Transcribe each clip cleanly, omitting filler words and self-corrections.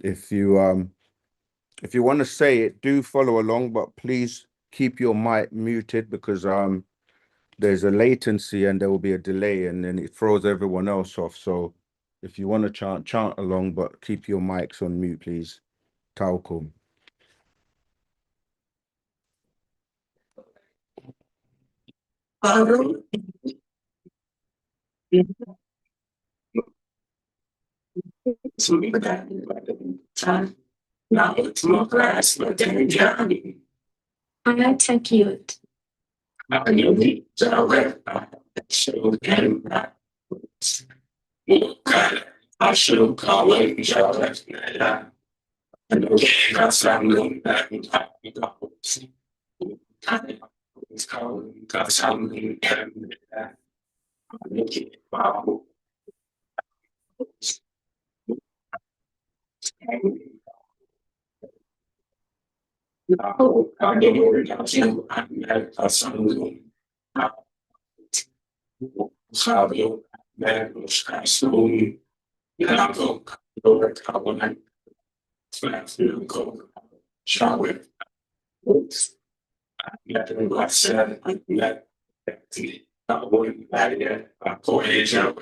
If you want to say it, do follow along, but please keep your mic muted because there's a latency and there will be a delay and then it throws everyone else off. So if you want to chant along, but keep your mics on mute, please. Taukum. Now it's more class, but then Johnny. I take you. I need to let show him that. I should call it Johnny. And got something that it's called got something that make it wow. No, I don't know you. I met a something. Sabe, né, os caras são legal, né, go shower, né, a boa área, a correja,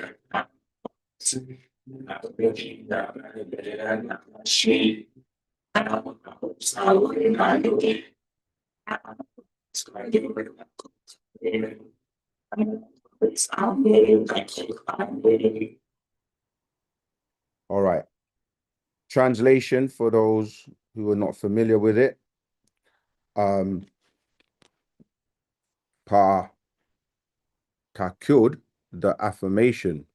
All right. Translation for those who are not familiar with it. Takud, the affirmation.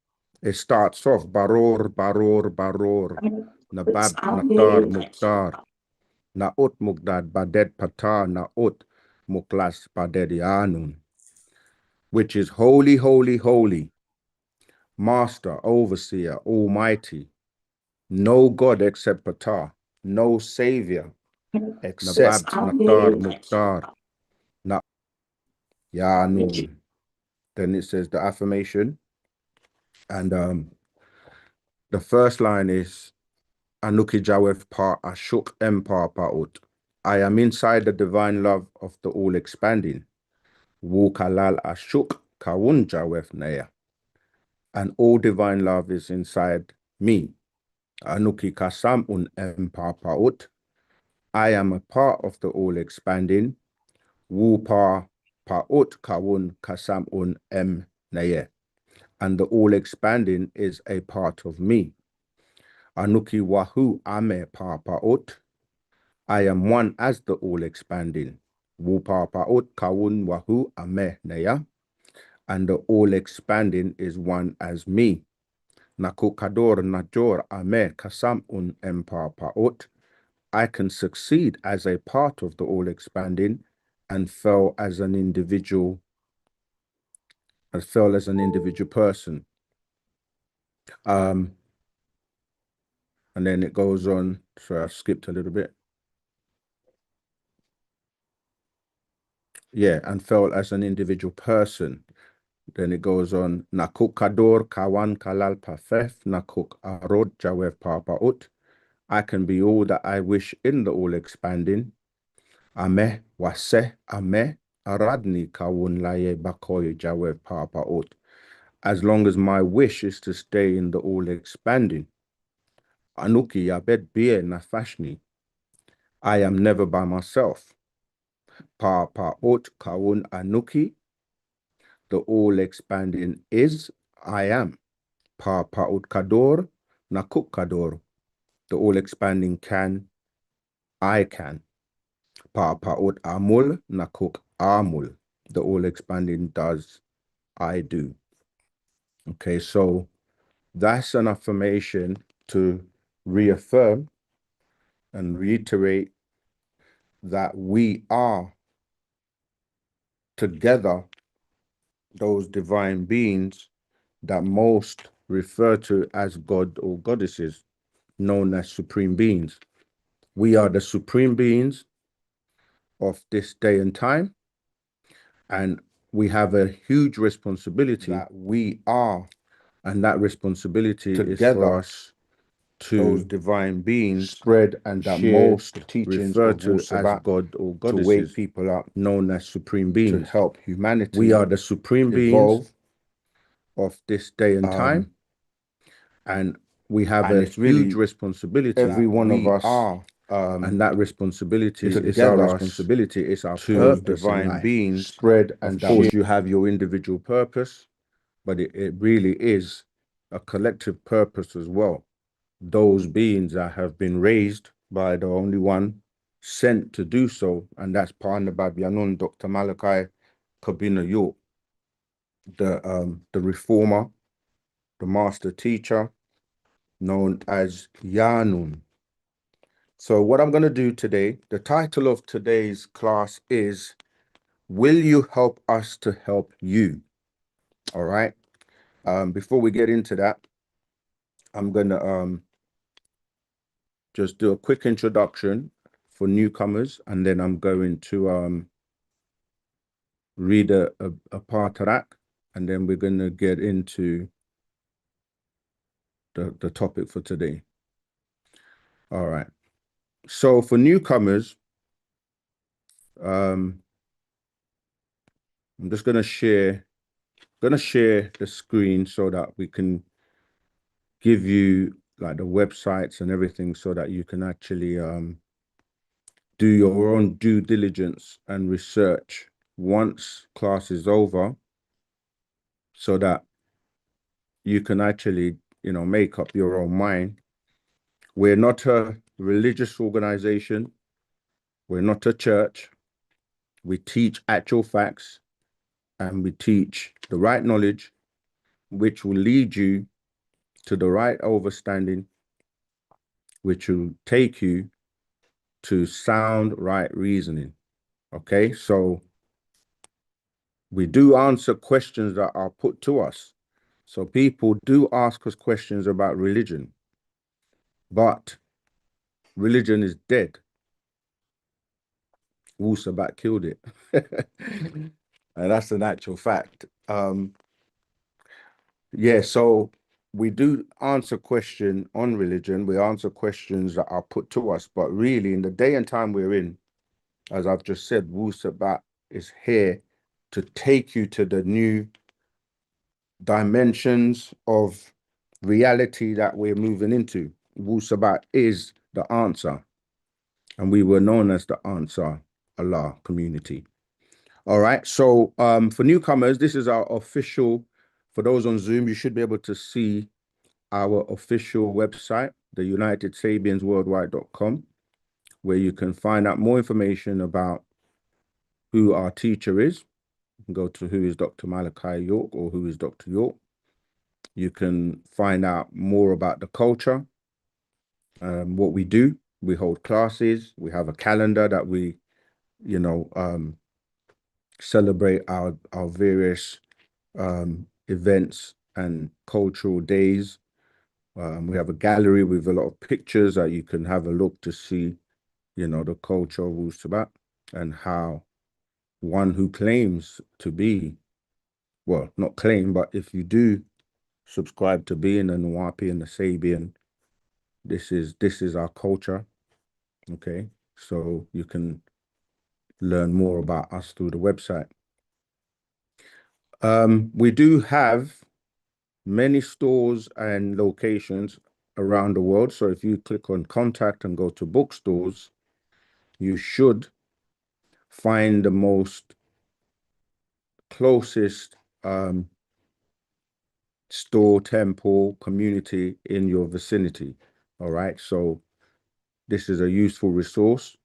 It starts off baror, baror, baror. Nabab, naktar, muktar. Naut mukdad, baded patar, naut muklas badedianun. Which is holy, holy, holy. Master, overseer, almighty. No God except Patar. No savior except Naktar Mukhtar. Yanun. Then it says the affirmation. And the first line is Anuki Jawef Pa Ashuk Empar Paut. I am inside the divine love of the all expanding. Wu Kalal Ashuk Kawun Jawef Naya. And all divine love is inside me. Anuki Kasam Un Empar Paut. I am a part of the all expanding. Wu Pa Paut Kawun Kasam Un Em Naya. And the all expanding is a part of me. Anuki Wahu Ame Pa Paut. I am one as the all expanding. Wu Pa Paut Kawun Wahu Ame Naya. And the all expanding is one as me. Nakukador Najor Ame Kasam Un Em Pa Paut. I can succeed as a part of the all expanding and fell as an individual person. And then it goes on. Sorry, I skipped a little bit. Yeah, and fell as an individual person. Then it goes on. Nakuk kador kawan kalal pafef nakuk arod jawev papaut. I can be all that I wish in the all expanding. Ameh waseh ameh aradni kawun laye bakoy jawev papaut. As long as my wish is to stay in the all expanding. Anuki yabed bie nafashni. I am never by myself. Pa ot kawun anuki. The all expanding is I am. Pa ot kador nakuk kador. The all expanding can, I can. Pa ot amul nakuk amul. The all expanding does, I do. Okay, so that's an affirmation to reaffirm and reiterate that we are together those divine beings that most refer to as God or goddesses, known as supreme beings. We are the supreme beings of this day and time, and we have a huge responsibility that we are, and that responsibility together is for us to those divine beings spread and that most teachings refer to as God or goddesses, to wake people up, known as supreme beings, to help humanity. We are the supreme beings of this day and time, and we have a huge responsibility. Every one of us are, and that responsibility is our responsibility. It's our purpose. Divine beings spread, and of course, you have your individual purpose, but it really is a collective purpose as well. Those beings that have been raised by the only one sent to do so, and that's Partner Babyanun, Dr. Malachi Kabina York, the reformer, the master teacher, known as Yanun. So what I'm going to do today, the title of today's class is, Will You Help Us to Help You? All right. Before we get into that, I'm going to just do a quick introduction for newcomers, and then I'm going to read a part of that, and then we're going to get into the topic for today. All right. So for newcomers, I'm just going to share the screen so that we can give you like the websites and everything so that you can actually do your own due diligence and research once class is over, so that you can actually, make up your own mind. We're not a religious organization. We're not a church. We teach actual facts, and we teach the right knowledge, which will lead you to the right understanding, which will take you to sound right reasoning. Okay, so we do answer questions that are put to us. So people do ask us questions about religion, but religion is dead. Wu-Sabat killed it. And that's an actual fact. Yeah, so we do answer questions on religion. We answer questions that are put to us, but really in the day and time we're in, as I've just said, Wu-Sabat is here to take you to the new dimensions of reality that we're moving into. Wu-Sabat is the answer, and we were known as the Answer Allah community. All right, so for newcomers, this is our official, for those on Zoom, you should be able to see our official website, the UnitedSabiansWorldwide.com, where you can find out more information about who our teacher is. You can go to who is Dr. Malachi York or who is Dr. York. You can find out more about the culture, what we do. We hold classes. We have a calendar that we, celebrate our various events and cultural days. We have a gallery with a lot of pictures that you can have a look to see, the culture of Wu-Sabat and how one who claims to be, well, not claim, but if you do subscribe to being a wu-nuwaupu and a Sabian, this is our culture. Okay, so you can learn more about us through the website. We do have many stores and locations around the world. So if you click on contact and go to bookstores, you should find the most closest store, temple, community in your vicinity. All right, so this is a useful resource.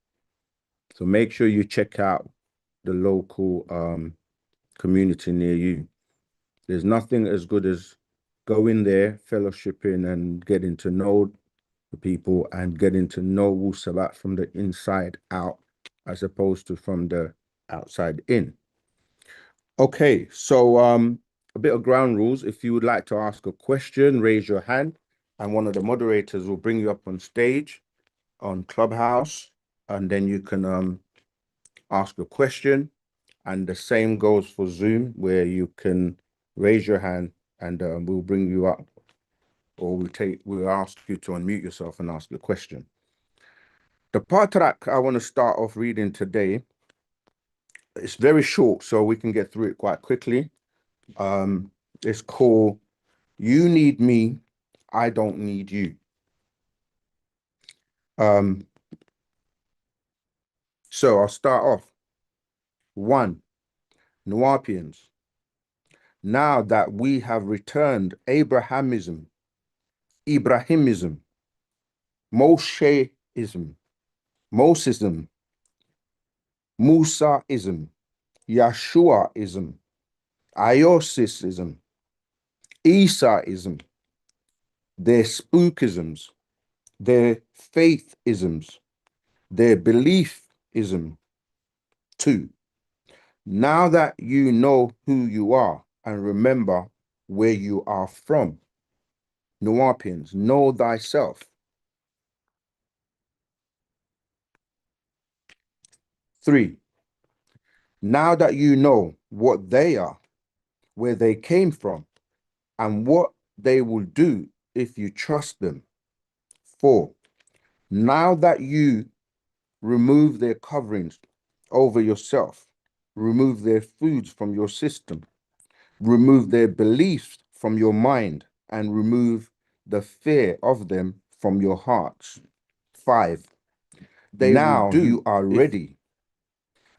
So make sure you check out the local community near you. There's nothing as good as going there, fellowshipping, and getting to know the people and getting to know Wu-Sabat from the inside out, as opposed to from the outside in. Okay, so a bit of ground rules. If you would like to ask a question, raise your hand, and one of the moderators will bring you up on stage on Clubhouse, and then you can ask a question. And the same goes for Zoom, where you can raise your hand and we'll bring you up or we'll ask you to unmute yourself and ask a question. The part that I want to start off reading today, it's very short, so we can get through it quite quickly. It's called "You Need Me, I Don't Need You." So I'll start off. 1. Nuwaupians. Now that we have returned Abrahamism, Mosheism, Mosism, Musaism, Yeshuaism, Iosisism, Esauism, their spookisms, their faithisms, their beliefism. 2. Now that you know who you are and remember where you are from, Nuwaupians, know thyself. 3. Now that you know what they are, where they came from, and what they will do if you trust them. 4. Now that you remove their coverings over yourself, remove their foods from your system, remove their beliefs from your mind, and remove the fear of them from your hearts. 5. Now you are ready.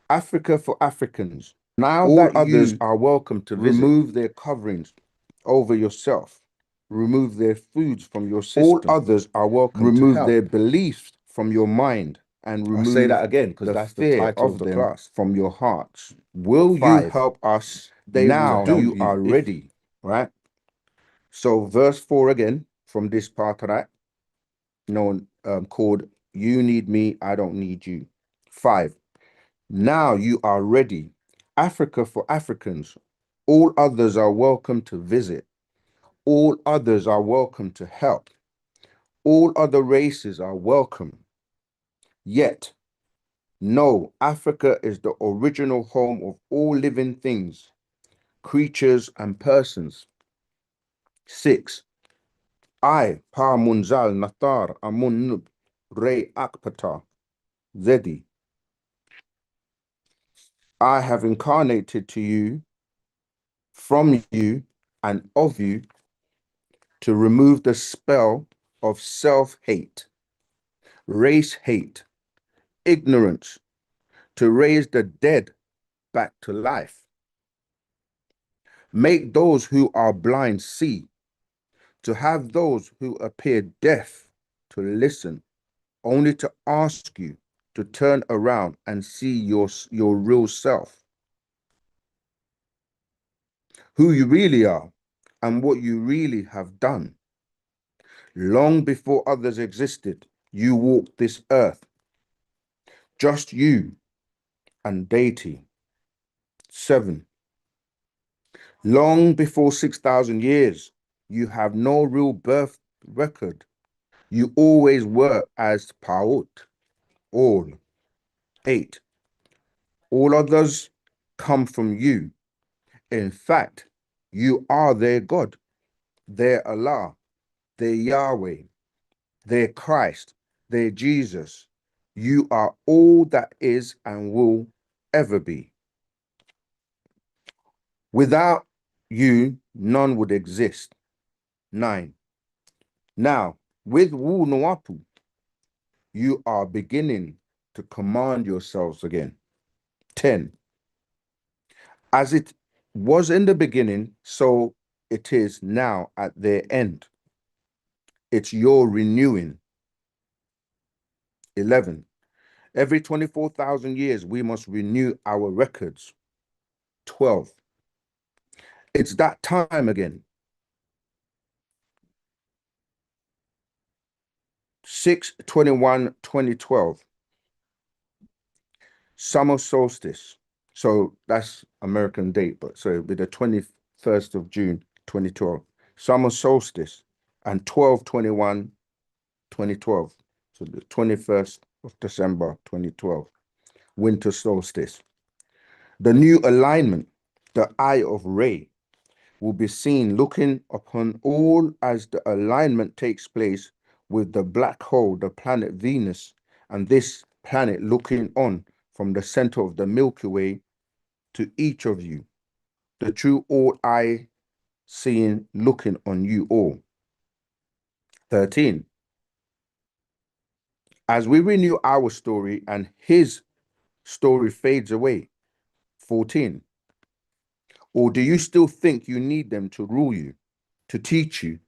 Africa for Africans. Now all that others are welcome to visit. Remove their coverings over yourself. Remove their foods from your system. All others are welcome remove to help. Their beliefs from your mind and remove I'll say that again because that's the title of the class from your hearts. Will 5. You help us? Now you are ready, right? So verse 4 again from this part of that, called "You Need Me, I Don't Need You." 5. Now you are ready. Africa for Africans. All others are welcome to visit. All others are welcome to help. All other races are welcome. Yet, no, Africa is the original home of all living things, creatures and persons. 6. I, Pa Munzal Nathar Amun Nub Re Akpata Zedi. I have incarnated to you, from you, and of you to remove the spell of self-hate, race hate, ignorance, to raise the dead back to life. Make those who are blind see, to have those who appear deaf to listen, only to ask you to turn around and see your real self, who you really are, and what you really have done. Long before others existed, you walked this earth, just you and deity. 7. Long before 6,000 years, you have no real birth record. You always were as Paut, all. 8. All others come from you. In fact, you are their God, their Allah, their Yahweh, their Christ, their Jesus. You are all that is and will ever be. Without you, none would exist. 9. Now, with wu-nuwaupu, you are beginning to command yourselves again. 10. As it was in the beginning, so it is now at their end. It's your renewing. 11. Every 24,000 years, we must renew our records. 12. It's that time again. 6/21/2012. Summer solstice. So that's American date, but so it'll be the 21st of June, 2012. Summer solstice and 12/21/2012. So the 21st of December, 2012. Winter solstice. The new alignment, the Eye of Re, will be seen looking upon all as the alignment takes place with the black hole, the planet Venus, and this planet looking on from the center of the Milky Way to each of you, the true all-eye seeing looking on you all. 13. As we renew our story and his story fades away. 14. Or do you still think you need them to rule you, to teach you,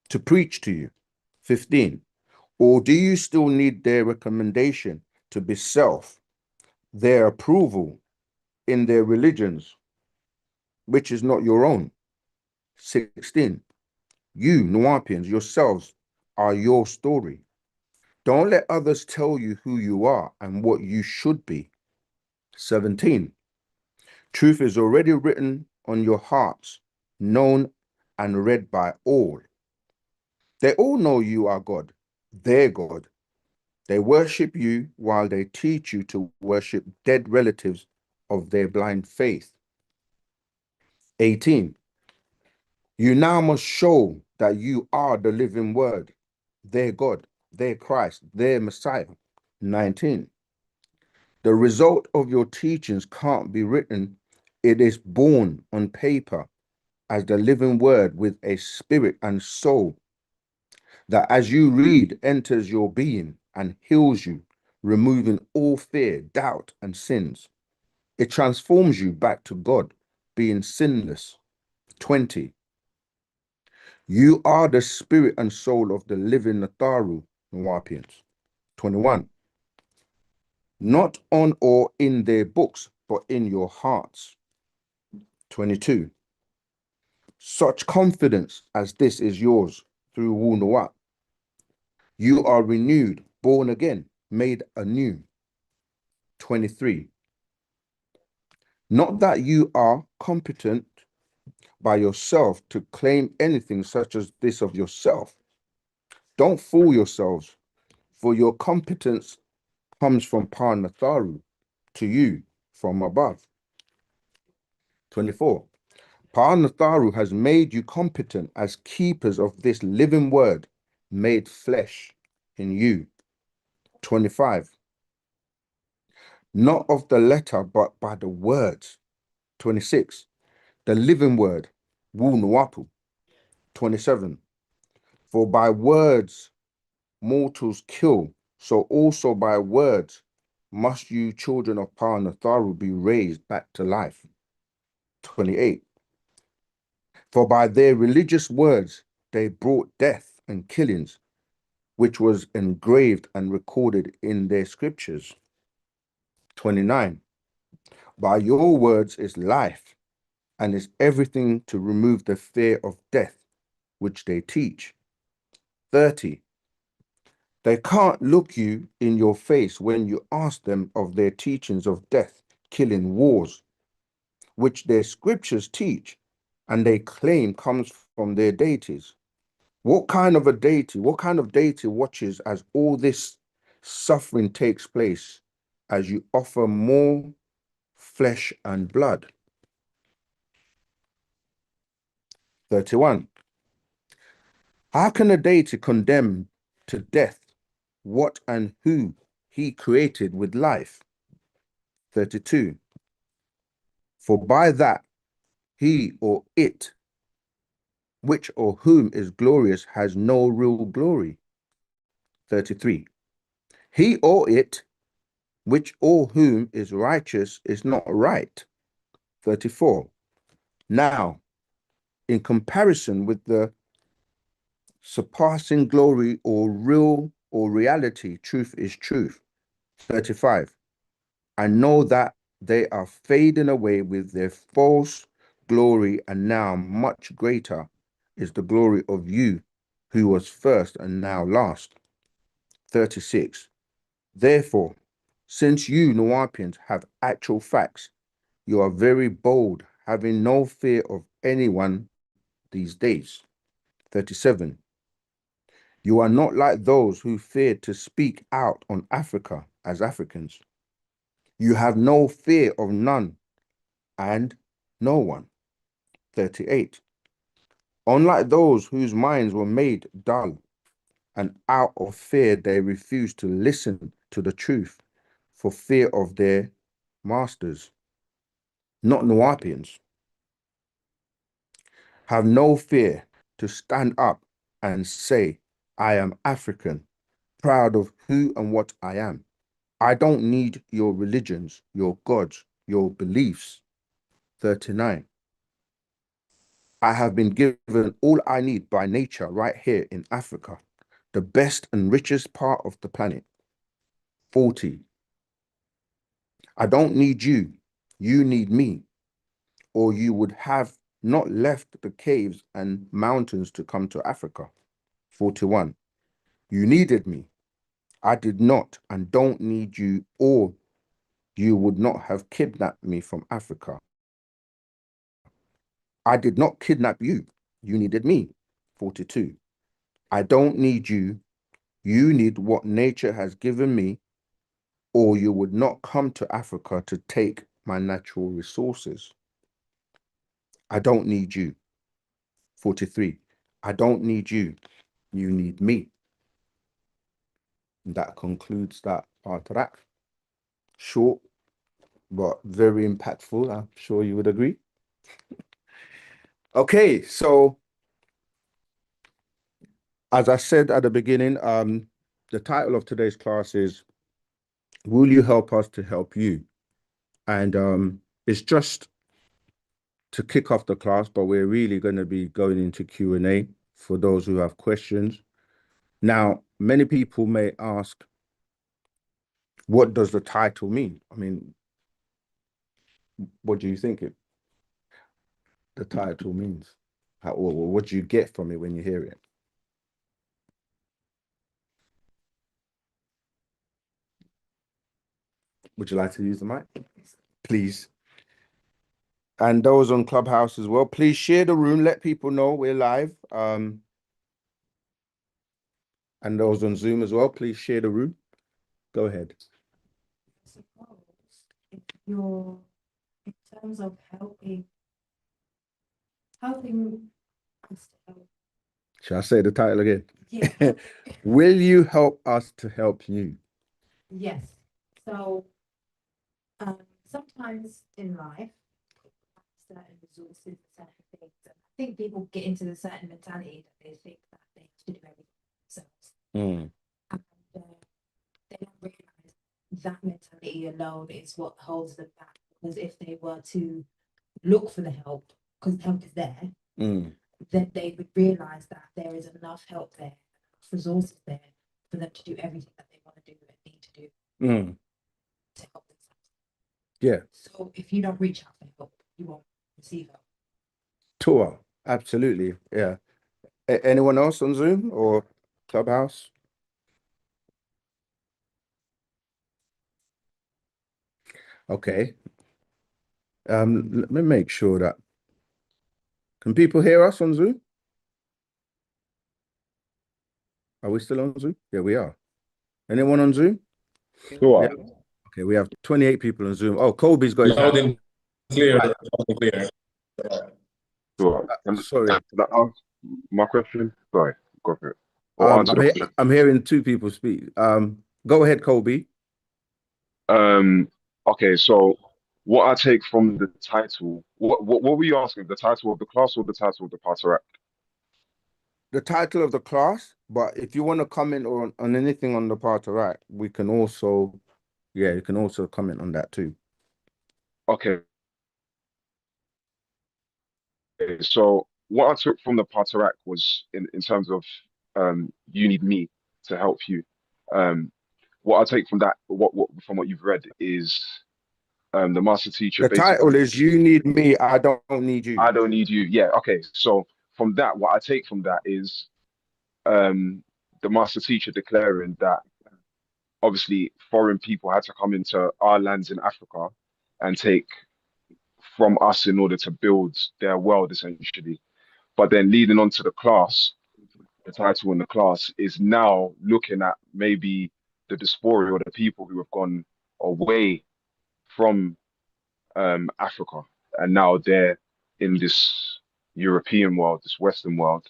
to preach to you? 15. Or do you still need their recommendation to be self, their approval in their religions, which is not your own? 16. You, Nuwaupians, yourselves are your story. Don't let others tell you who you are and what you should be. 17. Truth is already written on your hearts, known and read by all. They all know you are God, their God. They worship you while they teach you to worship dead relatives of their blind faith. 18. You now must show that you are the living word, their God, their Christ, their Messiah. 19. The result of your teachings can't be written. It is born on paper as the living word with a spirit and soul that as you read enters your being and heals you, removing all fear, doubt, and sins. It transforms you back to God, being sinless. 20. You are the spirit and soul of the living Natharu, Nuwaupians. 21. Not on or in their books, but in your hearts. 22. Such confidence as this is yours through wu-nuwaup. You are renewed, born again, made anew. 23. Not that you are competent by yourself to claim anything such as this of yourself. Don't fool yourselves, for your competence comes from Natharu to you from above. 24. Natharu has made you competent as keepers of this living word made flesh in you. 25. Not of the letter, but by the words. 26. The living word, wu-nuwaupu. 27. For by words mortals kill, so also by words must you children of Natharu be raised back to life. 28. For by their religious words they brought death and killings, which was engraved and recorded in their scriptures. 29. By your words is life, and is everything to remove the fear of death, which they teach. 30. They can't look you in your face when you ask them of their teachings of death, killing, wars, which their scriptures teach, and they claim comes from their deities. What kind of deity watches as all this suffering takes place as you offer more flesh and blood? 31. How can a deity condemn to death what and who he created with life? 32. For by that he or it, which or whom is glorious, has no real glory. 33. He or it, which or whom is righteous, is not right. 34. Now, in comparison with the surpassing glory or real or reality, truth is truth. 35. I know that they are fading away with their false glory, and now much greater is the glory of you who was first and now last. 36. Therefore, since you Nuwaupians have actual facts, you are very bold, having no fear of anyone these days. 37. You are not like those who feared to speak out on Africa as Africans. You have no fear of none and no one. 38. Unlike those whose minds were made dull, and out of fear they refused to listen to the truth for fear of their masters, not Nuwaupians. Have no fear to stand up and say, I am African, proud of who and what I am. I don't need your religions, your gods, your beliefs. 39. I have been given all I need by nature right here in Africa, the best and richest part of the planet. 40. I don't need you. You need me, or you would have not left the caves and mountains to come to Africa. 41. You needed me. I did not and don't need you, or you would not have kidnapped me from Africa. I did not kidnap you. You needed me. 42. I don't need you. You need what nature has given me, or you would not come to Africa to take my natural resources. I don't need you. 43. I don't need you. You need me. And that concludes that part of that. Short, but very impactful. I'm sure you would agree. Okay, so as I said at the beginning, the title of today's class is Will You Help Us to Help You? And it's just to kick off the class, but we're really going to be going into Q&A for those who have questions. Now, many people may ask, what does the title mean? I mean, what do you think the title means? What do you get from it when you hear it? Would you like to use the mic? Please. And those on Clubhouse as well, please share the room. Let people know we're live. And those on Zoom as well, please share the room. Go ahead. Suppose if you're in terms of helping us to help. Shall I say the title again? Yeah. Will you help us to help you? Yes. So sometimes in life, certain resources, certain things, and I think people get into the certain mentality that they think that they have to do everything themselves. And they don't realize that mentality alone is what holds them back. Because if they were to look for the help, because help is there, then they would realize that there is enough help there, enough resources there for them to do everything that they want to do and need to do to help themselves. Yeah. So if you don't reach out for help, you won't receive help. Tour, absolutely. Yeah. Anyone else on Zoom or Clubhouse? Okay. Let me make sure that. Can people hear us on Zoom? Are we still on Zoom? Yeah, we are. Anyone on Zoom? Sure. Yeah. Okay, we have 28 people on Zoom. Oh, Colby's got his Loud hand. and clear. Loud and clear. Sure. Sorry. Can I ask my question? Sorry, go for it. Or answer the question. I'm hearing two people speak. Go ahead, Colby. Okay, so what I take from the title, what were you asking? The title of the class or the title of the Pateract? The title of the class, but if you want to comment on anything on the part of right, we can also, yeah, you can also comment on that too. Okay. So what I took from the Pateract was in terms of you need me to help you. What I take from that, what from what you've read is the master teacher The title basically. is You Need Me, I Don't Need You. I don't need you. Yeah. Okay. So from that, what I take from that is the master teacher declaring that obviously foreign people had to come into our lands in Africa and take from us in order to build their world essentially. But then leading on to the class, the title in the class is now looking at maybe the diaspora or the people who have gone away from Africa and now they're in this European world, this Western world,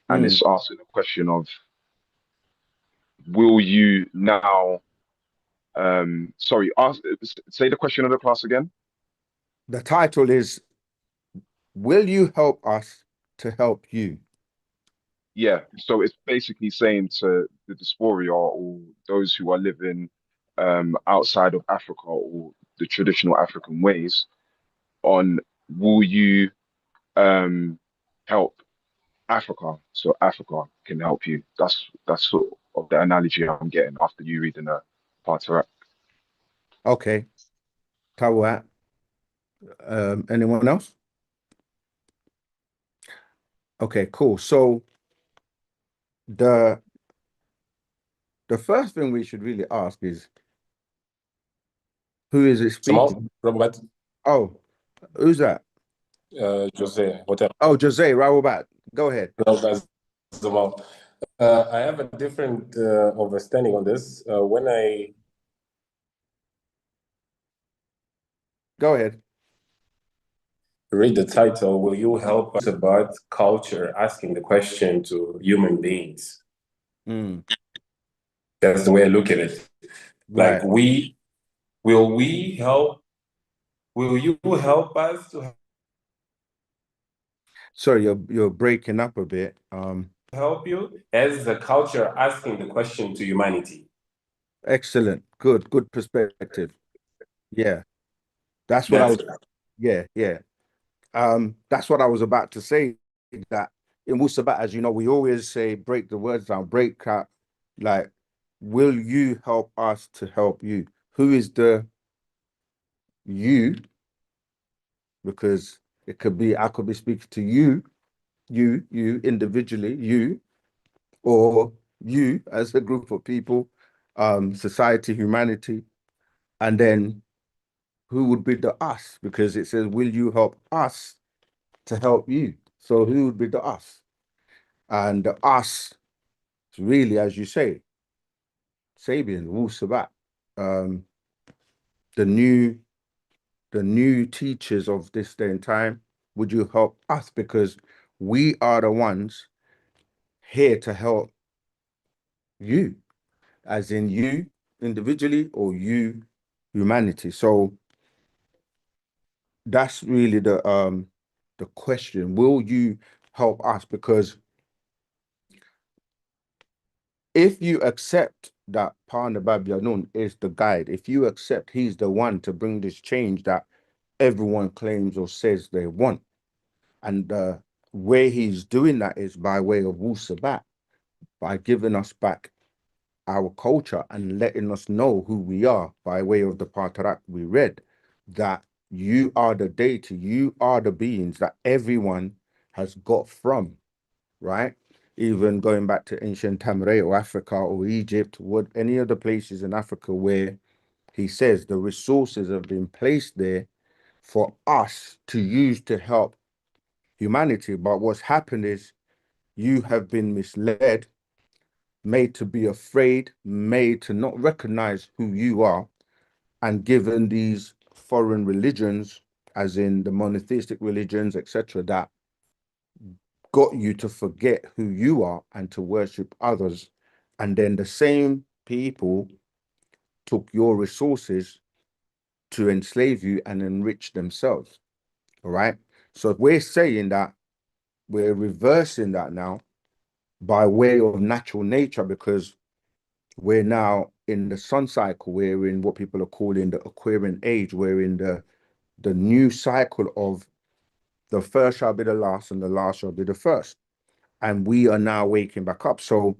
and it's asking the question of, will you now, say the question of the class again? The title is, will you help us to help you? Yeah, so it's basically saying to the diaspora or those who are living outside of Africa or the traditional African ways on, will you help Africa so Africa can help you? That's sort of the analogy I'm getting after you reading the part of it. Okay. Tawat. Anyone else? Okay, cool. So the first thing we should really ask is, who is it speaking? Robert, Oh, who's that? Jose, whatever. Oh, Jose Rawabat. Go ahead. I have a different understanding on this. When I Go ahead. read the title, will you help us about culture, asking the question to human beings? That's the way I look at it. Right. Like, will you help us to Sorry, you're breaking up a bit. help you as the culture asking the question to humanity? Excellent. Good perspective. Yeah. That's what I was. Yeah. That's what I was about to say. That in Wu-Sabat, as you know, we always say, break the words down, break out. Like, will you help us to help you? Who is the you? Because it could be, I could be speaking to you individually, you, or you as a group of people, society, humanity, and then who would be the us? Because it says, will you help us to help you? So who would be the us? And the us is really, as you say, Sabian, Wu-Sabat, the new teachers of this day and time. Would you help us? Because we are the ones here to help you, as in you individually or you humanity. So that's really the question. Will you help us? Because if you accept that Pana Babyanun is the guide, if you accept he's the one to bring this change that everyone claims or says they want, and the way he's doing that is by way of Wu-Sabat, by giving us back our culture and letting us know who we are by way of the Patarak we read, that you are the deity, you are the beings that everyone has got from, right? Even going back to ancient Tamaray or Africa or Egypt, what any of the places in Africa where he says the resources have been placed there for us to use to help humanity. But what's happened is you have been misled, made to be afraid, made to not recognize who you are, and given these foreign religions, as in the monotheistic religions, etc., that got you to forget who you are and to worship others. And then the same people took your resources to enslave you and enrich themselves. All right. So we're saying that we're reversing that now by way of natural nature, because we're now in the sun cycle. We're in what people are calling the Aquarian age. We're in the new cycle of the first shall be the last and the last shall be the first. And we are now waking back up. So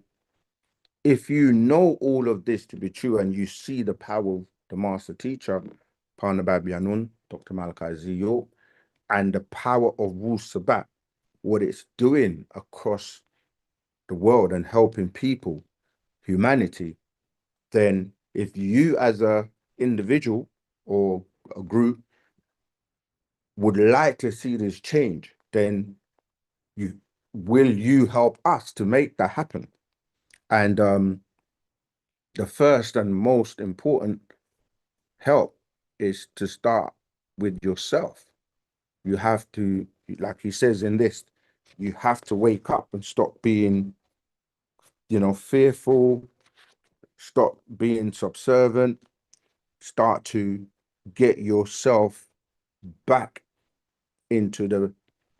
if you know all of this to be true and you see the power of the master teacher, Parnabab Yanun, Dr. Malachi Zio, and the power of Wu-Sabat, what it's doing across the world and helping people, humanity, then if you as a individual or a group would like to see this change, then will you help us to make that happen? And the first and most important help is to start with yourself. You have to like he says in this, you have to wake up and stop being, fearful, stop being subservient, start to get yourself back into the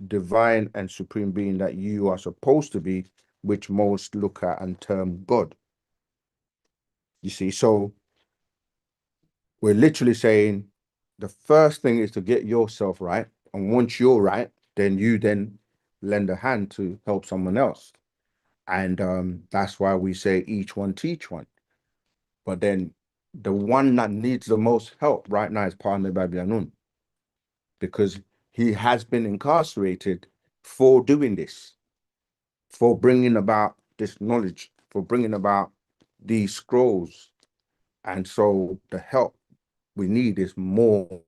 divine and supreme being that you are supposed to be, which most look at and term God. You see, so we're literally saying the first thing is to get yourself right. And once you're right, then you then lend a hand to help someone else. And that's why we say each one teach one. But then the one that needs the most help right now is Partner Babianun, because he has been incarcerated for doing this, for bringing about this knowledge, for bringing about these scrolls. And so the help we need is more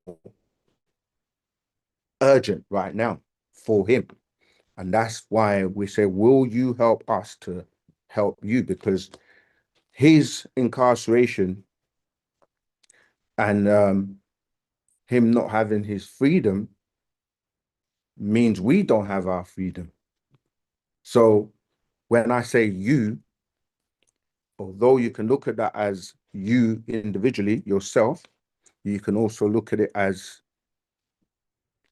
urgent right now for him. And that's why we say, will you help us to help you? Because his incarceration and him not having his freedom means we don't have our freedom. So when I say you, although you can look at that as you individually, yourself, you can also look at it as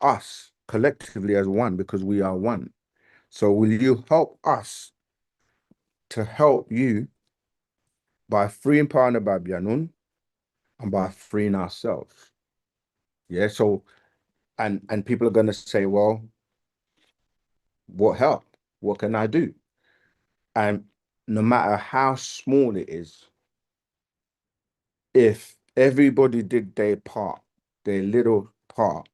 us collectively as one, because we are one. So will you help us to help you by freeing Partner Babianun and by freeing ourselves? Yeah, so and people are going to say, well, what help? What can I do? And no matter how small it is, if everybody did their part, their little part,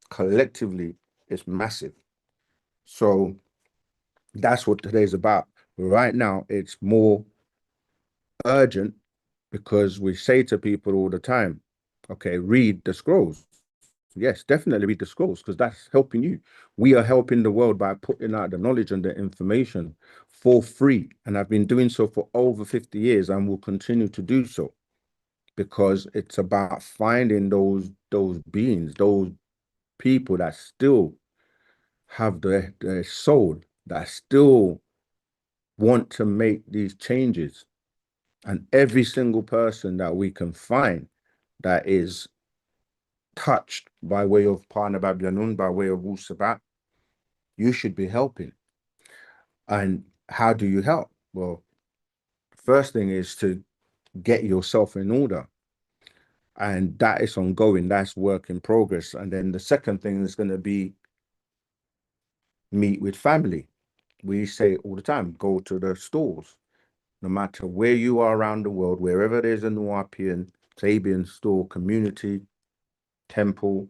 collectively, it's massive. So that's what today's about. Right now, it's more urgent because we say to people all the time, okay, read the scrolls. Yes, definitely read the scrolls, because that's helping you. We are helping the world by putting out the knowledge and the information for free. And I've been doing so for over 50 years and will continue to do so, because it's about finding those beings, those people that still have their soul, that still want to make these changes. And every single person that we can find that is touched by way of Partner Babianun, by way of Wu-Sabat, you should be helping. And how do you help? Well, first thing is to get yourself in order. And that is ongoing, that's work in progress. And then the second thing is going to be meet with family. We say all the time, go to the stores. No matter where you are around the world, wherever there's a Nuwaupian, Sabian store, community, temple,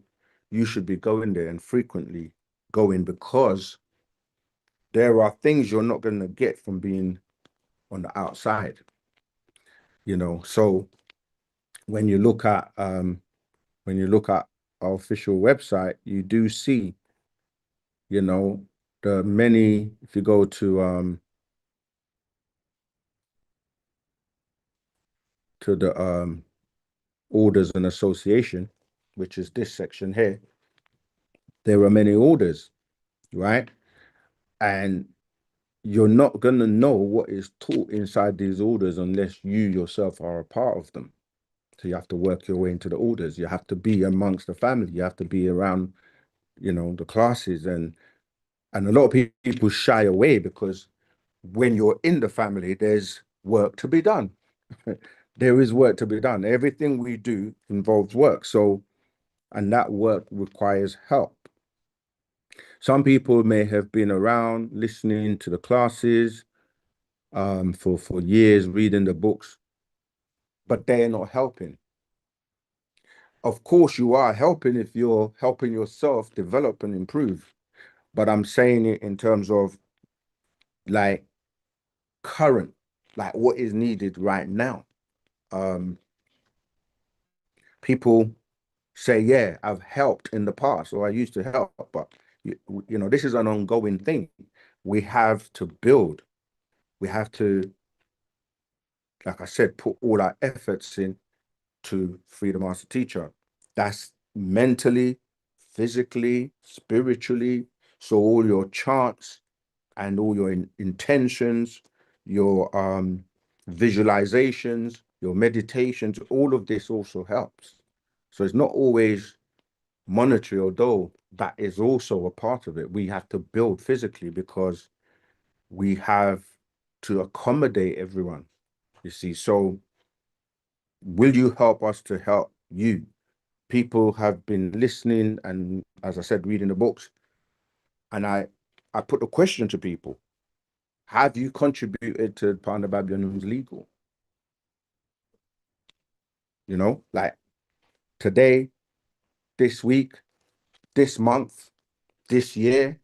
you should be going there and frequently going, because there are things you're not going to get from being on the outside. So when you look at our official website, you do see, the many, if you go to the orders and association, which is this section here, there are many orders, right? And you're not going to know what is taught inside these orders unless you yourself are a part of them. So you have to work your way into the orders. You have to be amongst the family. You have to be around, the classes. And a lot of people shy away because when you're in the family, there's work to be done. There is work to be done. Everything we do involves work. So, and that work requires help. Some people may have been around listening to the classes for years, reading the books, but they're not helping. Of course, you are helping if you're helping yourself develop and improve. But I'm saying it in terms of like current, like what is needed right now. People say, yeah, I've helped in the past, or I used to help, but this is an ongoing thing. We have to build. We have to, like I said, put all our efforts in to free the master teacher. That's mentally, physically, spiritually, So all your chants and all your intentions, your visualizations, your meditations, all of this also helps. So it's not always monetary, although that is also a part of it. We have to build physically because we have to accommodate everyone, you see. So will you help us to help you? People have been listening and, as I said, reading the books. And I put a question to people. Have you contributed to Partner Babylon's legal? You know, like today, this week, this month, this year,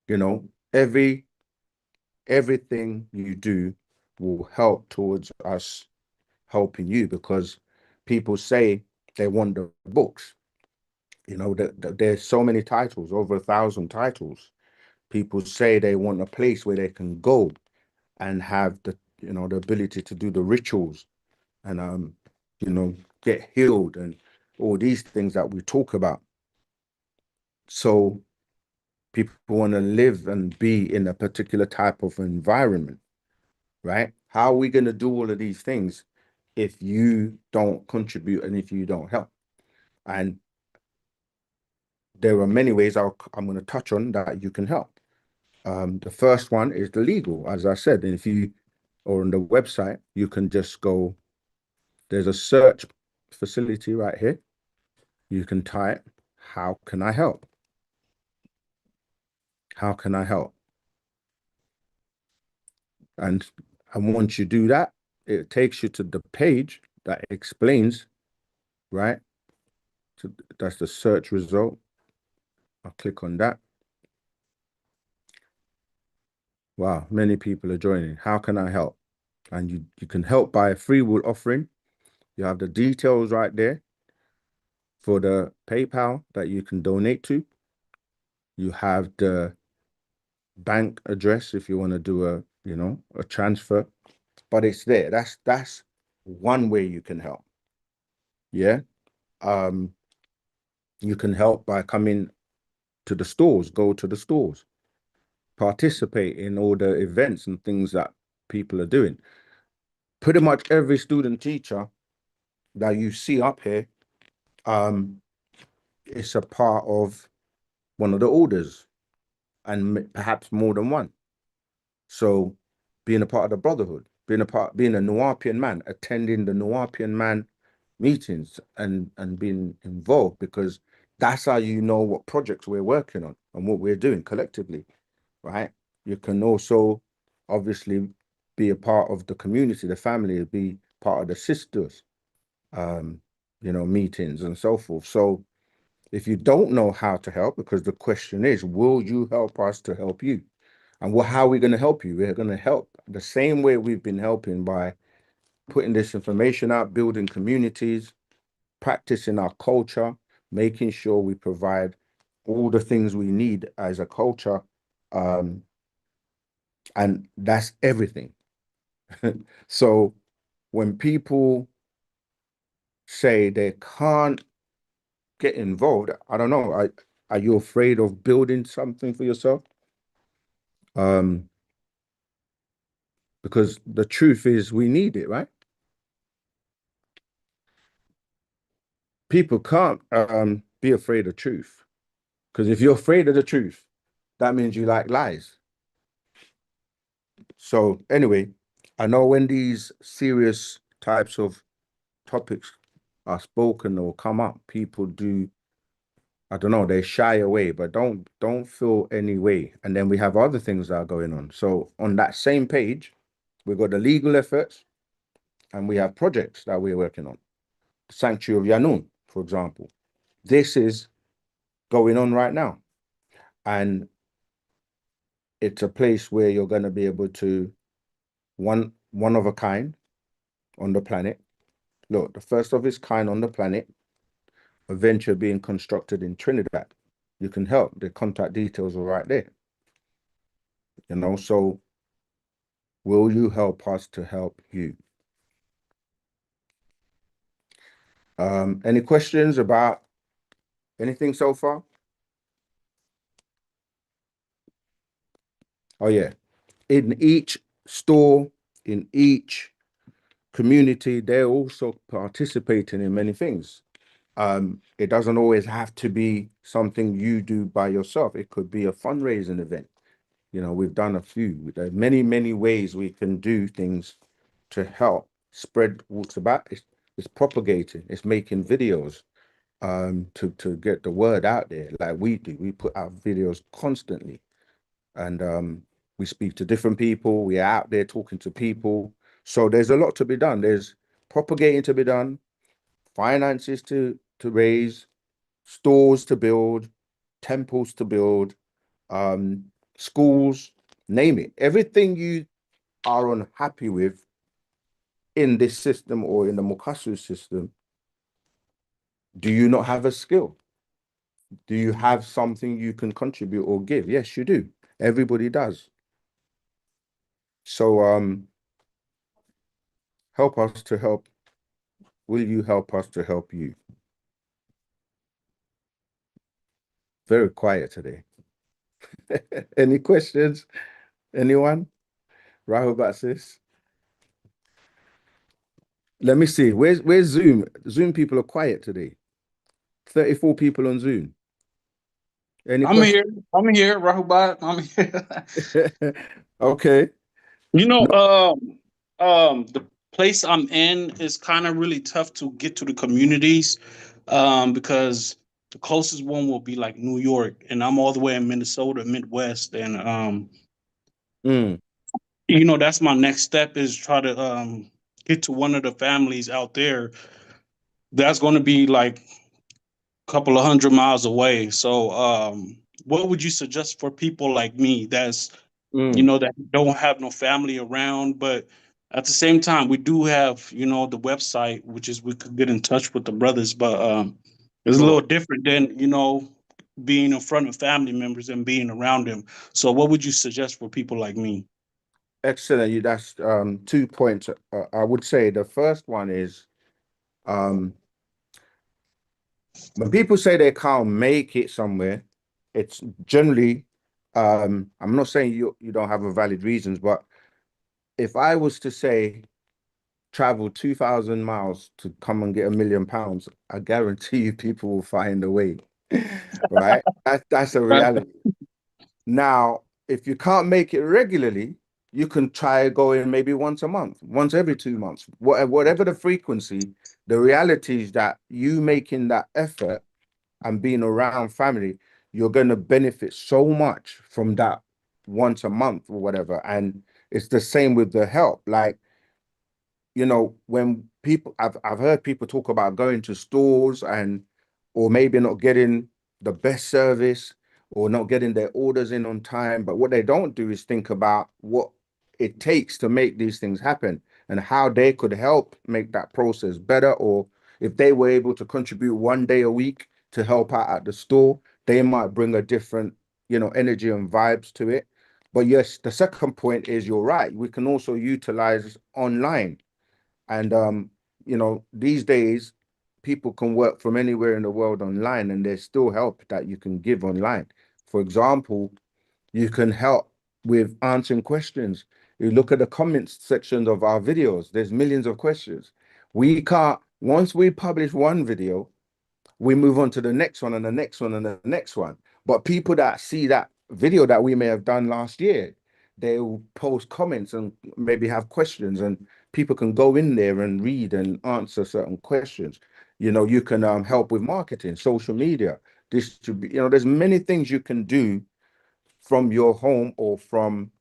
you know, everything you do will help towards us helping you, because people say they want the books. You know, there's so many titles, over 1,000 titles. People say they want a place where they can go and have the, you know, the ability to do the rituals and you know, get healed and all these things that we talk about. So people want to live and be in a particular type of environment, right? How are we going to do all of these things if you don't contribute and if you don't help? And there are many ways I'm going to touch on that you can help. The first one is the legal, as I said. And if you or on the website, you can just go, there's a search facility right here. You can type, how can I help? How can I help? And once you do that, it takes you to the page that explains, right? So that's the search result. I'll click on that. Wow, many people are joining. How can I help? And you can help by a free will offering. You have the details right there for the PayPal that you can donate to. You have the bank address if you want to do a, you know, a transfer, but it's there. That's one way you can help. Yeah. You can help by coming to the stores, go to the stores, participate in all the events and things that people are doing. Pretty much every student teacher that you see up here, it's a part of one of the orders, and perhaps more than one. So being a part of the brotherhood, being a Nuwaupian man, attending the Nuwaupian man meetings and being involved, because that's how you know what projects we're working on and what we're doing collectively, right? You can also obviously be a part of the community, the family, be part of the sisters, you know, meetings and so forth. So if you don't know how to help, because the question is, will you help us to help you? And how are we going to help you? We're going to help the same way we've been helping, by putting this information out, building communities, practicing our culture, making sure we provide all the things we need as a culture. And that's everything. So when people say they can't get involved, I don't know, are you afraid of building something for yourself? Because the truth is we need it, right? People can't be afraid of truth, because if you're afraid of the truth, that means you like lies. So anyway, I know when these serious types of topics are spoken or come up, people do, I don't know, they shy away, but don't feel any way. And then we have other things that are going on. So on that same page, we've got the legal efforts and we have projects that we're working on. Sanctuary of Yanun, for example. This is going on right now. And it's a place where you're going to be able to, one of a kind on the planet. Look, the first of its kind on the planet, a venture being constructed in Trinidad. You can help. The contact details are right there. You know, so will you help us to help you? Any questions about anything so far? Oh yeah. In each store, in each community, they're also participating in many things. It doesn't always have to be something you do by yourself. It could be a fundraising event. You know, we've done a few. There are many, many ways we can do things to help spread Wu-Sabat. It's propagating, it's making videos to get the word out there like we do. We put out videos constantly, and we speak to different people. We're out there talking to people. So there's a lot to be done. There's propagating to be done, finances to raise, stores to build, temples to build, schools, name it. Everything you are unhappy with in this system or in the Mukasu system, do you not have a skill? Do you have something you can contribute or give? Yes, you do. Everybody does. So help us to help. Will you help us to help you? Very quiet today. Any questions? Anyone? Rahul Batsis? Let me see. Where's Zoom? Zoom people are quiet today. 34 people on Zoom. Any I'm questions? here. I'm here, Rahubat. I'm here. Okay. You know, No. the place I'm in is kind of really tough to get to the communities, because the closest one will be like New York, and I'm all the way in Minnesota, Midwest, and Mm, you know, that's my next step is try to get to one of the families out there. That's going to be like a couple of 100 miles away. So, what would you suggest for people like me that's, you mm. know, that don't have no family around, but at the same time, we do have, you know, the website, which is we could get in touch with the brothers, but it's a Sure. little different than, you know, being in front of family members and being around them. So, what would you suggest for people like me? Excellent. That's 2 points. I would say the first one is um, when people say they can't make it somewhere, it's generally I'm not saying you don't have a valid reasons, but if I was to say travel 2,000 miles to come and get £1 million, I guarantee you people will find a way. Right? That's a Right. reality. Now, if you can't make it regularly, you can try going maybe once a month, once every 2 months, whatever the frequency. The reality is that you making that effort and being around family, you're going to benefit so much from that once a month or whatever. And it's the same with the help. Like, you know, when people I've heard people talk about going to stores and or maybe not getting the best service or not getting their orders in on time, but what they don't do is think about what it takes to make these things happen and how they could help make that process better, or if they were able to contribute 1 day a week to help out at the store, they might bring a different, you know, energy and vibes to it. But yes, the second point is you're right. We can also utilize online. And you know, these days people can work from anywhere in the world online, and there's still help that you can give online. For example, you can help with answering questions. You look at the comments sections of our videos, there's millions of questions. We can't, once we publish one video, we move on to the next one and the next one and the next one. But people that see that video that we may have done last year, they will post comments and maybe have questions, and people can go in there and read and answer certain questions. You know, you can help with marketing, social media, distribute. You know, there's many things you can do from your home or from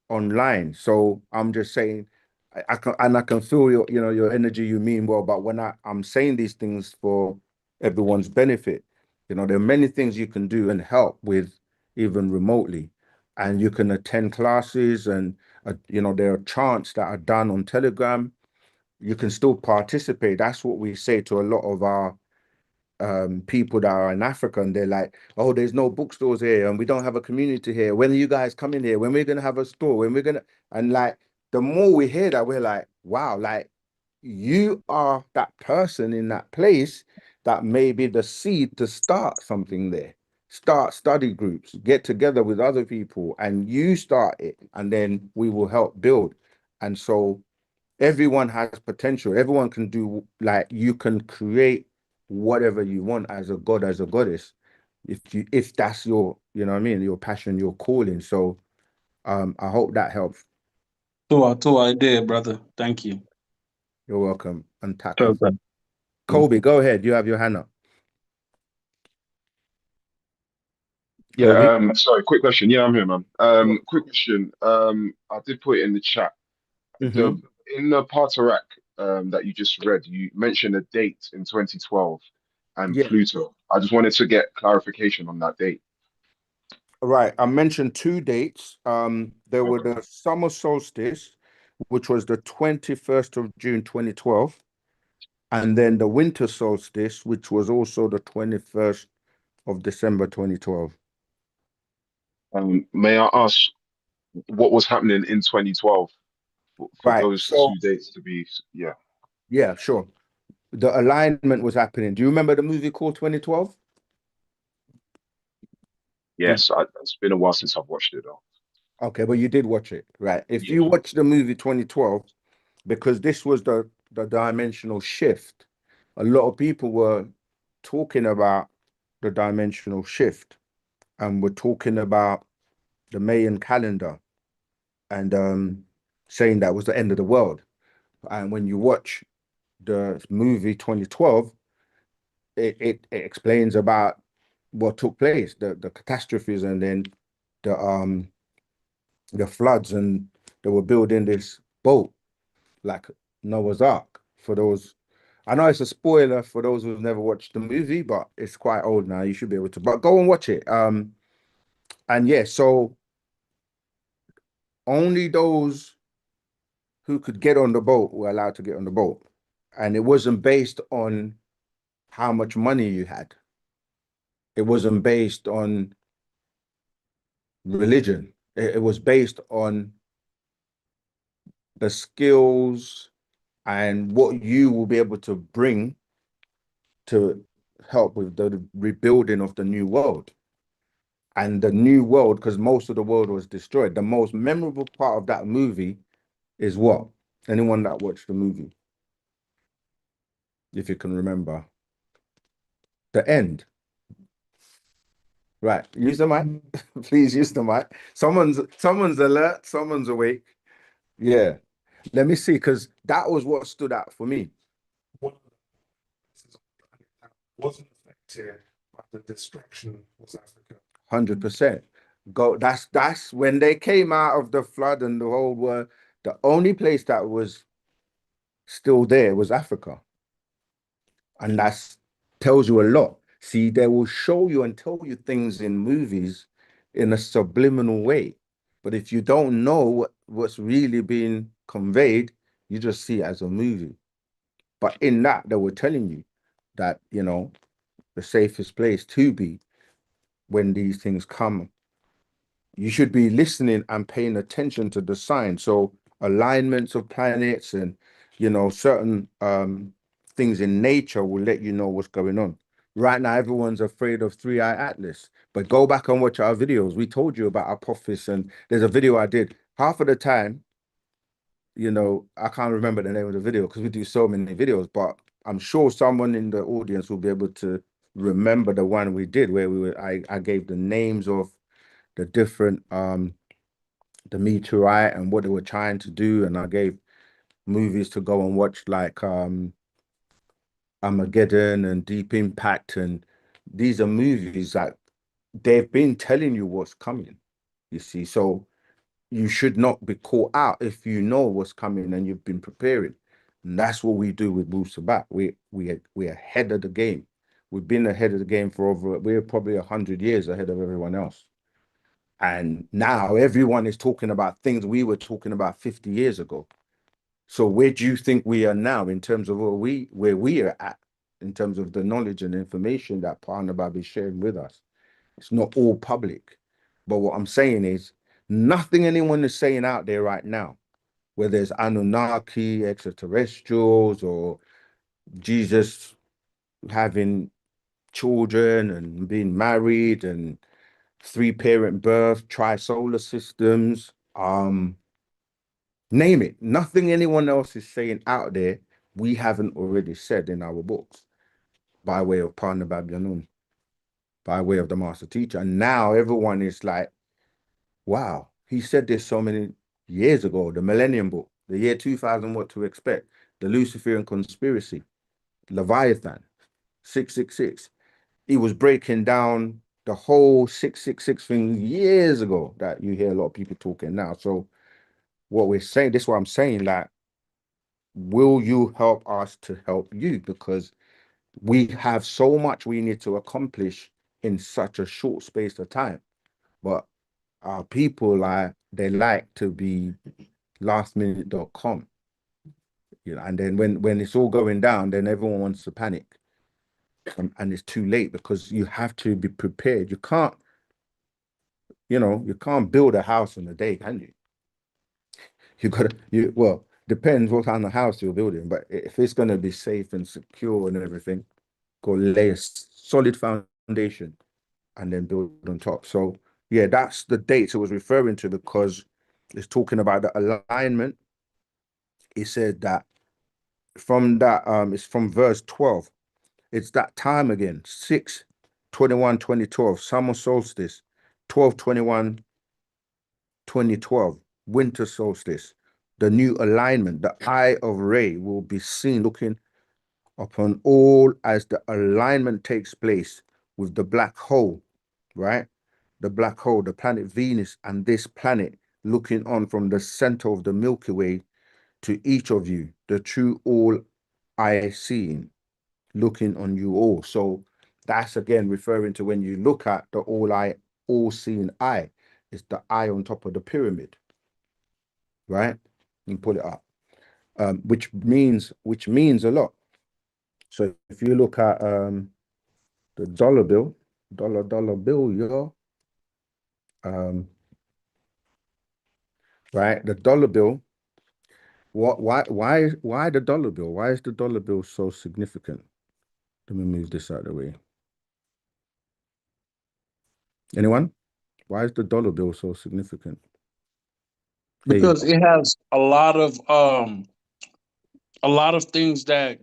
online. So I'm just saying, I can feel your, you know, your energy. You mean well, but when I'm saying these things for everyone's benefit, you know, there are many things you can do and help with even remotely, and you can attend classes and you know, there are chants that are done on Telegram. You can still participate. That's what we say to a lot of our people that are in Africa, and they're like, oh, there's no bookstores here and we don't have a community here. When are you guys coming here? When we're gonna have a store? When we're gonna, and like the more we hear that, we're like, wow, like you are that person in that place that may be the seed to start something there. start study groups, get together with other people, and you start it, and then we will help build. And so everyone has potential. Everyone can do, like, you can create whatever you want as a god, as a goddess, if that's your, you know what I mean, your passion, your calling. So I hope that helps. To idea, brother. Thank you. You're welcome. Untack. Okay. Kobe, go ahead. You have your hand up. Yeah, Kobe? sorry, quick question. Yeah, I'm here, man. Sure. Quick question. I did put it in the chat. Mhm. In the Patarak that you just read, you mentioned a date in 2012 and Yeah. Pluto. I just wanted to get clarification on that date. Right. I mentioned two dates. There were Okay. the summer solstice, which was the 21st of June 2012, and then the winter solstice, which was also the 21st of December 2012. May I ask what was happening in 2012 for Right. those So, two dates to be? Yeah. yeah, sure. The alignment was happening. Do you remember the movie called 2012? Yes, it's been a while since I've watched it though. Okay, but you did watch it, right? If Yeah. you watch the movie 2012, because this was the dimensional shift, a lot of people were talking about the dimensional shift, and we're talking about the Mayan calendar, and saying that was the end of the world. And when you watch the movie 2012, it explains about what took place, the catastrophes, and then the floods, and they were building this boat like Noah's Ark. For those, I know it's a spoiler for those who've never watched the movie, but it's quite old now. You should be able to, but go and watch it. And yeah, so only those who could get on the boat were allowed to get on the boat. And it wasn't based on how much money you had. It wasn't based on religion. It was based on the skills and what you will be able to bring to help with the rebuilding of the new world. And the new world, because most of the world was destroyed. The most memorable part of that movie is what? Anyone that watched the movie, if you can remember. The end. Right. Use the mic. Please use the mic. Someone's alert, someone's awake. Yeah. Let me see, because that was what stood out for me. One of the places that wasn't affected by the destruction was Africa. 100%. Go. That's when they came out of the flood and the whole world. The only place that was still there was Africa, and that's tells you a lot. See, they will show you and tell you things in movies in a subliminal way, but if you don't know what's really being conveyed, you just see it as a movie. But in that, they were telling you that, the safest place to be when these things come, you should be listening and paying attention to the signs. So alignments of planets and certain things in nature will let you know what's going on. Right now, everyone's afraid of Three-Eye Atlas, but go back and watch our videos. We told you about Apophis, and there's a video I did. Half of the time, I can't remember the name of the video because we do so many videos, but I'm sure someone in the audience will be able to remember the one we did where I gave the names of the different the meteorite and what they were trying to do, and I gave movies to go and watch, like Armageddon and Deep Impact, and these are movies that they've been telling you what's coming, you see. So you should not be caught out if you know what's coming and you've been preparing. And that's what we do with Wu-Sabat. We're ahead of the game. We've been ahead of the game for we're probably 100 years ahead of everyone else. And now everyone is talking about things we were talking about 50 years ago. So where do you think we are now in terms of where we are at, in terms of the knowledge and information that Parnabab is sharing with us? It's not all public. But what I'm saying is nothing anyone is saying out there right now, whether it's Anunnaki, extraterrestrials, or Jesus having children and being married and 3-parent birth, tri-solar systems, name it. Nothing anyone else is saying out there we haven't already said in our books by way of Partner Babylon, by way of the master teacher. And now everyone is like, wow, he said this so many years ago, the Millennium Book, the year 2000, What to Expect, the Luciferian Conspiracy, Leviathan, 666. He was breaking down the whole 666 thing years ago that you hear a lot of people talking now. So what we're saying, this is what I'm saying, like, will you help us to help you? Because we have so much we need to accomplish in such a short space of time. But our people, they like to be lastminute.com. You know, and then when it's all going down, then everyone wants to panic. And it's too late, because you have to be prepared. You can't, you can't build a house in a day, can you? Well, depends what kind of house you're building, but if it's going to be safe and secure and everything, go lay a solid foundation and then build on top. So yeah, that's the dates it was referring to, because it's talking about the alignment. It said that from that, it's from verse 12. It's that time again, 6/21/2012, summer solstice, 12/21/2012, winter solstice. The new alignment, the eye of Re will be seen looking upon all as the alignment takes place with the black hole, right? The black hole, the planet Venus, and this planet looking on from the center of the Milky Way to each of you, the true all eye seeing, looking on you all. So that's again referring to when you look at the all seeing eye, it's the eye on top of the pyramid, right? You pull it up, which means a lot. So if you look at the dollar bill, dollar bill, right? The dollar bill. Why the dollar bill? Why is the dollar bill so significant? Let me move this out of the way. Anyone? Why is the dollar bill so significant? Because it has a lot of things that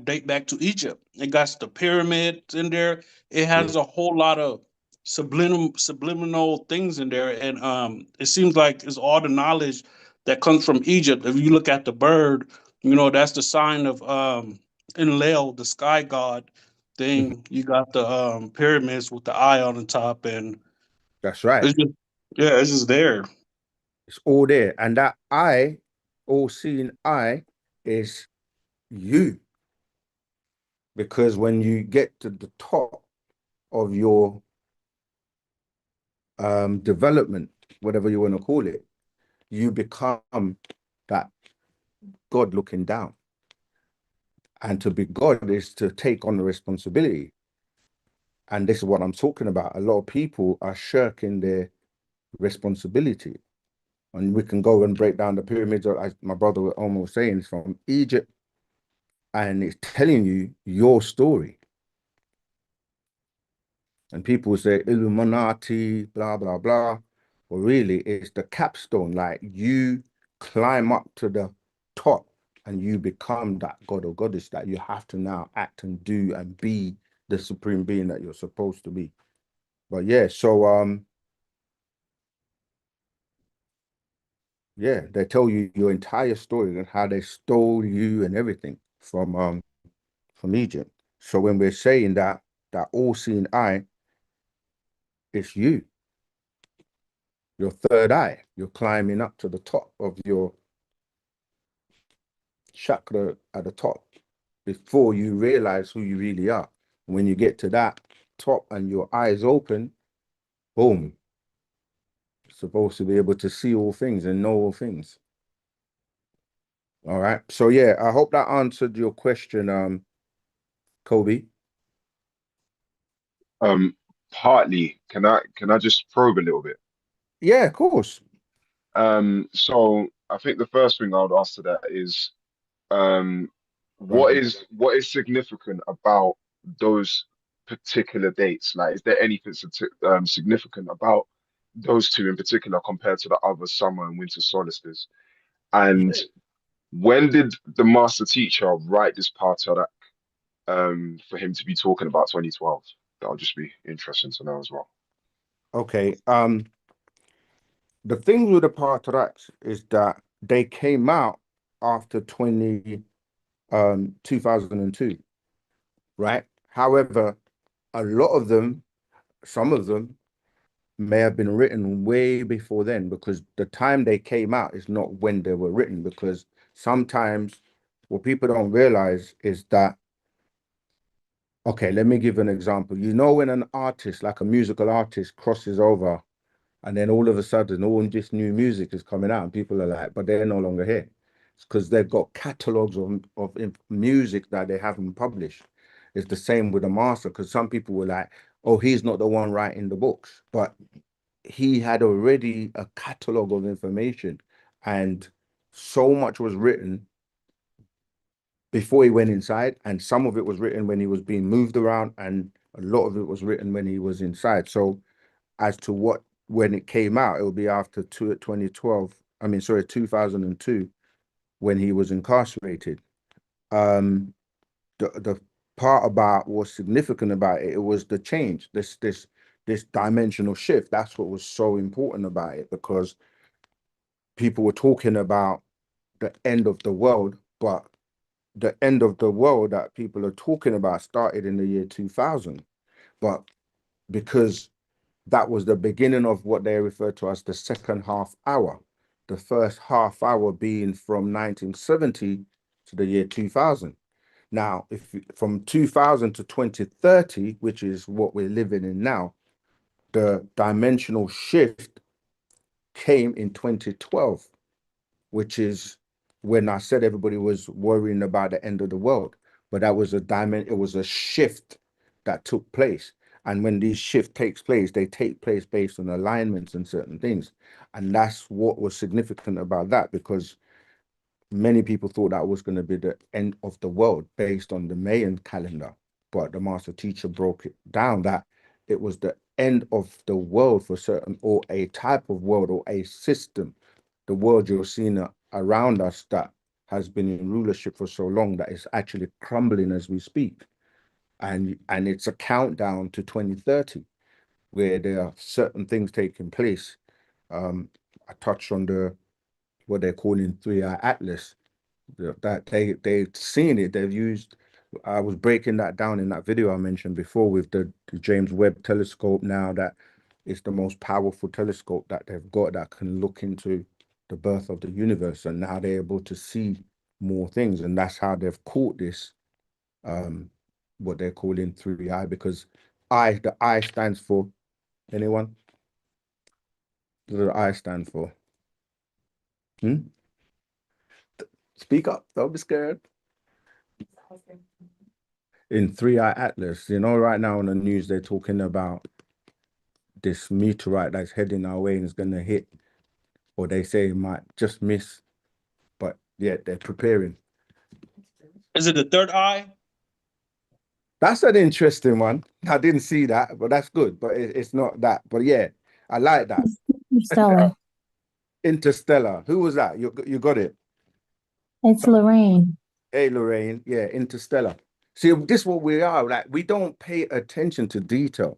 date back to Egypt. It got the pyramids in there. It has a whole lot of subliminal things in there, and it seems like it's all the knowledge that comes from Egypt. If you look at the bird, that's the sign of Enlil, the sky god thing. You got the pyramids with the eye on the top, and That's right. it's just, yeah, it's just there. It's all there. And that eye, all seeing eye, is you. Because when you get to the top of your development, whatever you want to call it, you become that God looking down. And to be God is to take on the responsibility. And this is what I'm talking about. A lot of people are shirking their responsibility. And we can go and break down the pyramids, or as my brother was almost saying, it's from Egypt, and it's telling you your story. And people say Illuminati, blah, blah, blah. Well, really, it's the capstone. Like, you climb up to the top and you become that god or goddess that you have to now act and do and be the supreme being that you're supposed to be. But yeah, so yeah, they tell you your entire story and how they stole you and everything from Egypt. So when we're saying that all-seeing eye, it's you, your third eye. You're climbing up to the top of your chakra at the top before you realize who you really are. When you get to that top and your eyes open, boom, you're supposed to be able to see all things and know all things. All right. So yeah, I hope that answered your question, Kobe. Partly. Can I just probe a little bit? Yeah, of course. So I think the first thing I would ask to that is, what is significant about those particular dates? Like, is there anything significant about those two in particular compared to the other summer and winter solstice? And when did the master teacher write this Patarak for him to be talking about 2012? That'll just be interesting to know as well. Okay. The thing with the Patriarchs is that they came out after 2002, right? However, a lot of them, some of them may have been written way before then, because the time they came out is not when they were written, because sometimes what people don't realize is that, okay, let me give an example. You know, when an artist, like a musical artist, crosses over, and then all of a sudden, all this new music is coming out, and people are like, but they're no longer here. It's because they've got catalogs of music that they haven't published. It's the same with the master, because some people were like, oh, he's not the one writing the books, but he had already a catalog of information, and so much was written before he went inside, and some of it was written when he was being moved around, and a lot of it was written when he was inside. So as to when it came out, it will be after 2012. I mean, sorry, 2002, when he was incarcerated. The part about what's significant about it, it was the change, this dimensional shift. That's what was so important about it, because people were talking about the end of the world, but the end of the world that people are talking about started in the year 2000. But because that was the beginning of what they refer to as the second half hour, the first half hour being from 1970 to the year 2000. Now, from 2000 to 2030, which is what we're living in now, the dimensional shift came in 2012, which is when I said everybody was worrying about the end of the world. But that was it was a shift that took place. And when these shift takes place, they take place based on alignments and certain things. And that's what was significant about that, because many people thought that was going to be the end of the world based on the Mayan calendar. But the master teacher broke it down that it was the end of the world for certain, or a type of world, or a system. The world you're seeing around us that has been in rulership for so long that it's actually crumbling as we speak. And it's a countdown to 2030, where there are certain things taking place. I touched on what they're calling 3-eye atlas, that they've seen it, they've used. I was breaking that down in that video I mentioned before with the James Webb telescope. Now that it's the most powerful telescope that they've got that can look into the birth of the universe, and now they're able to see more things, and that's how they've caught this, what they're calling 3-eye, because the I stands for, anyone? What does the I stand for? Speak up, don't be scared. In 3-eye atlas, you know, right now on the news they're talking about this meteorite that's heading our way and is going to hit, or they say it might just miss, but yeah, they're preparing. Is it the third eye? That's an interesting one. I didn't see that, but that's good. But it's not that. But yeah, I like that. Interstellar. Interstellar. Who was that? You got it. It's Lorraine. Hey, Lorraine. Yeah, Interstellar. See, this is what we are. Like, we don't pay attention to detail.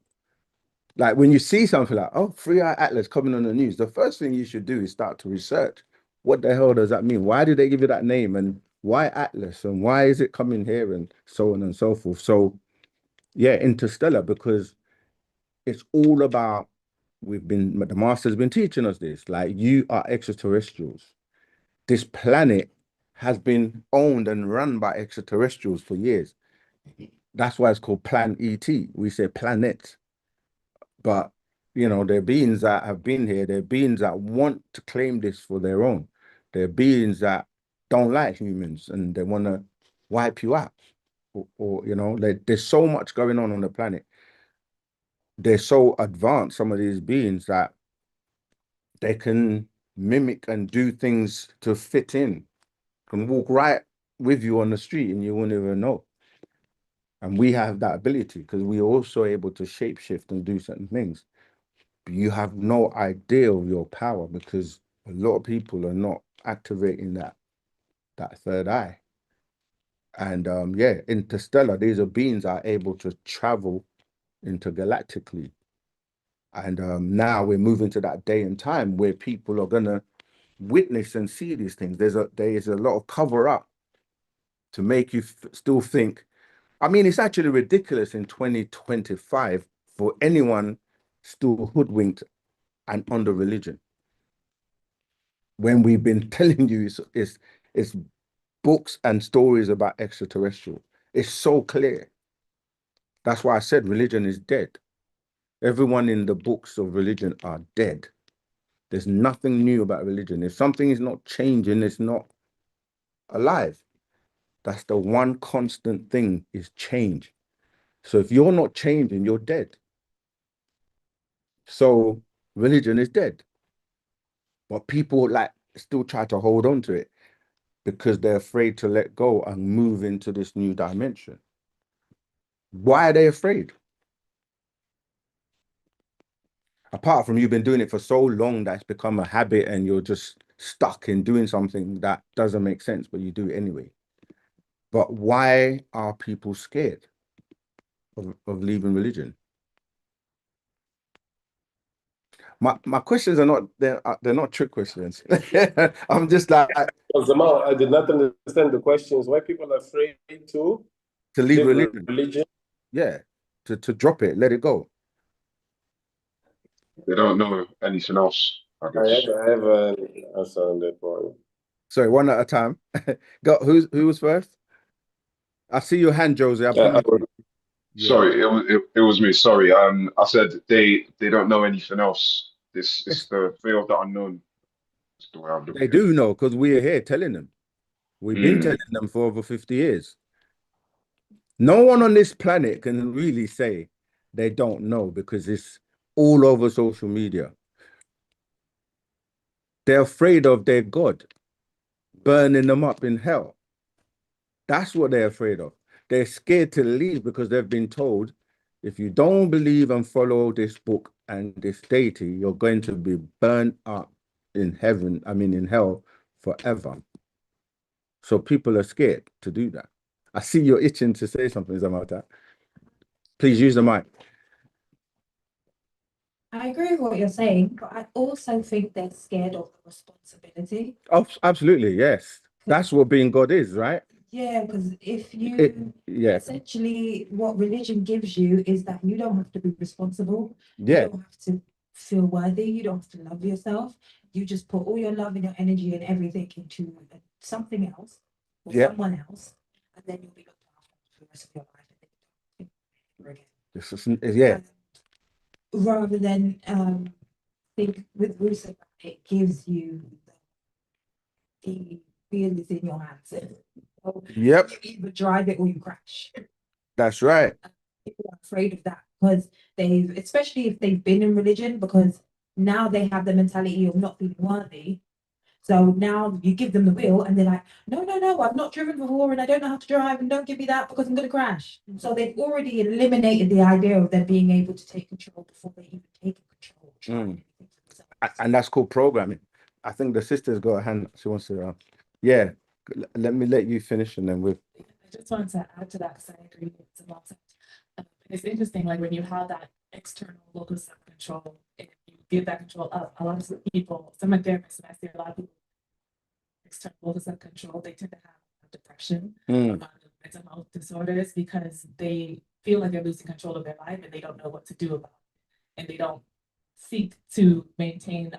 Like, when you see something like, oh, 3-eye atlas coming on the news, the first thing you should do is start to research. What the hell does that mean? Why did they give you that name? And why Atlas? And why is it coming here? And so on and so forth. So, yeah, Interstellar, because it's all about, the master's been teaching us this, like, you are extraterrestrials. This planet has been owned and run by extraterrestrials for years. That's why it's called Plan ET. We say planet. But, you know, they're beings that have been here. They're beings that want to claim this for their own. They're beings that don't like humans and they want to wipe you out. Or you know, there's so much going on the planet. They're so advanced, some of these beings, that they can mimic and do things to fit in, can walk right with you on the street and you wouldn't even know. And we have that ability because we're also able to shapeshift and do certain things. But you have no idea of your power because a lot of people are not activating that third eye. And yeah, interstellar, these are beings are able to travel intergalactically. And now we're moving to that day and time where people are gonna witness and see these things. There is a lot of cover up to make you still think. I mean, it's actually ridiculous in 2025 for anyone still hoodwinked and under religion. When we've been telling you it's books and stories about extraterrestrial. It's so clear. That's why I said religion is dead. Everyone in the books of religion are dead. There's nothing new about religion. If something is not changing, it's not alive. That's the one constant thing is change. So if you're not changing, you're dead. So religion is dead. But people like still try to hold on to it because they're afraid to let go and move into this new dimension. Why are they afraid? Apart from you've been doing it for so long that it's become a habit and you're just stuck in doing something that doesn't make sense, but you do it anyway. But why are people scared of leaving religion? My questions are not, they're not trick questions. I'm just like, Zamal, I did not understand the questions. Why people are afraid to leave leave religion. Yeah, to drop it, let it go. They don't know anything else, I I guess. have an answer on that one. Sorry, one at a time. Who was first? I see your hand, Josie. Sorry, it was me. Sorry. I said they don't know anything else. This is the fear of the unknown. That's the way I'm looking They at it. do know because we're here telling them. We've been telling them for over 50 years. No one on this planet can really say they don't know because it's all over social media. They're afraid of their God burning them up in hell. That's what they're afraid of. They're scared to leave because they've been told, if you don't believe and follow this book and this deity, you're going to be burned up in heaven, in hell forever. So people are scared to do that. I see you're itching to say something, Zamata. Please use the mic. I agree with what you're saying, but I also think they're scared of the responsibility. Oh, absolutely, yes. That's what being God is, right? Yeah, because if you essentially what religion gives you is that you don't have to be responsible. Yeah. You don't have to feel worthy. You don't have to love yourself. You just put all your love and your energy and everything into something else or someone else, and then you'll be looked after for the rest of your life. And then you don't think rather than think with Wu-Sabat, it gives you the wheel is in your hands. So you either drive it or you crash. That's right. People are afraid of that because especially if they've been in religion, because now they have the mentality of not being worthy. So now you give them the wheel and they're like, no, I've not driven before and I don't know how to drive and don't give me that because I'm going to crash. So they've already eliminated the idea of them being able to take control before they even take control. And that's called programming. I think the sister's got a hand. She wants to, let me let you finish and then we'll. I just wanted to add to that because I agree with some lot. It's interesting, like when you have that external locus of control, and you give that control up, a lot of people, some of therapists, and I see a lot of people, external locus of control, they tend to have depression, mental health disorders, because they feel like they're losing control of their life and they don't know what to do about it. And they don't seek to maintain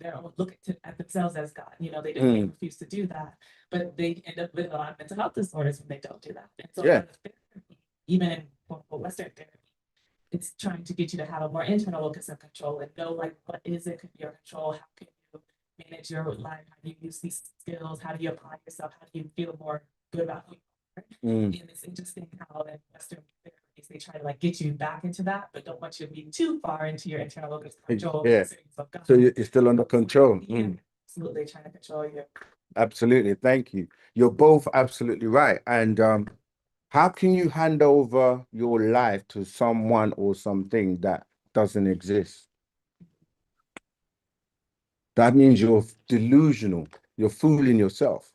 their own look at themselves as God. They refuse to do that, but they end up with a lot of mental health disorders when they don't do that. And so therapy, even in Western therapy, it's trying to get you to have a more internal locus of control and know like what is it your control, how can you manage your life, how do you use these skills, how do you apply yourself, how do you feel more good about who you are. And it's interesting how in Western therapies they try to like get you back into that, but don't want you to be too far into your internal locus of control. So you're still under control. Absolutely trying to control you. Absolutely, thank you. You're both absolutely right. And How can you hand over your life to someone or something that doesn't exist? That means you're delusional. You're fooling yourself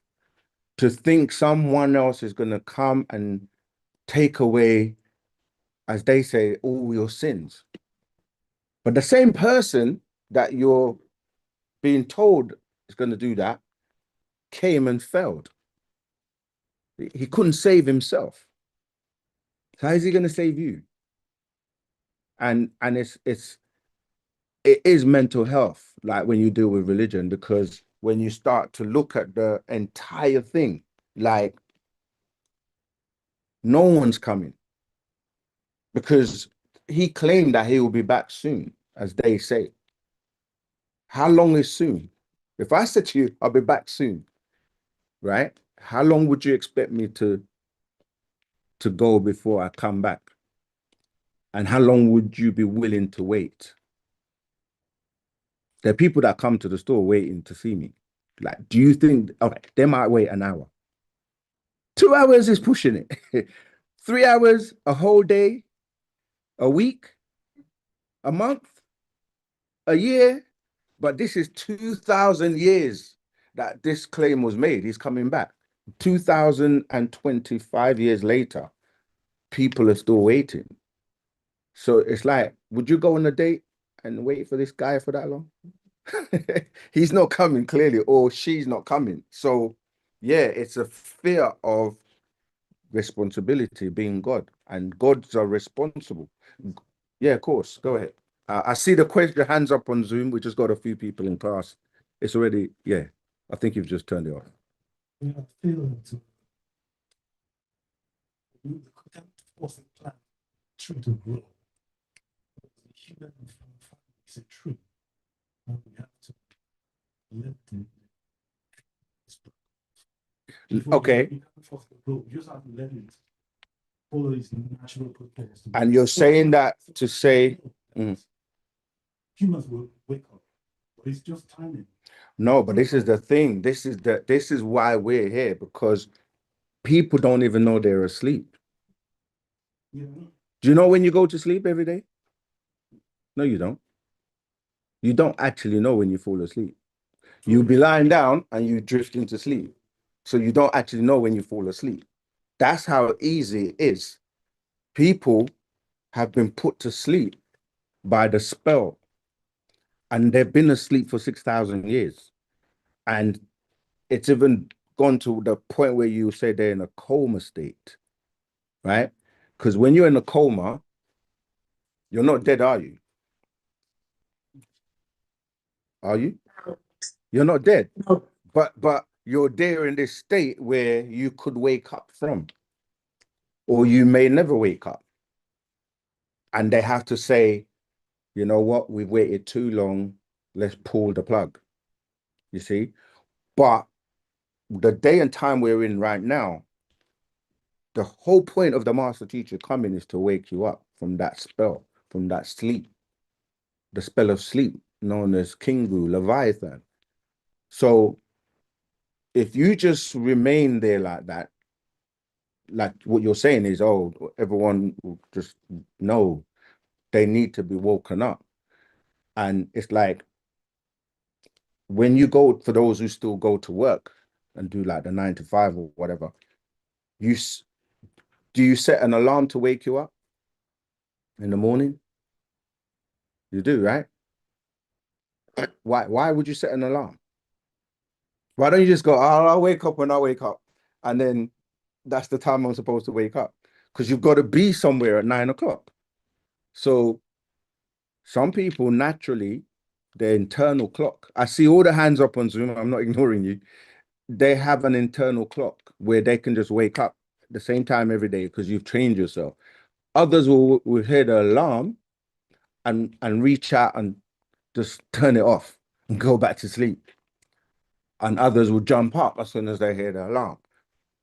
to think someone else is going to come and take away, as they say, all your sins. But the same person that you're being told is going to do that came and failed. He couldn't save himself. How is he going to save you? And it is mental health, like when you deal with religion, because when you start to look at the entire thing, like no one's coming, because he claimed that he will be back soon, as they say. How long is soon? If I said to you, I'll be back soon, right? How long would you expect me to go before I come back? And how long would you be willing to wait? There are people that come to the store waiting to see me. Like, do you think, okay, they might wait an hour. 2 hours is pushing it. 3 hours, a whole day, a week, a month, a year. But this is 2,000 years that this claim was made. He's coming back. 2025 years later, people are still waiting. So it's like, would you go on a date and wait for this guy for that long? He's not coming, clearly, or she's not coming. So yeah, it's a fear of responsibility, being God, and gods are responsible. Yeah, of course. Go ahead. I see the hands up on Zoom. We just got a few people in class. It's already, yeah. I think you've just turned it off. We are failing to force the plant tree to grow. The human family is a tree, and we have to let the Okay. We can't force the grow. We just have to let it follow its natural process. And you're saying that to say humans will wake up, but it's just timing. No, but this is the thing. This is why we're here, because people don't even know they're asleep. Yeah. Do you know when you go to sleep every day? No, you don't. You don't actually know when you fall asleep. You'll be lying down and you drift into sleep. So you don't actually know when you fall asleep. That's how easy it is. People have been put to sleep by the spell, and they've been asleep for 6,000 years. And it's even gone to the point where you say they're in a coma state, right? Because when you're in a coma, you're not dead, are you? Are you? You're not dead. No. But you're there in this state where you could wake up from, or you may never wake up. And they have to say, you know what, we've waited too long, let's pull the plug. You see? But the day and time we're in right now, the whole point of the master teacher coming is to wake you up from that spell, from that sleep, the spell of sleep, known as Kingu, Leviathan. So if you just remain there like that, like what you're saying is, oh, everyone will just know they need to be woken up. And it's like, when you go, for those who still go to work and do like the 9 to 5 or whatever, do you set an alarm to wake you up in the morning? You do, right? Why would you set an alarm? Why don't you just go, oh, I'll wake up when I wake up, and then that's the time I'm supposed to wake up? Because you've got to be somewhere at 9 o'clock. So some people naturally, their internal clock, I see all the hands up on Zoom, I'm not ignoring you. They have an internal clock where they can just wake up at the same time every day because you've trained yourself. Others will hear the alarm and reach out and just turn it off and go back to sleep. And others will jump up as soon as they hear the alarm.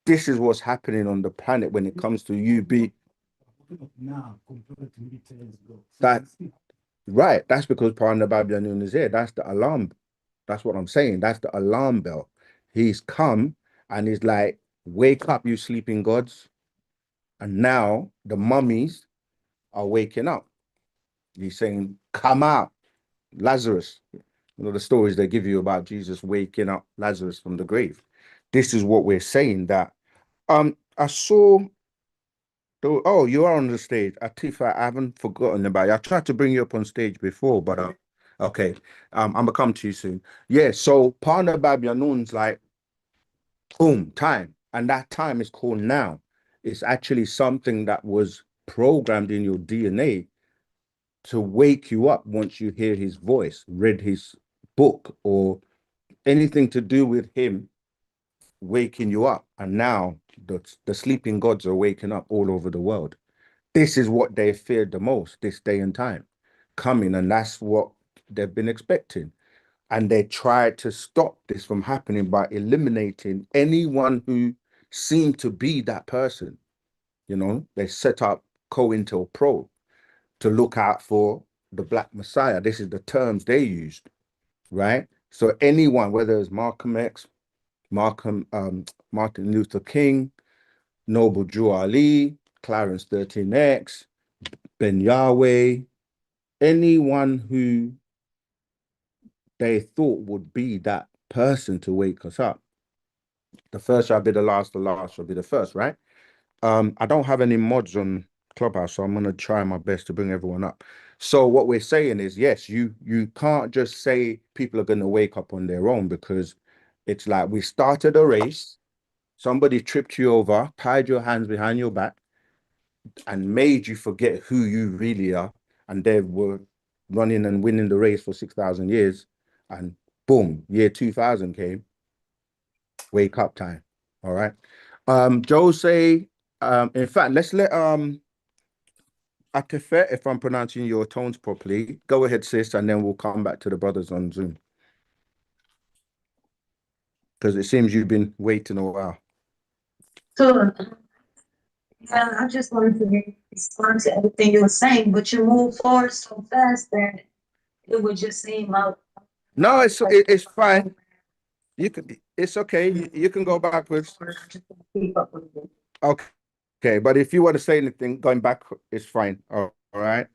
This is what's happening on the planet when it comes to you being now compared to maybe 10 years ago. that. Right, that's because Partner Babylon is here. That's the alarm. That's what I'm saying. That's the alarm bell. He's come and he's like, wake up, you sleeping gods. And now the mummies are waking up. He's saying, come out, Lazarus. You know, the stories they give you about Jesus waking up Lazarus from the grave. This is what we're saying that I saw oh, you are on the stage. Atifa, I haven't forgotten about you. I tried to bring you up on stage before, but okay. I'm gonna come to you soon. Yeah, so Partner Babyanun's like boom, time. And that time is called now. It's actually something that was programmed in your DNA to wake you up once you hear his voice, read his book, or anything to do with him waking you up. And now the sleeping gods are waking up all over the world. This is what they feared the most this day and time coming. And that's what they've been expecting. And they tried to stop this from happening by eliminating anyone who seemed to be that person. You know, they set up COINTELPRO to look out for the Black Messiah. This is the terms they used, right? So anyone, whether it's Malcolm X, Martin Luther King, Noble Drew Ali, Clarence 13X, Ben Yahweh, anyone who they thought would be that person to wake us up. The first shall be the last shall be the first, right? I don't have any mods on Clubhouse, so I'm gonna try my best to bring everyone up. So what we're saying is, yes, you can't just say people are gonna wake up on their own, because it's like we started a race, somebody tripped you over, tied your hands behind your back, and made you forget who you really are, and they were running and winning the race for 6,000 years, and boom, year 2000 came, wake up time. All right. Jose, in fact, let's let Atefe, if I'm pronouncing your tones properly, go ahead, sis, and then we'll come back to the brothers on Zoom, because it seems you've been waiting a while. So, yeah, I just wanted to respond to everything you were saying, but you move forward so fast that it would just seem out. No, it's fine. You can, it's okay. You can go backwards. Keep up with it. Okay, but if you want to say anything, going back is fine. All right.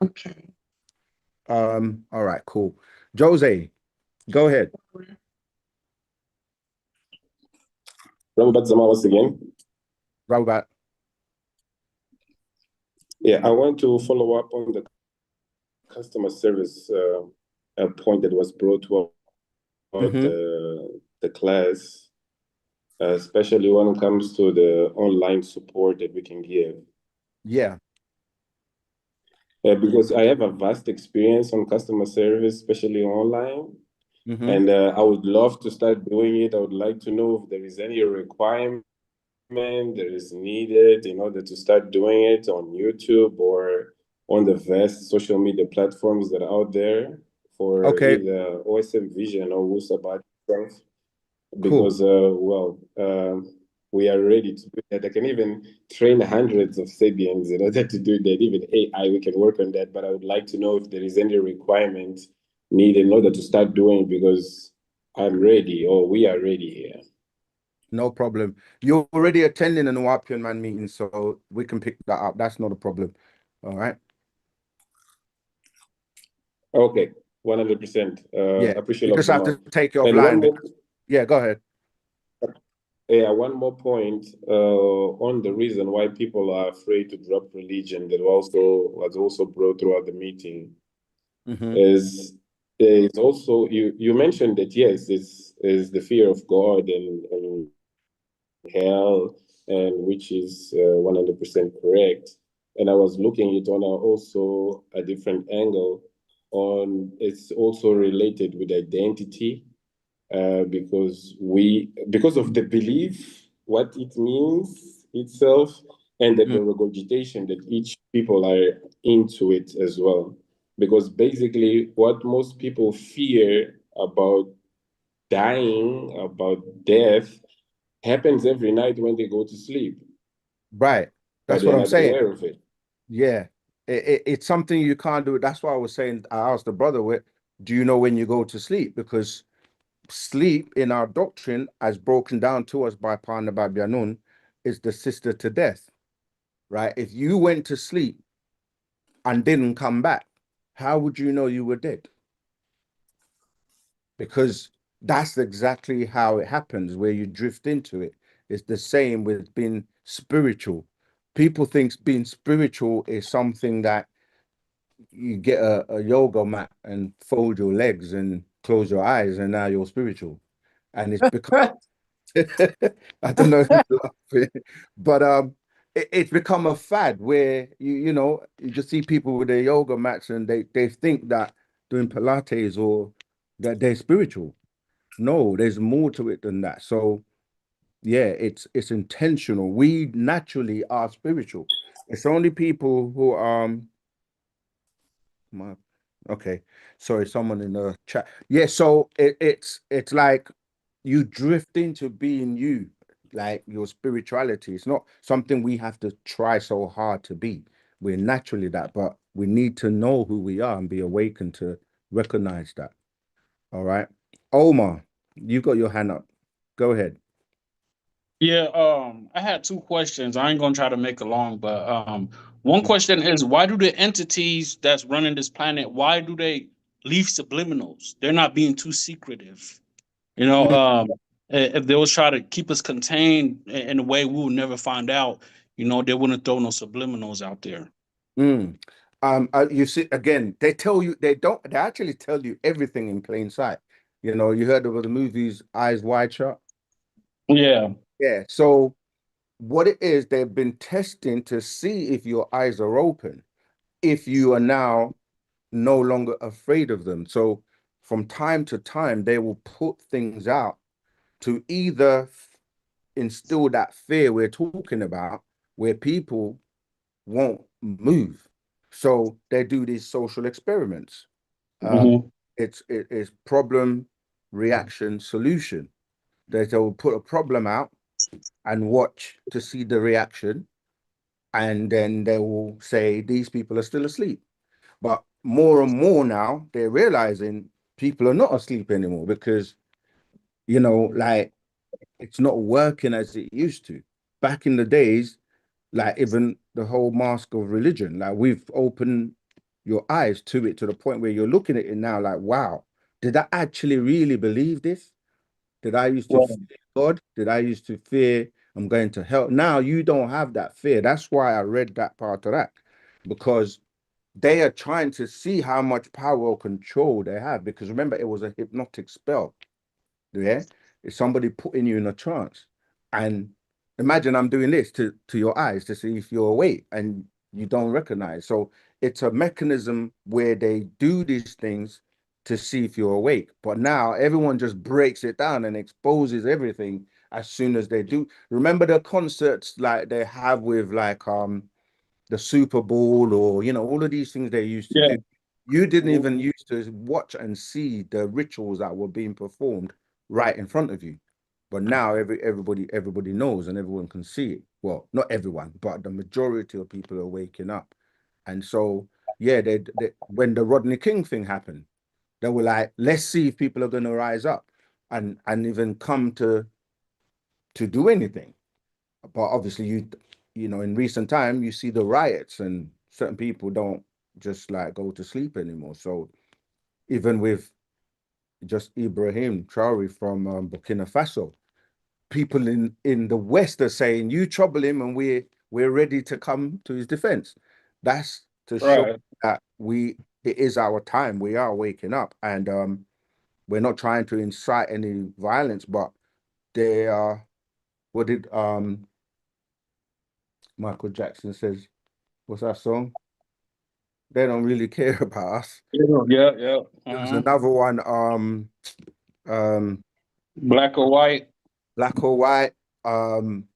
Okay. All right, cool. Jose, go ahead. Robert Zama once again. Robert. Yeah, I want to follow up on the customer service point that was brought to the class, especially when it comes to the online support that we can give. Yeah. Because I have a vast experience on customer service, especially online. And I would love to start doing it. I would like to know if there is any requirement that is needed in order to start doing it on YouTube or on the vast social media platforms that are out there for either OSM Vision or Wu-Sabat itself. Because, we are ready to do that. I can even train hundreds of Sabians in order to do that. Even AI, we can work on that. But I would like to know if there is any requirement needed in order to start doing it, because I'm ready, or we are ready here. No problem. You're already attending an wu-nuwaup man meeting, so we can pick that up. That's not a problem. All right. Okay, 100%. Yeah, appreciate you just have to take it offline. Yeah, go ahead. Yeah, one more point on the reason why people are afraid to drop religion that was also brought throughout the meeting is also you mentioned that yes, is the fear of God and hell, and which is 100% correct. And I was looking it on also a different angle on it's also related with identity. Because of the belief, what it means itself, and the regurgitation that each people are into it as well. Because basically what most people fear about dying, about death, happens every night when they go to sleep. Right. That's what I'm saying. Aware of it. Yeah. It's something you can't do. That's why I was saying, I asked the brother, do you know when you go to sleep? Because sleep in our doctrine, as broken down to us by Partner Babyanun, is the sister to death, right? If you went to sleep and didn't come back, how would you know you were dead? Because that's exactly how it happens, where you drift into it. It's the same with being spiritual. People think being spiritual is something that you get a yoga mat and fold your legs and close your eyes and now you're spiritual. And it's because I don't know who's laughing, but it's become a fad where you just see people with their yoga mats and they think that doing Pilates or that they're spiritual. No, there's more to it than that. So yeah, it's intentional. We naturally are spiritual. It's only people who my okay, sorry, someone in the chat. Yeah, so it's like you drift into being you, like your spirituality. It's not something we have to try so hard to be. We're naturally that, but we need to know who we are and be awakened to recognize that. All right. Omar, you got your hand up. Go ahead. Yeah, I had two questions. I ain't gonna try to make it long, but one question is, why do the entities that's running this planet, why do they leave subliminals? They're not being too secretive. You know, if they was try to keep us contained in a way we will never find out, they wouldn't throw no subliminals out there. Mm. You see, again, they tell you they actually tell you everything in plain sight. You heard of the movies Eyes Wide Shut? Yeah. Yeah. So what it is, they've been testing to see if your eyes are open, if you are now no longer afraid of them. So from time to time, they will put things out to either instill that fear we're talking about, where people won't move. So they do these social experiments. Um, Hmm. it's problem, reaction, solution. They'll put a problem out and watch to see the reaction, and then they will say these people are still asleep. But more and more now, they're realizing people are not asleep anymore because, like it's not working as it used to. Back in the days, like even the whole mask of religion, like we've opened your eyes to it to the point where you're looking at it now, like, wow, did I actually really believe this? Did I used to fear God? Did I used to fear I'm going to hell? Now you don't have that fear. That's why I read that part of that, because they are trying to see how much power or control they have. Because remember, it was a hypnotic spell. Yeah, it's somebody putting you in a trance. And imagine I'm doing this to your eyes to see if you're awake and you don't recognize. So it's a mechanism where they do these things to see if you're awake. But now everyone just breaks it down and exposes everything as soon as they do. Remember the concerts like they have with like the Super Bowl, or all of these things they used to Yeah. do. You didn't even used to watch and see the rituals that were being performed right in front of you. But now everybody knows and everyone can see it. Well, not everyone, but the majority of people are waking up. And so, yeah, when the Rodney King thing happened, they were like, let's see if people are going to rise up and even come to do anything. But obviously, in recent time, you see the riots and certain people don't just like go to sleep anymore. So even with just Ibrahim Traore from Burkina Faso, people in the West are saying, "You trouble him, and we're ready to come to his defense." That's to show Right. that it is our time. We are waking up, and we're not trying to incite any violence, but they are. What did Michael Jackson says? What's that song? They don't really care about us. Yeah. Yeah. There was Uh-huh. another one, Black or white. Black or White, um,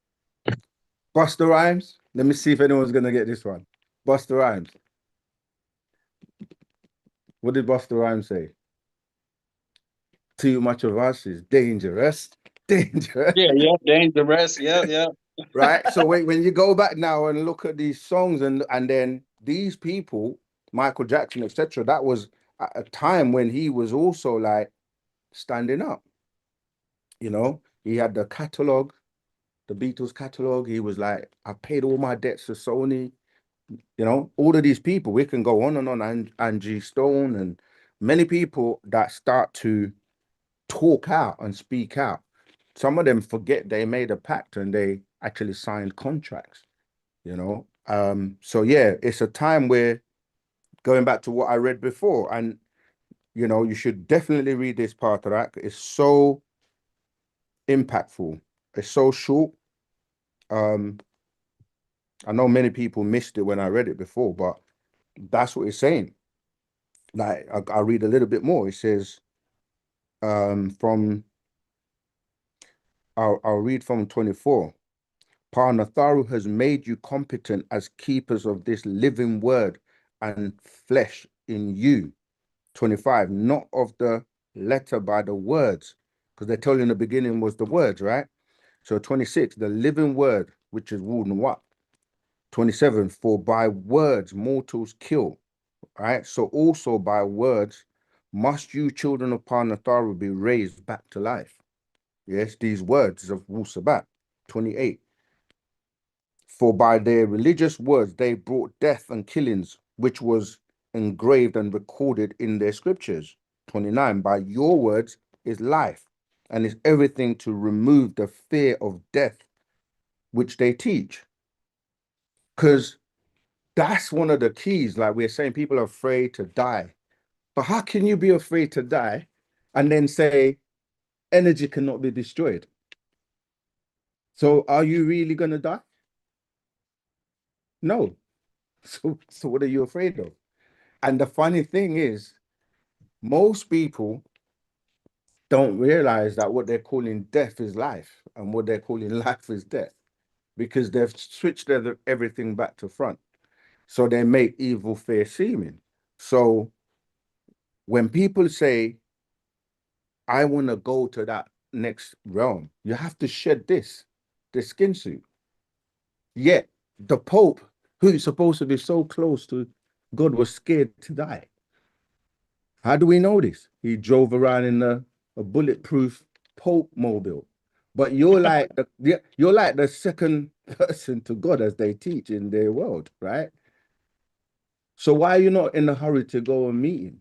Busta Rhymes. Let me see if anyone's gonna get this one. Busta Rhymes. What did Busta Rhymes say? Too much of us is dangerous. Dangerous. Yeah. Yeah. Dangerous. Yeah. Yeah. Right? So when you go back now and look at these songs and then these people, Michael Jackson, etc., that was at a time when he was also like standing up. He had the catalog. the Beatles catalog. He was like, I paid all my debts to Sony. You know, all of these people, we can go on and on, and Angie Stone and many people that start to talk out and speak out. Some of them forget they made a pact and they actually signed contracts, you know. So yeah, it's a time where, going back to what I read before, and you know, you should definitely read this part of that. It's so impactful. It's so short. I know many people missed it when I read it before, but that's what it's saying. Like I'll read a little bit more. It says, from I'll read from 24. Parnatharu has made you competent as keepers of this living word and flesh in you. 25, not of the letter by the words, because they tell you in the beginning was the words, right? So 26, the living word, which is wu-nuwaup. 27, for by words mortals kill, right? So also by words must you children of Parnatharu be raised back to life. Yes, these words of Wu-Sabat. 28, for by their religious words they brought death and killings, which was engraved and recorded in their scriptures. 29, by your words is life, and is everything to remove the fear of death, which they teach. Because that's one of the keys. Like we're saying, people are afraid to die. But how can you be afraid to die and then say energy cannot be destroyed? So are you really going to die? No. So what are you afraid of? And the funny thing is, most people don't realize that what they're calling death is life, and what they're calling life is death, because they've switched everything back to front. So they make evil fair seeming. So when people say, I want to go to that next realm, you have to shed the skin suit. Yet the Pope, who's supposed to be so close to God, was scared to die. How do we know this? He drove around in a bulletproof Pope mobile. But you're like the second person to God, as they teach in their world, right? So why are you not in a hurry to go and meet him?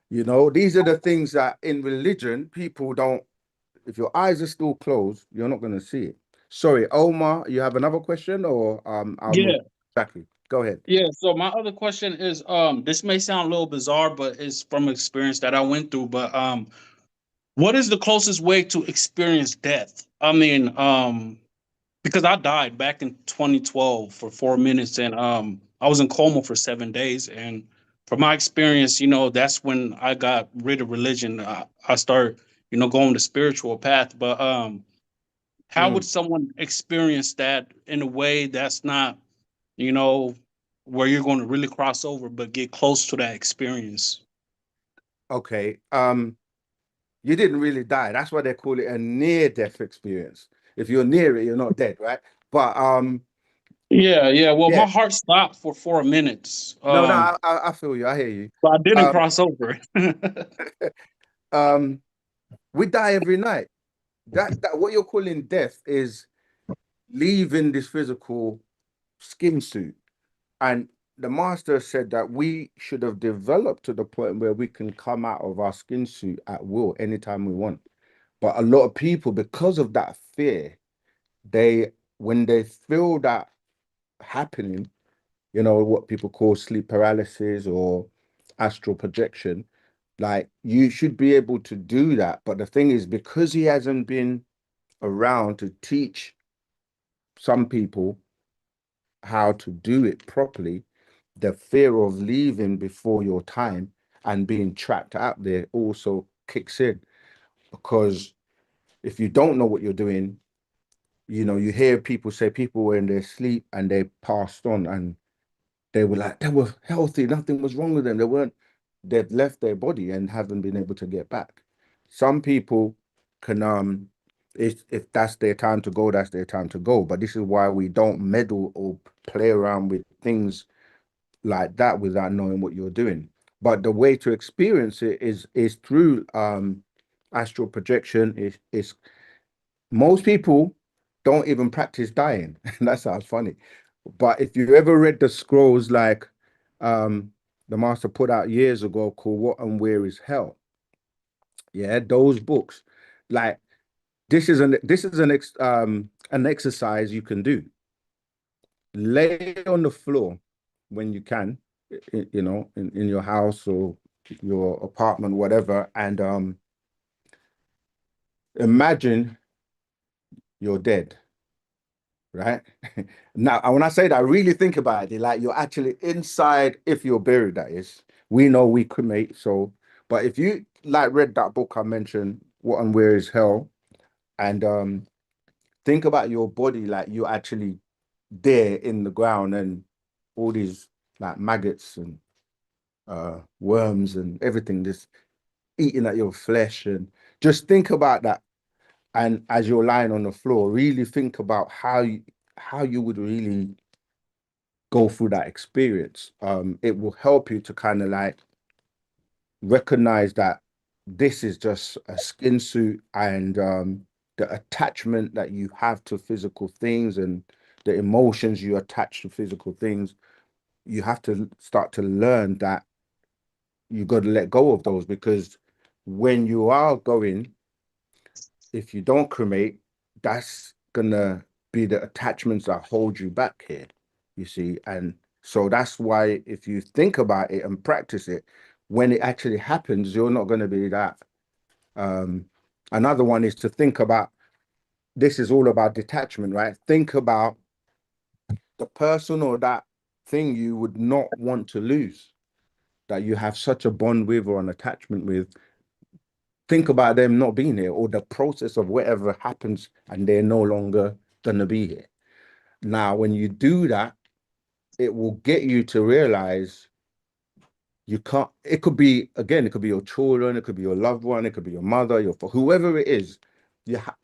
You know, these are the things that in religion people don't. If your eyes are still closed, you're not going to see it. Sorry, Omar, you have another question, or I'll move. Yeah, Exactly. Go ahead. yeah. So my other question is, this may sound a little bizarre, but it's from experience that I went through. But what is the closest way to experience death? I mean, because I died back in 2012 for 4 minutes, and I was in coma for 7 days. And from my experience, you know, that's when I got rid of religion. I started, you know, going the spiritual path. But how would someone experience that in a way that's not, you know, where you're going to really cross over, but get close to that experience? Okay. You didn't really die. That's why they call it a near-death experience. If you're near it, you're not dead, right? But Yeah, yeah. Well, yeah. my heart stopped for 4 minutes, No, no, I feel you. I hear you. but I didn't Um, cross over. um, we die every night. That what you're calling death is leaving this physical skin suit. And the master said that we should have developed to the point where we can come out of our skin suit at will anytime we want. But a lot of people, because of that fear, when they feel that happening, you know, what people call sleep paralysis or astral projection, like you should be able to do that. But the thing is, because he hasn't been around to teach some people how to do it properly, the fear of leaving before your time and being trapped out there also kicks in. Because if you don't know what you're doing, you know, you hear people say people were in their sleep and they passed on, and they were like, they were healthy, nothing was wrong with them. They've left their body and haven't been able to get back. Some people can, if that's their time to go, that's their time to go. But this is why we don't meddle or play around with things like that without knowing what you're doing. But the way to experience it is through astral projection, is most people don't even practice dying. That sounds funny. But if you ever read the scrolls like the master put out years ago called What and Where is Hell? Yeah, those books. Like this is an exercise you can do. Lay on the floor when you can, in your house or your apartment, whatever, and imagine you're dead, right? Now, when I say that, really think about it. Like you're actually inside, if you're buried, that is. We know we cremate, so, but if you like read that book I mentioned, What and Where is Hell, and think about your body like you're actually there in the ground and all these like maggots and worms and everything just eating at your flesh, and just think about that. And as you're lying on the floor, really think about how you would really go through that experience. It will help you to kind of like recognize that this is just a skin suit, and the attachment that you have to physical things and the emotions you attach to physical things, you have to start to learn that you got to let go of those, because when you are going, if you don't cremate, that's gonna be the attachments that hold you back here, you see. And so that's why if you think about it and practice it, when it actually happens, you're not going to be that. Another one is to think about, this is all about detachment, right? Think about the person or that thing you would not want to lose, that you have such a bond with or an attachment with. Think about them not being here, or the process of whatever happens and they're no longer going to be here. Now, when you do that, it will get you to realize you can't, it could be, again, it could be your children, it could be your loved one, it could be your mother, whoever it is.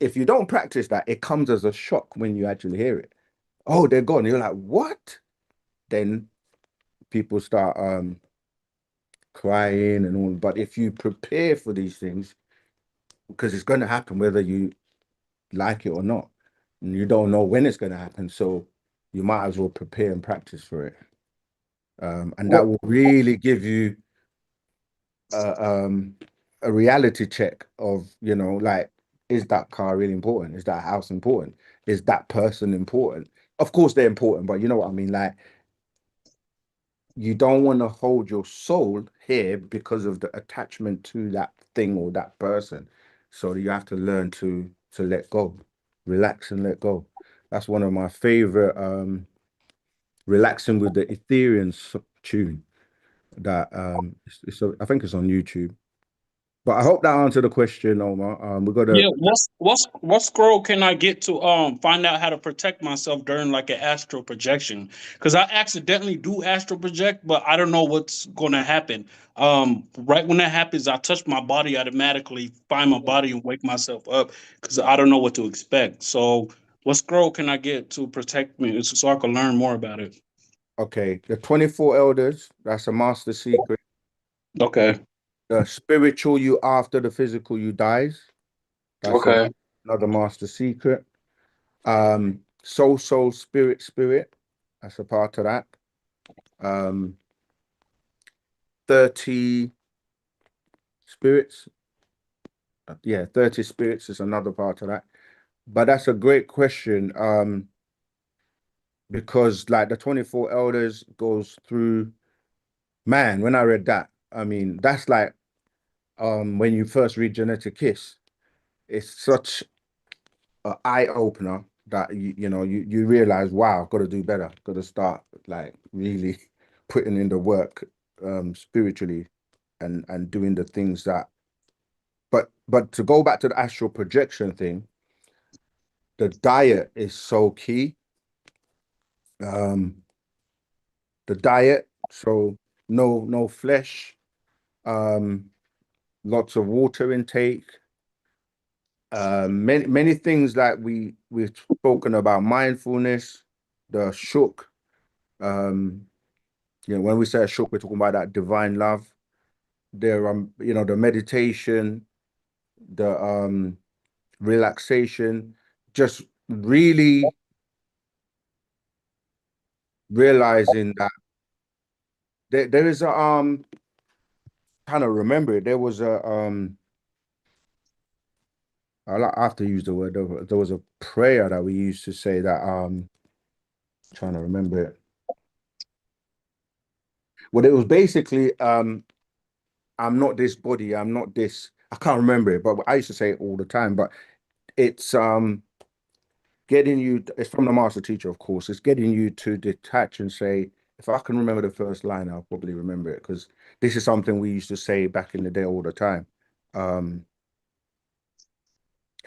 If you don't practice that, it comes as a shock when you actually hear it. Oh, they're gone. You're like, what? Then people start crying and all. But if you prepare for these things, because it's going to happen whether you like it or not, and you don't know when it's going to happen, so you might as well prepare and practice for it. And that will really give you a reality check of, like, is that car really important? Is that house important? Is that person important? Of course they're important, but you know what I mean? Like, you don't want to hold your soul here because of the attachment to that thing or that person. So you have to learn to let go, relax and let go. That's one of my favorite relaxing with the Ethereum tune that I think it's on YouTube. But I hope that answered the question, Omar. We got Yeah, to what scroll can I get to find out how to protect myself during like an astral projection? Because I accidentally do astral project, but I don't know what's gonna happen. Right when that happens, I touch my body automatically, find my body and wake myself up because I don't know what to expect. So what scroll can I get to protect me so I can learn more about it? okay, the 24 elders, that's a master secret. Okay. The spiritual you after the physical you dies, that's Okay. another master secret. Soul, spirit, that's a part of that. 30 spirits, yeah, 30 spirits is another part of that. But that's a great question, because like the 24 elders goes through, man, when I read that, I mean, that's like when you first read Genetic Kiss, it's such an eye opener that you realize, wow, I've got to do better, got to start like really putting in the work spiritually, and doing the things that. But to go back to the astral projection thing, the diet is so key. Um, the diet, so no flesh, lots of water intake, many things that we've spoken about, mindfulness, the shook. When we say shook, we're talking about that divine love. There, the meditation, the relaxation. just really realizing that there is a kind of remember it. There was a I have to use the word. There was a prayer that we used to say that trying to remember it. Well, it was basically I'm not this body, I'm not this. I can't remember it, but I used to say it all the time. But it's getting you. It's from the master teacher, of course. It's getting you to detach and say, if I can remember the first line, I'll probably remember it, because this is something we used to say back in the day all the time.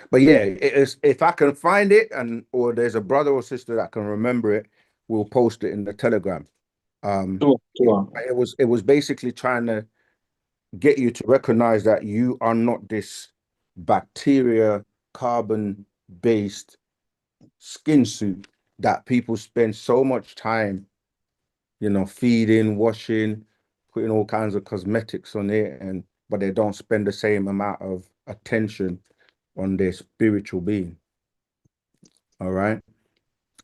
But yeah, it is, if I can find it, and or there's a brother or sister that can remember it, we'll post it in the Telegram. Sure. It was basically trying to get you to recognize that you are not this bacteria, carbon based skin suit that people spend so much time, feeding, washing, putting all kinds of cosmetics on it, but they don't spend the same amount of attention on their spiritual being. All right.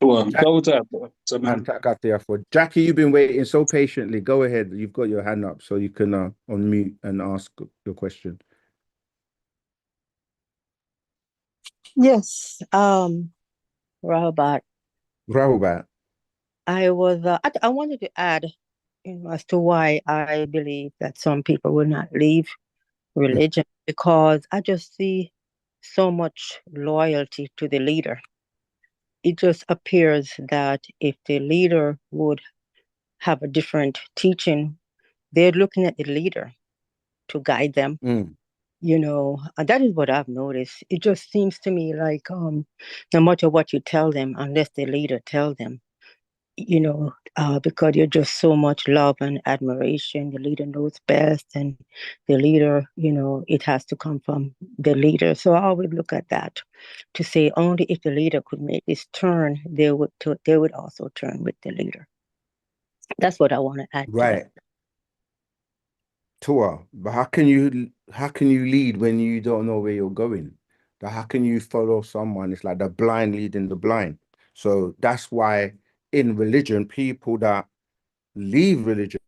Well, Jack, go with that. So, man. for Jackie, you've been waiting so patiently. Go ahead. You've got your hand up, so you can unmute and ask your question. Yes, Robert, Rahubat. I was I wanted to add, as to why I believe that some people will not leave religion, because I just see so much loyalty to the leader. It just appears that if the leader would have a different teaching, they're looking at the leader to guide them. And that is what I've noticed. It just seems to me like no matter what you tell them, unless the leader tell them, because you're just so much love and admiration. The leader knows best, and the leader, it has to come from the leader. So I always look at that to say only if the leader could make this turn, they would also turn with the leader. That's what I want to add to that. Tua, but how can you lead when you don't know where you're going? How can you follow someone? It's like the blind leading the blind. So that's why in religion, people that leave religion,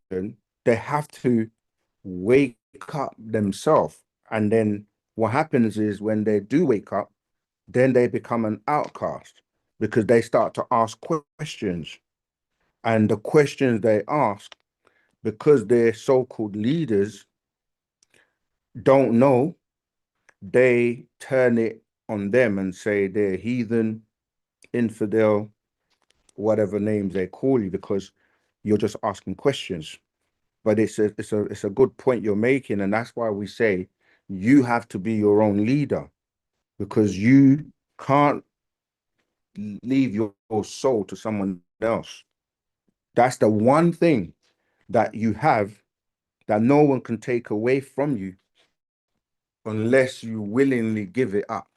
they have to wake up themselves. And then what happens is when they do wake up, then they become an outcast, because they start to ask questions. And the questions they ask, because they're so-called leaders don't know, they turn it on them and say they're heathen, infidel, whatever names they call you, because you're just asking questions. But it's a good point you're making, and that's why we say you have to be your own leader, because you can't leave your soul to someone else. That's the one thing that you have that no one can take away from you unless you willingly give it up.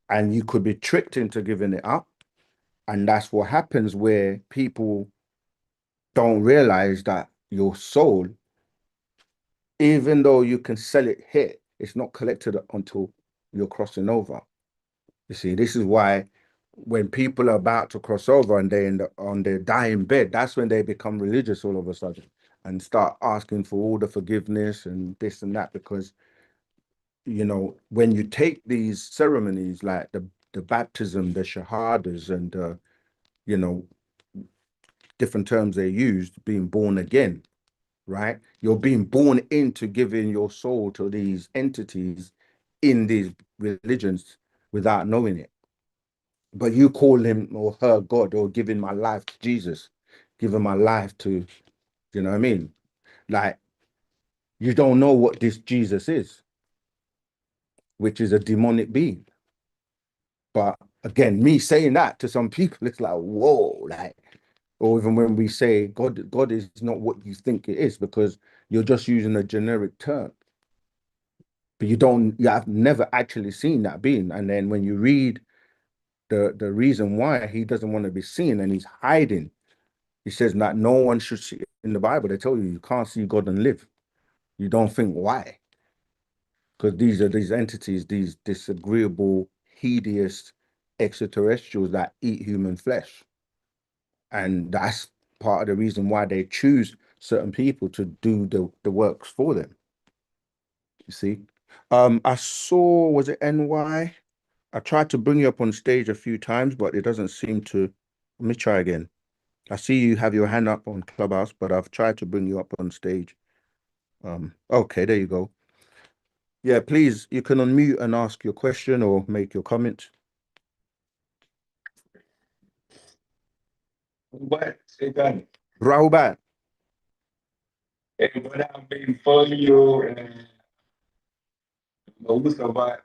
And you could be tricked into giving it up. And that's what happens, where people don't realize that your soul, even though you can sell it here, it's not collected until you're crossing over. You see, this is why when people are about to cross over and they're on their dying bed, that's when they become religious all of a sudden and start asking for all the forgiveness and this and that, because when you take these ceremonies like the baptism, the shahadas, and different terms they used, being born again, right? You're being born into giving your soul to these entities in these religions without knowing it. But you call him or her God, or giving my life to Jesus, giving my life to, you know what I mean? Like, you don't know what this Jesus is, which is a demonic being. But again, me saying that to some people, it's like, whoa, like, or even when we say God is not what you think it is, because you're just using a generic term. But you have never actually seen that being. And then when you read the reason why he doesn't want to be seen and he's hiding, he says that no one should see. In the Bible, they tell you can't see God and live. You don't think why? Because these are these entities, these disagreeable, hideous extraterrestrials that eat human flesh. And that's part of the reason why they choose certain people to do the works for them. You see? I saw, was it NY? I tried to bring you up on stage a few times, but it doesn't seem to. Let me try again. I see you have your hand up on Clubhouse, but I've tried to bring you up on stage. Okay, there you go. Yeah, please, you can unmute and ask your question or make your comment. What? Say that. Rahubat. And what I've been following you and Wu-Sabat,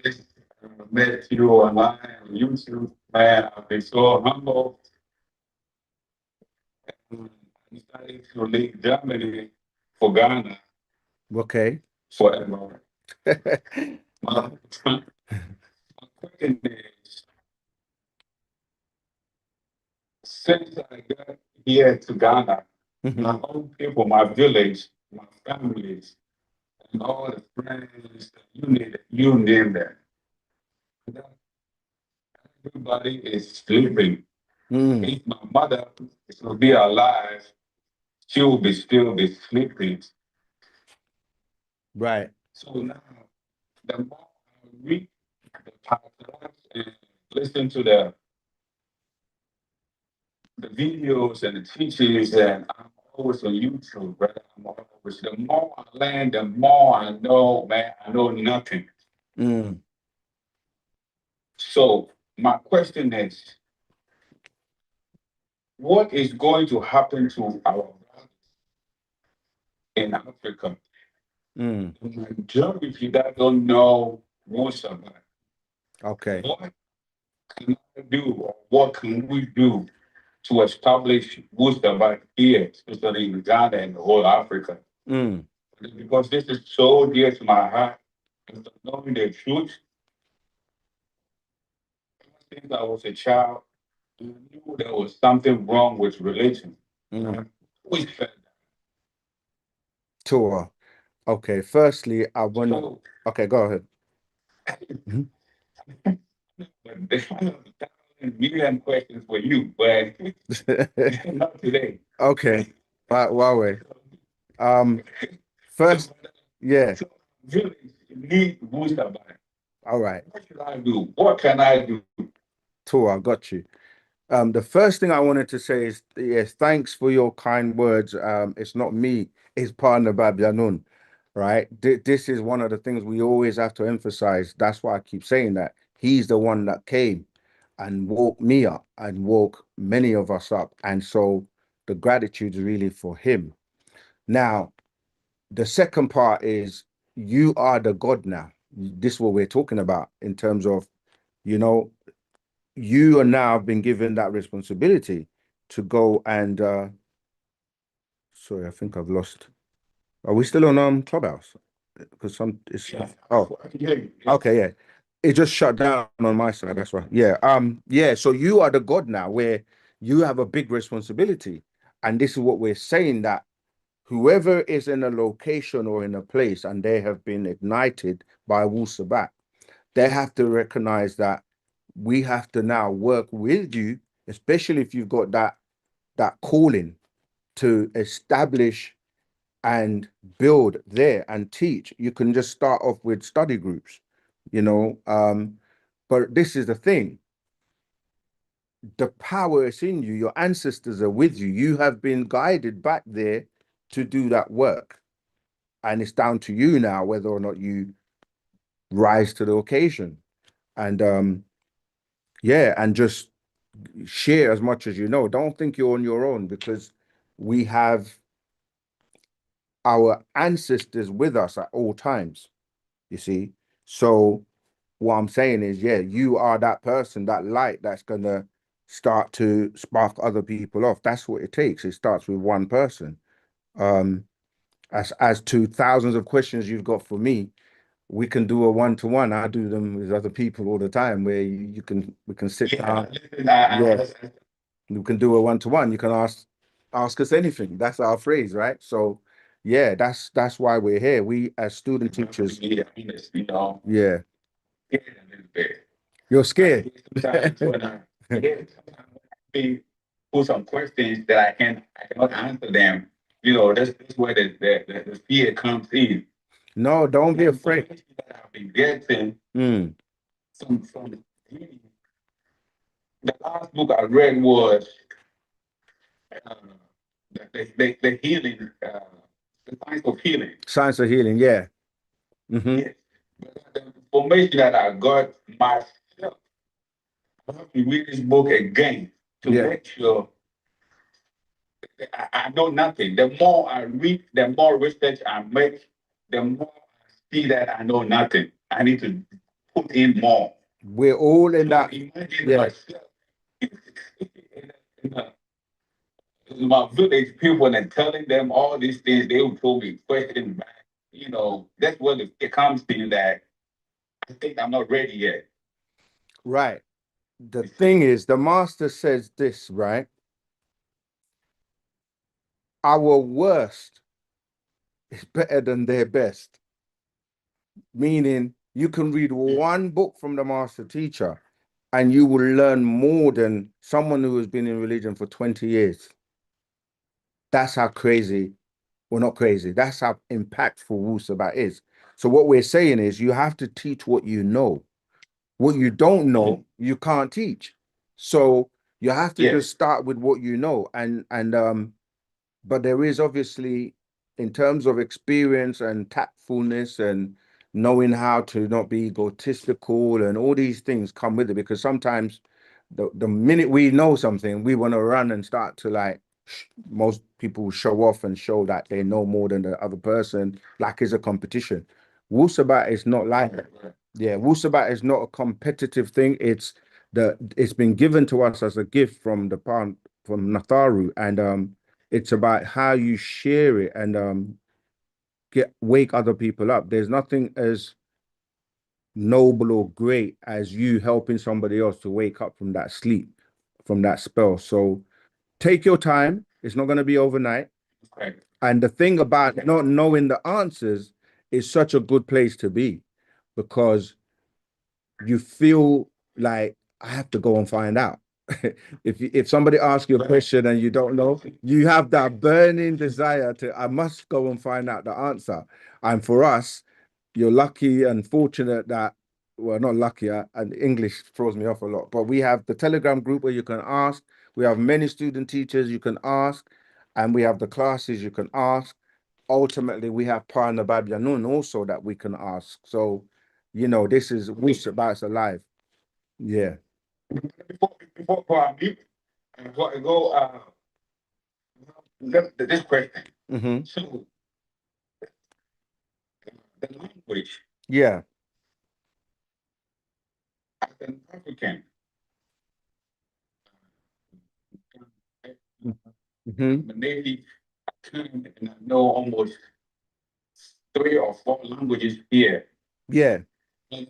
just met you online on YouTube. Man, I've been so humble. I'm starting to leave Germany for Ghana Okay. forever. My question is, since I got here to Ghana, my own people, my village, my families, and all the friends that you name them. Everybody is sleeping. If my mother will be alive, she will still be sleeping. Right. So now, the more I read the podcasts and listen to the videos and the teachings, and I'm always on YouTube, brother. The more I learn, the more I know, man, I know nothing. So my question is, what is going to happen to our brothers in Africa? The majority that don't know Wu-Sabat. Okay. What can I do, or what can we do to establish Wu-Sabat here, especially in Ghana and the whole Africa? Because this is so dear to my heart, after knowing the truth. Since I was a child, I knew there was something wrong with religion. We felt Sure. Okay. Firstly, I want to. so, Okay, go ahead. but there's a million questions for you, but not today. Okay. Huawei. First, yeah. So village need Wu-Sabat. All right. What should I do? What can I do? Tua, got you. The first thing I wanted to say is, yes, thanks for your kind words. It's not me, it's partner Babyanun, right? This is one of the things we always have to emphasize. That's why I keep saying that. He's the one that came and woke me up and woke many of us up. And so the gratitude is really for him. Now, the second part is you are the God now. This is what we're talking about in terms of, you know, you are now been given that responsibility to go and sorry, I think I've lost. Are we still on Clubhouse? Because some it's oh okay, yeah. It just shut down on my side. That's right. Yeah. Yeah. So you are the God now, where you have a big responsibility, and this is what we're saying, that whoever is in a location or in a place and they have been ignited by Wu-Sabat, they have to recognize that we have to now work with you, especially if you've got that calling to establish and build there and teach. You can just start off with study groups, you know. But this is the thing. The power is in you. Your ancestors are with you. You have been guided back there to do that work. And it's down to you now whether or not you rise to the occasion. And yeah, and just share as much as you know. Don't think you're on your own, because we have our ancestors with us at all times, you see. So what I'm saying is, yeah, you are that person, that light that's gonna start to spark other people off. That's what it takes. It starts with one person. As to thousands of questions you've got for me, we can do a one-to-one. I do them with other people all the time, where we can sit down. Yeah, we can do a one-to-one. You can ask us anything. That's our phrase, right? So yeah, that's why we're here. We as student teachers. You know. Yeah. scared a little bit. You're scared. Sometimes when sometimes when I be put some questions that I cannot answer them, that's where the fear comes in. No, don't be afraid. That I've been getting from the last book I read was uh, the healing, the science of healing. Science of healing, yeah. Yes. But the information that I got myself, I have to read this book again to make sure I know nothing. The more I read, the more research I make, the more I see that I know nothing. I need to put in more. We're all in that. Imagine myself in my village people and telling them all these things, they would throw me questions back. That's where it comes to that I think I'm not ready yet. Right. The thing is, the master says this, right? Our worst is better than their best. Meaning, you can read one book from the master teacher and you will learn more than someone who has been in religion for 20 years. That's how crazy, well, not crazy, that's how impactful Wu-Sabat is. So what we're saying is you have to teach what you know. What you don't know, you can't teach. So you have to just start with what you know. But there is obviously, in terms of experience and tactfulness and knowing how to not be egotistical and all these things come with it, because sometimes the minute we know something, we want to run and start to most people show off and show that they know more than the other person, like it's a competition. Wu-Sabat is not like that. Yeah, Wu-Sabat is not a competitive thing. It's been given to us as a gift from Natharu, and it's about how you share it and wake other people up. There's nothing as noble or great as you helping somebody else to wake up from that sleep, from that spell. So take your time. It's not going to be overnight. Right. And the thing about not knowing the answers is such a good place to be, because you feel like I have to go and find out. If somebody asks you a question and you don't know, you have that burning desire I must go and find out the answer. And for us, you're lucky and fortunate that, well, not lucky, and English throws me off a lot, but we have the Telegram group where you can ask. We have many student teachers you can ask, and we have the classes you can ask. Ultimately, we have Parna Babyanun also that we can ask. So, this is Wu-Sabat's alive. Yeah. Before I mute, before I go, this question. So, the language. Yeah. As an African, I'm a native, and I know almost 3 or 4 languages here. Yeah. And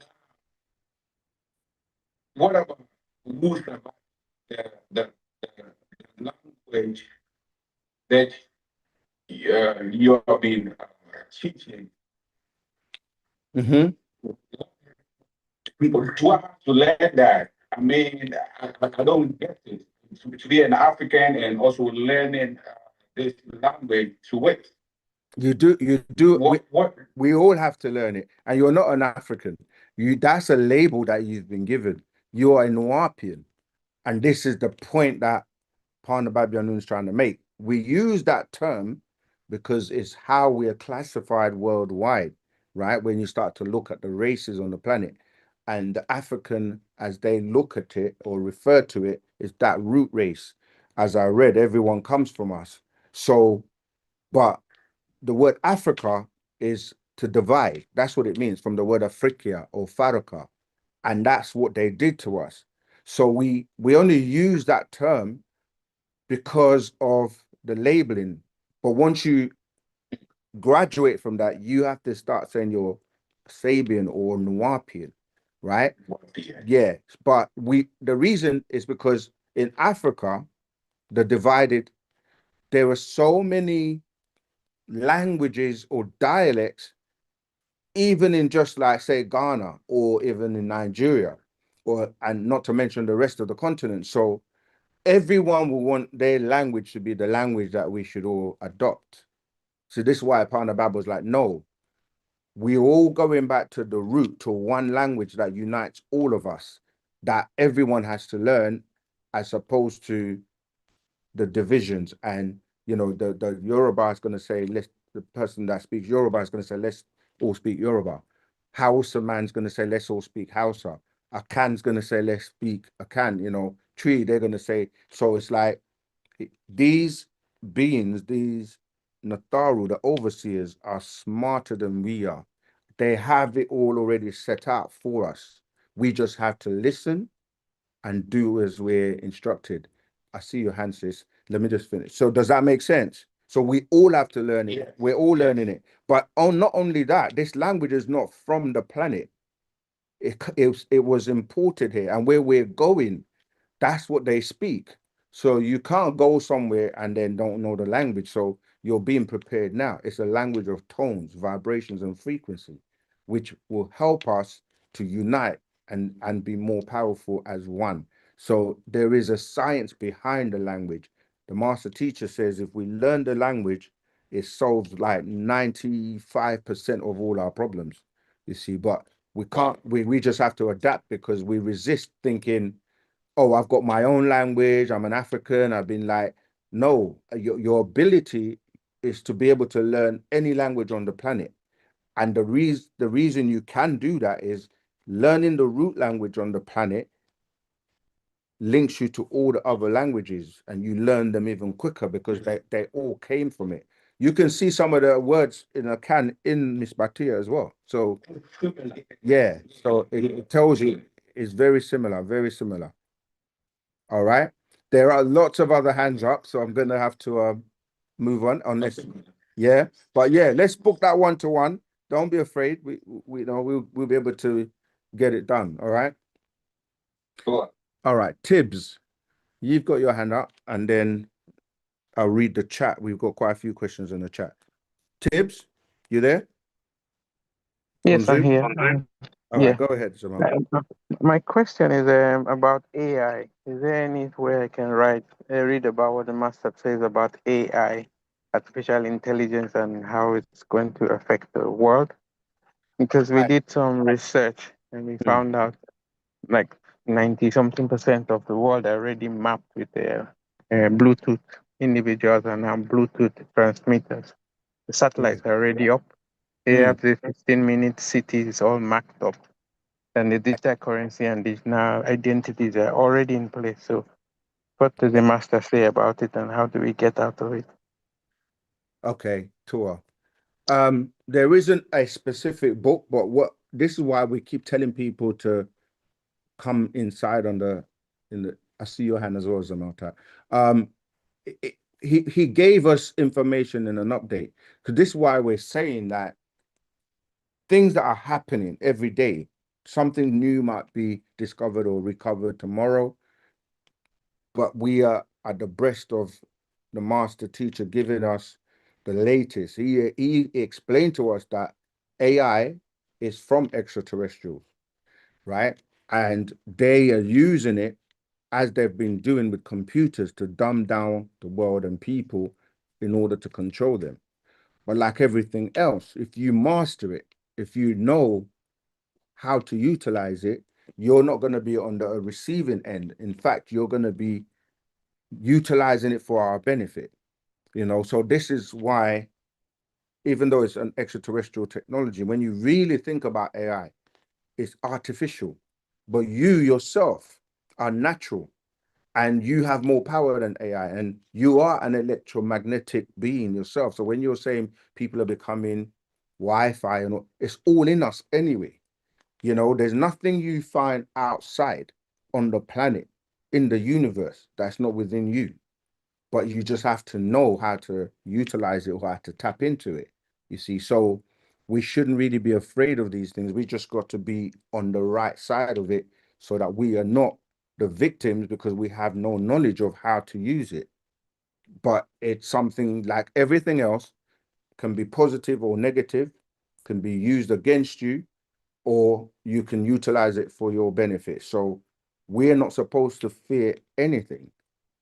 what about Wu-Sabat, the language that you have been teaching? People do I have to learn that? I mean, I don't get it. To be an African and also learning this language to it. You do. What? We all have to learn it. And you're not an African. That's a label that you've been given. You're a Nuwaupian. And this is the point that Parna Babyanun is trying to make. We use that term because it's how we are classified worldwide, right? When you start to look at the races on the planet. And the African, as they look at it or refer to it, is that root race. As I read, everyone comes from us. So, but the word Africa is to divide. That's what it means, from the word Afrika or Faraka. And that's what they did to us. So we only use that term because of the labeling. But once you graduate from that, you have to start saying you're Sabian or Nuwaupian, right? Yeah. But the reason is because in Africa, there are so many languages or dialects even in just like say Ghana or even in Nigeria, and not to mention the rest of the continent. So everyone will want their language to be the language that we should all adopt. So this is why Partner Babel's like, no, we're all going back to the root, to one language that unites all of us, that everyone has to learn, as opposed to the divisions. And the Yoruba is going to say, the person that speaks Yoruba is going to say, let's all speak Yoruba. Hausa man's going to say, let's all speak Hausa. Akan's going to say, let's speak Akan. Tree, they're going to say. So it's like these beings, these Natharu, the overseers, are smarter than we are. They have it all already set out for us. We just have to listen and do as we're instructed. I see your hand, sis. Let me just finish. So does that make sense? So we all have to learn it. Yeah. We're all learning it. But not only that, this language is not from the planet. It was imported here. And where we're going, that's what they speak. So you can't go somewhere and then don't know the language. So you're being prepared now. It's a language of tones, vibrations, and frequency, which will help us to unite and be more powerful as one. So there is a science behind the language. The master teacher says if we learn the language, it solves like 95% of all our problems, you see. But we can't, we just have to adapt because we resist thinking, oh, I've got my own language, I'm an African. I've been like, no, your ability is to be able to learn any language on the planet. And the reason you can do that is learning the root language on the planet links you to all the other languages, and you learn them even quicker because they all came from it. You can see some of the words in Miss Batia as well. So yeah, so it tells you it's very similar, very similar. All right. There are lots of other hands up, so I'm gonna have to move on this. Yeah, but yeah, let's book that 1-to-1. Don't be afraid. We know we'll be able to get it done. All right. Sure. All right, Tibbs, you've got your hand up, and then I'll read the chat. We've got quite a few questions in the chat. Tibbs, you there? Yes, I'm here. All right, go ahead, Jamal. My question is about AI. Is there any way I can read about what the master says about AI, artificial intelligence, and how it's going to affect the world? Because we did some research and we found out like 90-something% of the world are already mapped with Bluetooth individuals and now Bluetooth transmitters. The satellites are already up. They have the 15-minute cities all marked up. And the digital currency and digital identities are already in place. So what does the master say about it and how do we get out of it? Okay, Tua. There isn't a specific book, but this is why we keep telling people to come inside I see your hand as well, Zamata. He gave us information in an update. Because this is why we're saying that things that are happening every day, something new might be discovered or recovered tomorrow, but we are at the breast of the master teacher giving us the latest. He explained to us that AI is from extraterrestrials, right? And they are using it as they've been doing with computers to dumb down the world and people in order to control them. But like everything else, if you master it, if you know how to utilize it, you're not going to be on the receiving end. In fact, you're going to be utilizing it for our benefit. So this is why, even though it's an extraterrestrial technology, when you really think about AI, it's artificial, but you yourself are natural and you have more power than AI, and you are an electromagnetic being yourself. So when you're saying people are becoming Wi-Fi, and it's all in us anyway. There's nothing you find outside on the planet, in the universe, that's not within you. But you just have to know how to utilize it or how to tap into it, you see. So we shouldn't really be afraid of these things. We just got to be on the right side of it so that we are not the victims because we have no knowledge of how to use it. But it's something like everything else, can be positive or negative. can be used against you, or you can utilize it for your benefit. So we're not supposed to fear anything,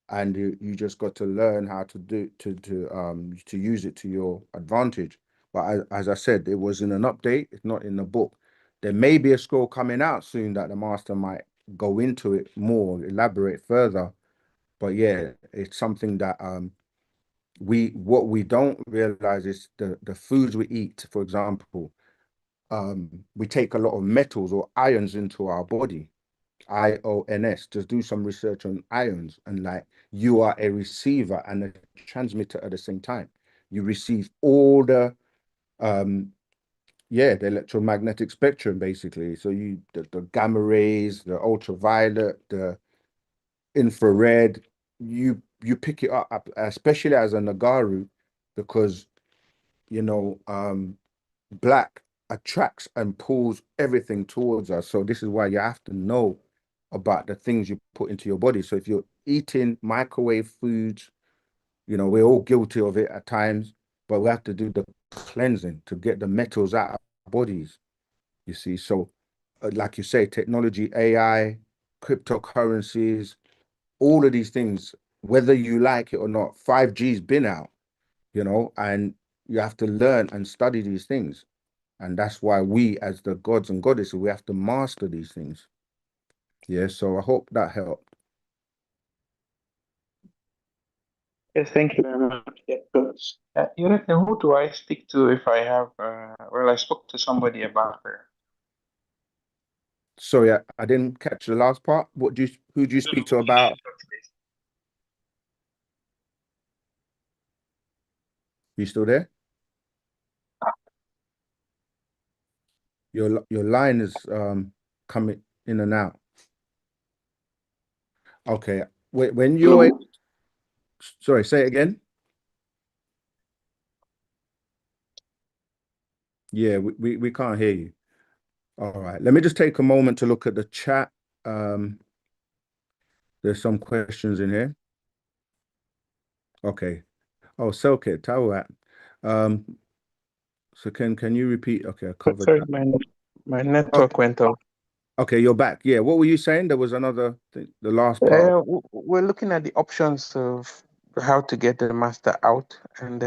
and you just got to learn how to to use it to your advantage. But as I said, it was in an update, it's not in the book. There may be a scroll coming out soon that the master might go into it more, elaborate further. But yeah, it's something that what we don't realize is the foods we eat. For example, we take a lot of metals or ions into our body, IONS. Just do some research on ions, and like, you are a receiver and a transmitter at the same time. You receive all the the electromagnetic spectrum, basically. So the gamma rays, the ultraviolet, the infrared, you pick it up, especially as a Nagaru, because black attracts and pulls everything towards us. So this is why you have to know about the things you put into your body. So if you're eating microwave foods, we're all guilty of it at times, but we have to do the cleansing to get the metals out of our bodies, you see. So like you say, technology, AI, cryptocurrencies, all of these things, whether you like it or not, 5G's been out, and you have to learn and study these things. And that's why we, as the gods and goddesses, we have to master these things. Yeah, so I hope that helped. Yes, thank you very much. Yeah, good. You reckon, who do I speak to if I have, well, I spoke to somebody about her. Sorry, I didn't catch the last part. Who do you speak to about? You still there? Your line is coming in and out. Okay. When you're sorry, say it again. Yeah, we can't hear you. All right. Let me just take a moment to look at the chat. There's some questions in here. Okay. Oh, Selkit, Tawat. So can you repeat? Okay, I covered Sorry, that. my network went off. Okay, you're back. Yeah, what were you saying? There was another thing, the last part. We're looking at the options of how to get the master out. And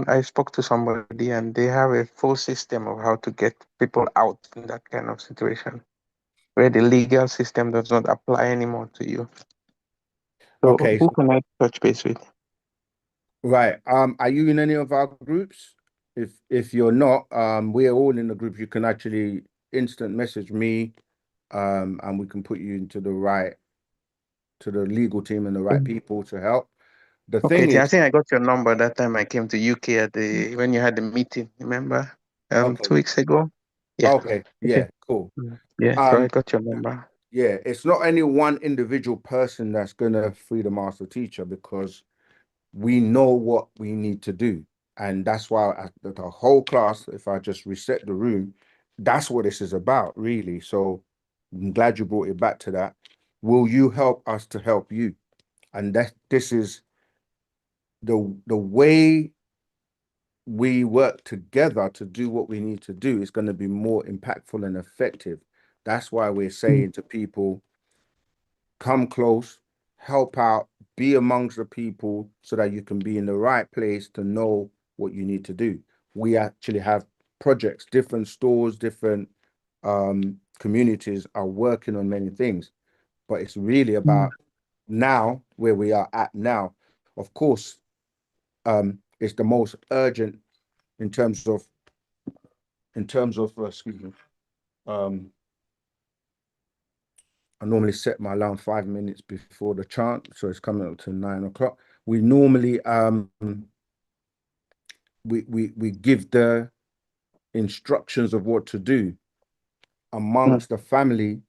I spoke to somebody and they have a full system of how to get people out in that kind of situation, where the legal system does not apply anymore to you. So Okay, who can I touch base with? right. Are you in any of our groups? If you're not, we're all in the group. You can actually instant message me, and we can put you into to the legal team and the right people to help. The thing I is, think I got your number that time I came to UK when you had the meeting, remember? okay, 2 weeks ago. Yeah. okay, yeah, cool. Yeah, so I got your number. Yeah, it's not any one individual person that's gonna free the master teacher, because we know what we need to do. And that's why the whole class, if I just reset the room, that's what this is about, really. So I'm glad you brought it back to that. Will you help us to help you? And this is the way we work together to do what we need to do is going to be more impactful and effective. That's why we're saying to people, come close, help out, be amongst the people so that you can be in the right place to know what you need to do. We actually have projects, different stores, different communities are working on many things, but it's really about now, where we are at now. Of course, it's the most urgent in terms of excuse me. I normally set my alarm 5 minutes before the chant, so it's coming up to 9 o'clock. We normally we give the instructions of what to do amongst the family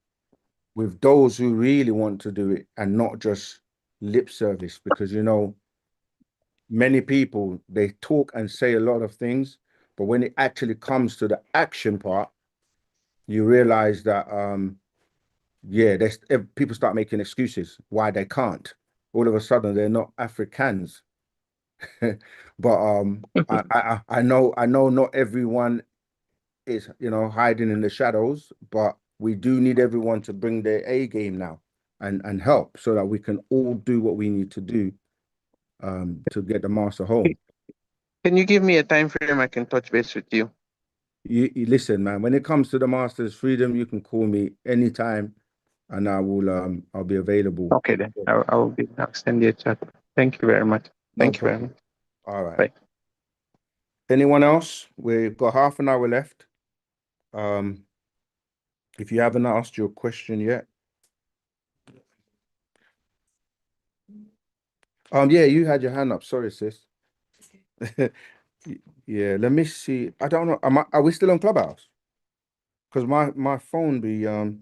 with those who really want to do it, and not just lip service, because many people, they talk and say a lot of things, but when it actually comes to the action part, you realize that people start making excuses why they can't. All of a sudden, they're not Africans. But I know not everyone is, you know, hiding in the shadows, but we do need everyone to bring their A game now and help so that we can all do what we need to do to get the master home. Can you give me a time frame I can touch base with you? You listen, man, when it comes to the master's freedom, you can call me anytime and I'll be available. Okay, then I'll send you a chat. Thank you very much. No Thank you very problem. much. All right. Bye. Anyone else? We've got half an hour left. If you haven't asked your question yet. Yeah, you had your hand up. Sorry, sis. Yeah, let me see. I don't know. Are we still on Clubhouse? Because my phone be Are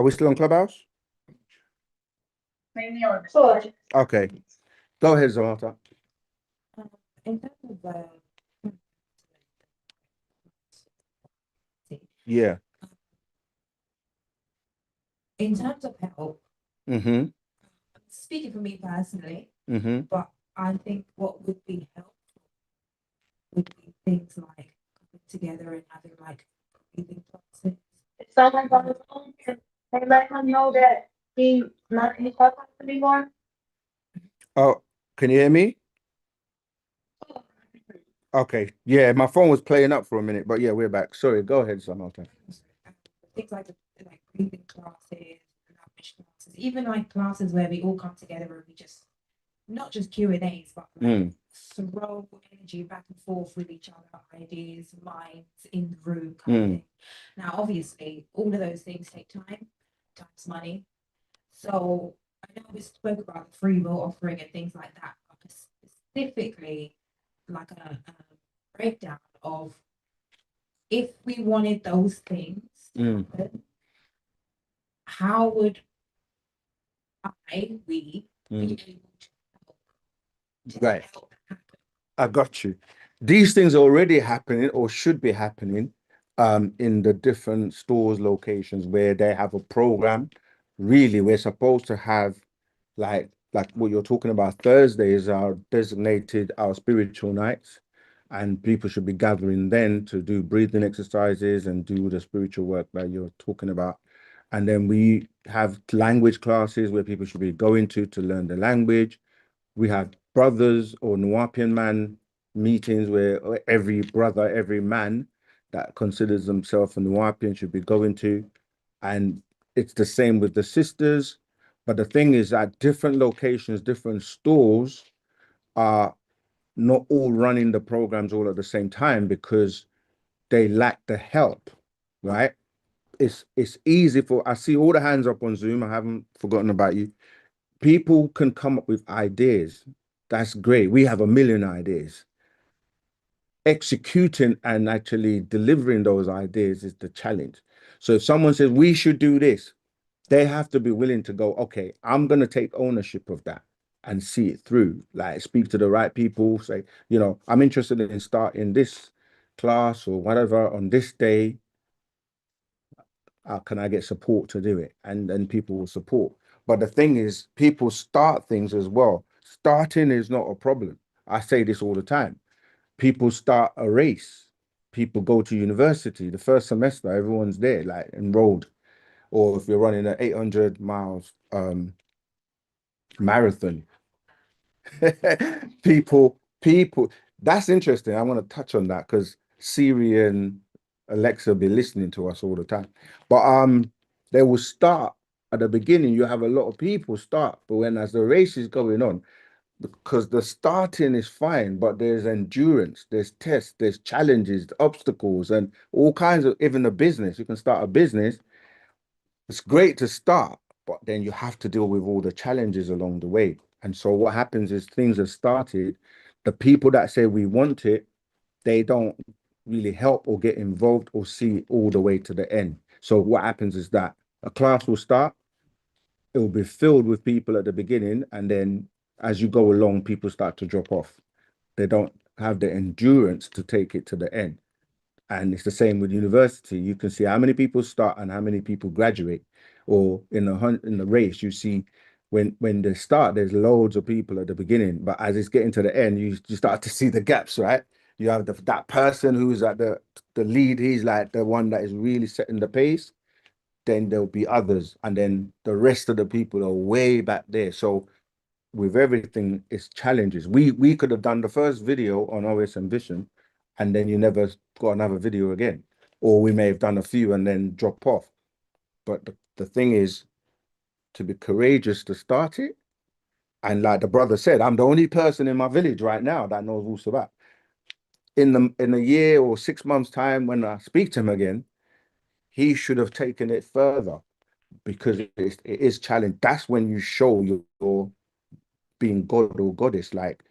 we still on Clubhouse? Okay. Go ahead, Zamata. In terms of Yeah. in terms of help, Mm-hmm. speaking for me personally, Mm-hmm. but I think what would be helpful would be things like coming together and having like breathing classes. If someone's on the phone, can they let him know that he's not in the clubhouse anymore? Oh, can you hear me? Okay. Yeah, my phone was playing up for a minute, but yeah, we're back. Sorry, go ahead, Zamata. Things like breathing classes, language classes, even like classes where we all come together and we just not just Q&As, but like throw energy back and forth with each other, ideas, minds in the room kind of thing. Now, obviously, all of those things take time, time's money. So I know we spoke about the free will offering and things like that, but specifically like a breakdown of if we wanted those things to happen, how would we be able to help? Right. I got you. These things are already happening or should be happening in the different stores locations where they have a program. Really, we're supposed to have like what you're talking about. Thursdays are designated our spiritual nights, and people should be gathering then to do breathing exercises and do the spiritual work that you're talking about. And then we have language classes where people should be going to learn the language. We have brothers or Nuwaupian man meetings where every brother, every man that considers themselves a Nuwaupian should be going to. And it's the same with the sisters. But the thing is, at different locations, different stores are not all running the programs all at the same time because they lack the help, right? It's easy I see all the hands up on Zoom. I haven't forgotten about you. People can come up with ideas. That's great. We have a million ideas. Executing and actually delivering those ideas is the challenge. So if someone says we should do this, they have to be willing to go, okay, I'm going to take ownership of that and see it through. Like speak to the right people, say, you know, I'm interested in starting this class or whatever on this day. Can I get support to do it? And then people will support. But the thing is, people start things as well. Starting is not a problem. I say this all the time. People start a race. People go to university. The first semester, everyone's there, like enrolled. Or if you're running an 800 miles marathon, people, that's interesting. I want to touch on that because Siri and Alexa be listening to us all the time. But they will start at the beginning. You have a lot of people start, but when as the race is going on, because the starting is fine, but there's endurance, there's tests, there's challenges, obstacles, and all kinds of, even a business. You can start a business. It's great to start, but then you have to deal with all the challenges along the way. And so what happens is things have started. The people that say we want it, they don't really help or get involved or see it all the way to the end. So what happens is that a class will start, it will be filled with people at the beginning, and then as you go along, people start to drop off. They don't have the endurance to take it to the end. And it's the same with university. You can see how many people start and how many people graduate. Or in the race, you see when they start, there's loads of people at the beginning, but as it's getting to the end, you start to see the gaps, right? You have that person who's at the lead. He's like the one that is really setting the pace. Then there'll be others, and then the rest of the people are way back there. So with everything, it's challenges. We could have done the first video on OSM Vision, and then you never got another video again, or we may have done a few and then drop off. But the thing is to be courageous to start it. And like the brother said, I'm the only person in my village right now that knows Wu-Sabat. In a year or 6 months' time, when I speak to him again, he should have taken it further, because it is challenge. That's when you show your being God or goddess. Like,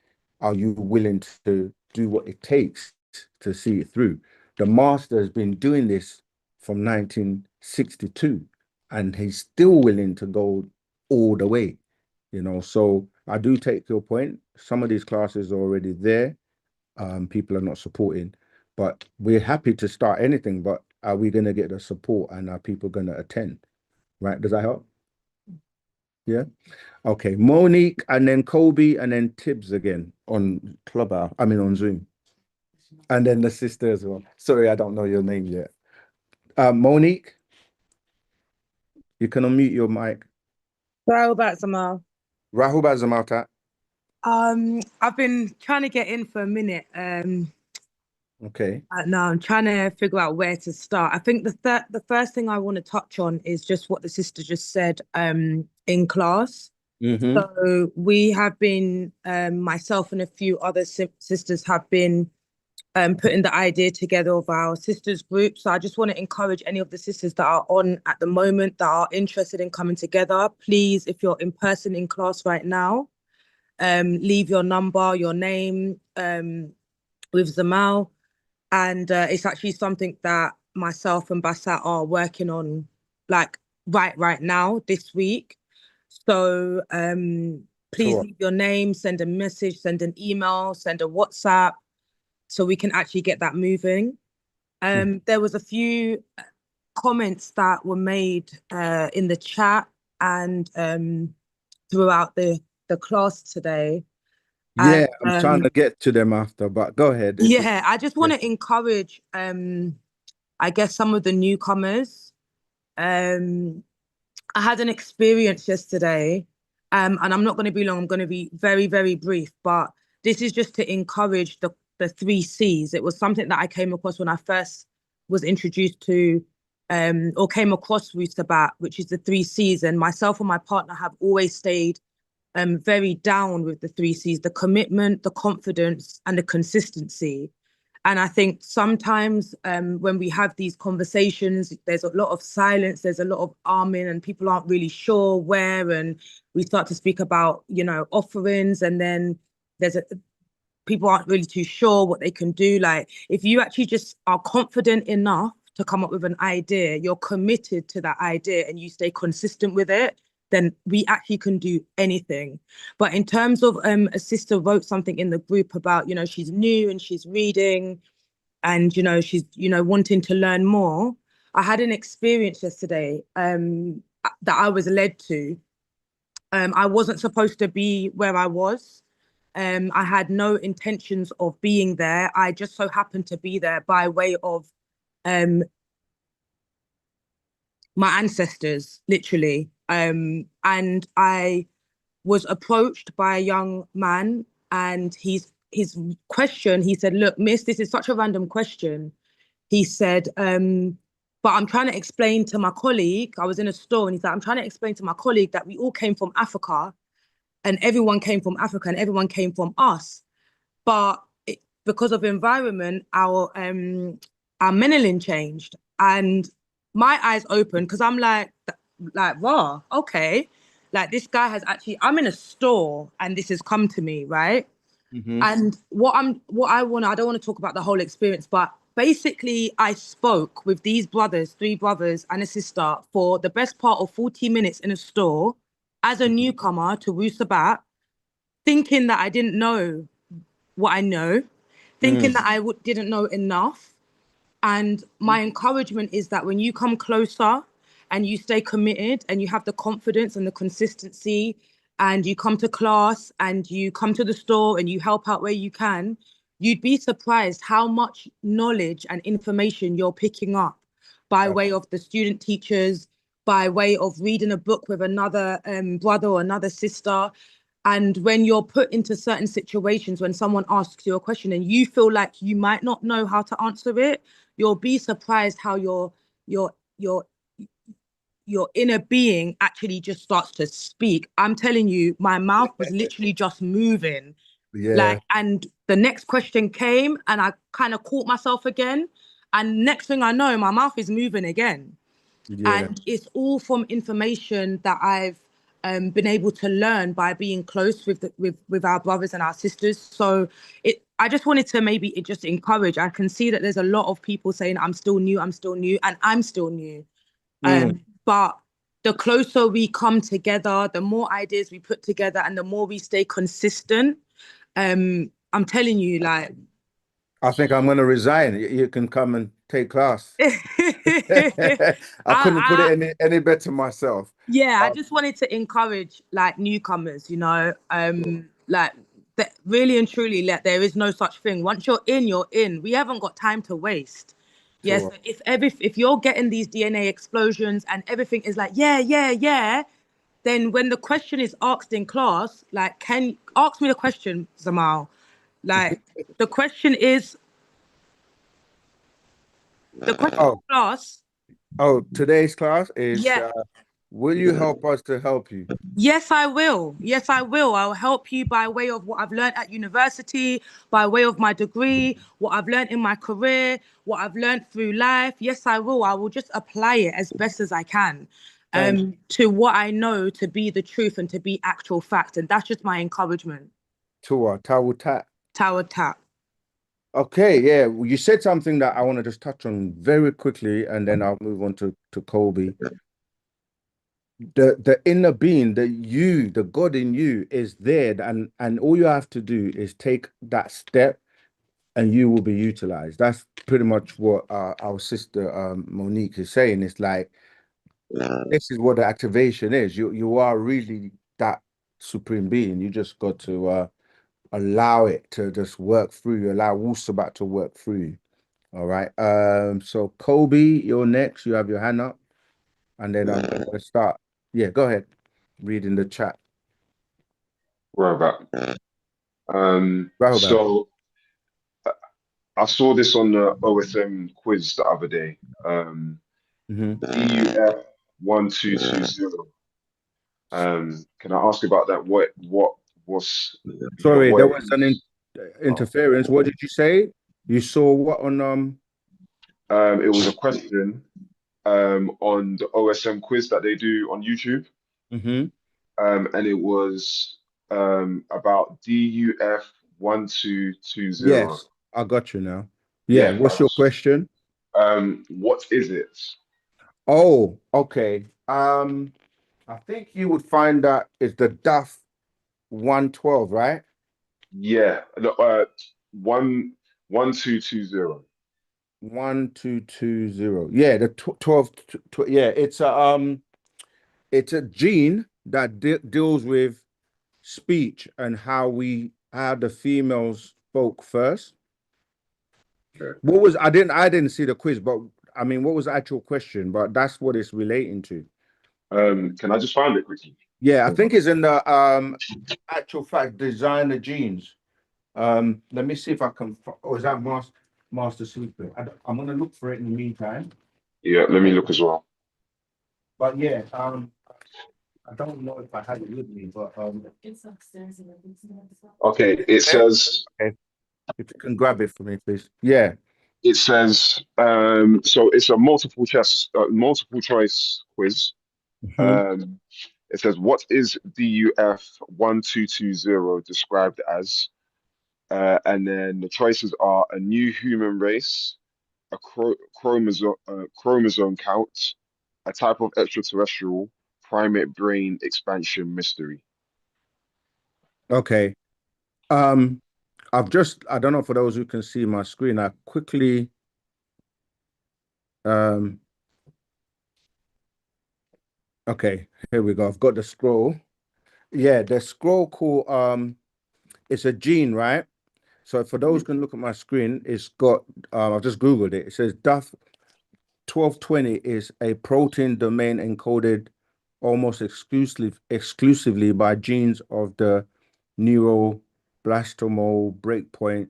are you willing to do what it takes to see it through? The master has been doing this from 1962, and he's still willing to go all the way, you know. So I do take your point. Some of these classes are already there. People are not supporting, but we're happy to start anything. But are we going to get the support, and are people going to attend? Right? Does that help? Yeah. Okay. Monique, and then Kobe, and then Tibbs again on Clubhouse. I mean on Zoom. And then the sister as well. Sorry, I don't know your name yet. Monique, you can unmute your mic. Wu-Sabat, Zamal. Rahubat Zamalta. I've been trying to get in for a minute. Okay. Now I'm trying to figure out where to start. I think the first thing I want to touch on is just what the sister just said in class. So we have been, myself and a few other sisters have been putting the idea together of our sisters group. So I just want to encourage any of the sisters that are on at the moment that are interested in coming together. Please, if you're in person in class right now, leave your number, your name with Zamal. And it's actually something that myself and Bassat are working on, like right now, this week. So please leave your name, send a message, send an email, send a WhatsApp, so we can actually get that moving. There was a few comments that were made in the chat and throughout the class today. Yeah, I'm trying to get to them after, but go ahead. Yeah, I just want to encourage, I guess, some of the newcomers. I had an experience yesterday, and I'm not going to be long. I'm going to be very, very brief, but this is just to encourage the 3 C's. It was something that I came across when I first was introduced to, or came across Wu-Sabat, which is the 3 C's. And myself and my partner have always stayed very down with the 3 C's: the commitment, the confidence, and the consistency. And I think sometimes when we have these conversations, there's a lot of silence, there's a lot of arming, and people aren't really sure where. And we start to speak about, you know, offerings, and then people aren't really too sure what they can do. Like, if you actually just are confident enough to come up with an idea, you're committed to that idea, and you stay consistent with it, then we actually can do anything. But in terms of a sister wrote something in the group about, you know, she's new and she's reading and, you know, she's, you know, wanting to learn more. I had an experience yesterday that I was led to. I wasn't supposed to be where I was. I had no intentions of being there. I just so happened to be there by way of my ancestors, literally. And I was approached by a young man, and his question, he said, "Look, miss, this is such a random question." He said, but I'm trying to explain to my colleague, I was in a store, and he's like, "I'm trying to explain to my colleague that we all came from Africa, and everyone came from Africa, and everyone came from us. But because of environment, our melanin changed." And my eyes opened, because I'm like, wow, okay. Like, this guy has actually, I'm in a store and this has come to me, right? And I don't want to talk about the whole experience, but basically I spoke with these brothers, 3 brothers and a sister, for the best part of 40 minutes in a store as a newcomer to Wu-Sabat, thinking that I didn't know what I know, thinking that I didn't know enough. And my encouragement is that when you come closer and you stay committed and you have the confidence and the consistency, and you come to class and you come to the store and you help out where you can, you'd be surprised how much knowledge and information you're picking up by way of the student teachers, by way of reading a book with another brother or another sister. And when you're put into certain situations, when someone asks you a question and you feel like you might not know how to answer it, you'll be surprised how your inner being actually just starts to speak. I'm telling you, my mouth was literally just moving. Yeah. Like, and the next question came and I kind of caught myself again. And next thing I know, my mouth is moving again. Yeah. And it's all from information that I've been able to learn by being close with our brothers and our sisters. So I just wanted to maybe just encourage. I can see that there's a lot of people saying I'm still new, and I'm still new. But the closer we come together, the more ideas we put together, and the more we stay consistent. I'm telling you, like, I think I'm going to resign. You can come and take class. I couldn't put it any better myself. Yeah, I just wanted to encourage like newcomers, you know, like that really and truly, like there is no such thing. Once you're in, you're in. We haven't got time to waste. Yes, Sure. if you're getting these DNA explosions and everything is like, yeah, then when the question is asked in class, like, ask me the question, Zamal. Like the question is Oh, class. oh, today's class is Yeah. will you help us to help you? Yes, I will. Yes, I will. I'll help you by way of what I've learned at university, by way of my degree, what I've learned in my career, what I've learned through life. Yes, I will. I will just apply it as best as I can to what I know to be the truth and to be actual fact. And that's just my encouragement. Tower tap. Okay, yeah. You said something that I want to just touch on very quickly, and then I'll move on to Kobe. The inner being, the God in you is there, and all you have to do is take that step and you will be utilized. That's pretty much what our sister Monique is saying. It's like this is what the activation is. You are really that supreme being. You just got to allow it to just work through you, allow Wu-Sabat to work through you. All right. So Kobe, you're next. You have your hand up, and then I'm gonna start. Yeah, go ahead. Reading the chat. Right. Rahobat. So I saw this on the OSM quiz the other day. DUF 1220. Can I ask about that? What was Sorry, what there it was an is? interference. What did you say? You saw what on It was a question on the OSM quiz that they do on YouTube. And it was about DUF 1220. Yes, I got you now. Yeah, what's your question? What is it? Oh, okay. I think you would find that it's the DUF 112, right? Yeah, 1220. 1220. Yeah, the 12. Yeah, it's a gene that deals with speech and how the females spoke first. Okay. What was I didn't see the quiz, but I mean, what was the actual question? But that's what it's relating to. Can I just find it quickly? Yeah, I think it's in the actual fact design the genes. Let me see if I can. Or is that master secret? I'm gonna look for it in the meantime. Yeah, let me look as well. But yeah, I don't know if I had it with me, but It's upstairs in the basement. Okay, it says. Okay. If you can grab it for me, please. Yeah. It says. So it's a multiple choice quiz. It says, what is DUF 1220 described as? And then the choices are a new human race, a chromosome count, a type of extraterrestrial, primate brain expansion mystery. Okay. I don't know for those who can see my screen, I quickly okay, here we go. I've got the scroll. Yeah, the scroll called it's a gene, right? So for those who can look at my screen, it's got, I've just Googled it. It says DAF 1220 is a protein domain encoded almost exclusively by genes of the neuroblastomal breakpoint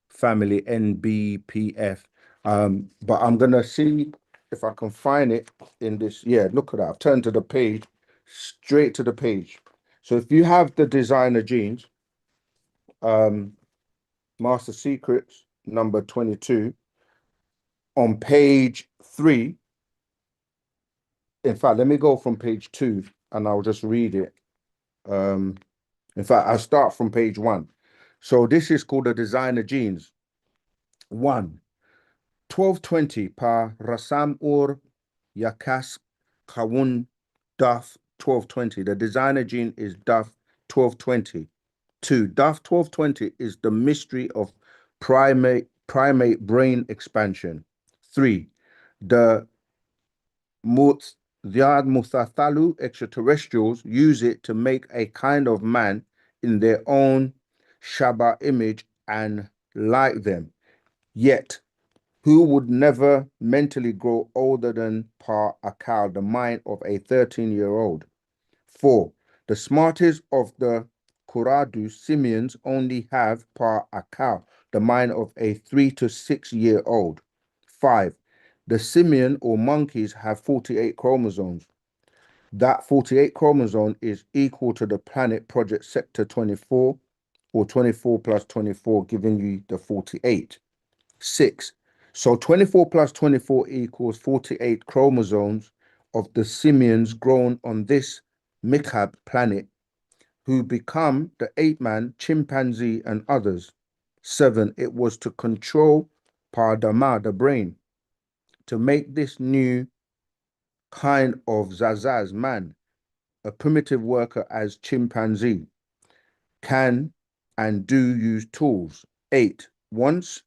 family NBPF. But I'm gonna see if I can find it in this. Yeah, look at that. I've turned to the page, straight to the page. So if you have the designer genes, Master Secrets number 22, on page 3. In fact, let me go from page 2 and I'll just read it. In fact, I'll start from page 1. So this is called the designer genes. 1. 1220 pa Rasam Ur Yakas Kawun Daf 1220. The designer gene is Daf 1220. 2. Daf 1220 is the mystery of primate brain expansion. 3. The Muthathalu extraterrestrials use it to make a kind of man in their own Shaba image and like them. Yet, who would never mentally grow older than Pa Akal, the mind of a 13-year-old? 4. The smartest of the Kuradu simians only have Pa Akal, the mind of a 3 to 6-year-old. 5. The simian or monkeys have 48 chromosomes. That 48 chromosome is equal to the planet project sector 24, or 24 plus 24, giving you the 48. 6. So 24 plus 24 equals 48 chromosomes of the simians grown on this Mikhab planet, who become the ape-man, chimpanzee, and others. 7. It was to control Pardama, the brain, to make this new kind of Zazaz man, a primitive worker as chimpanzee, can and do use tools. 8. Once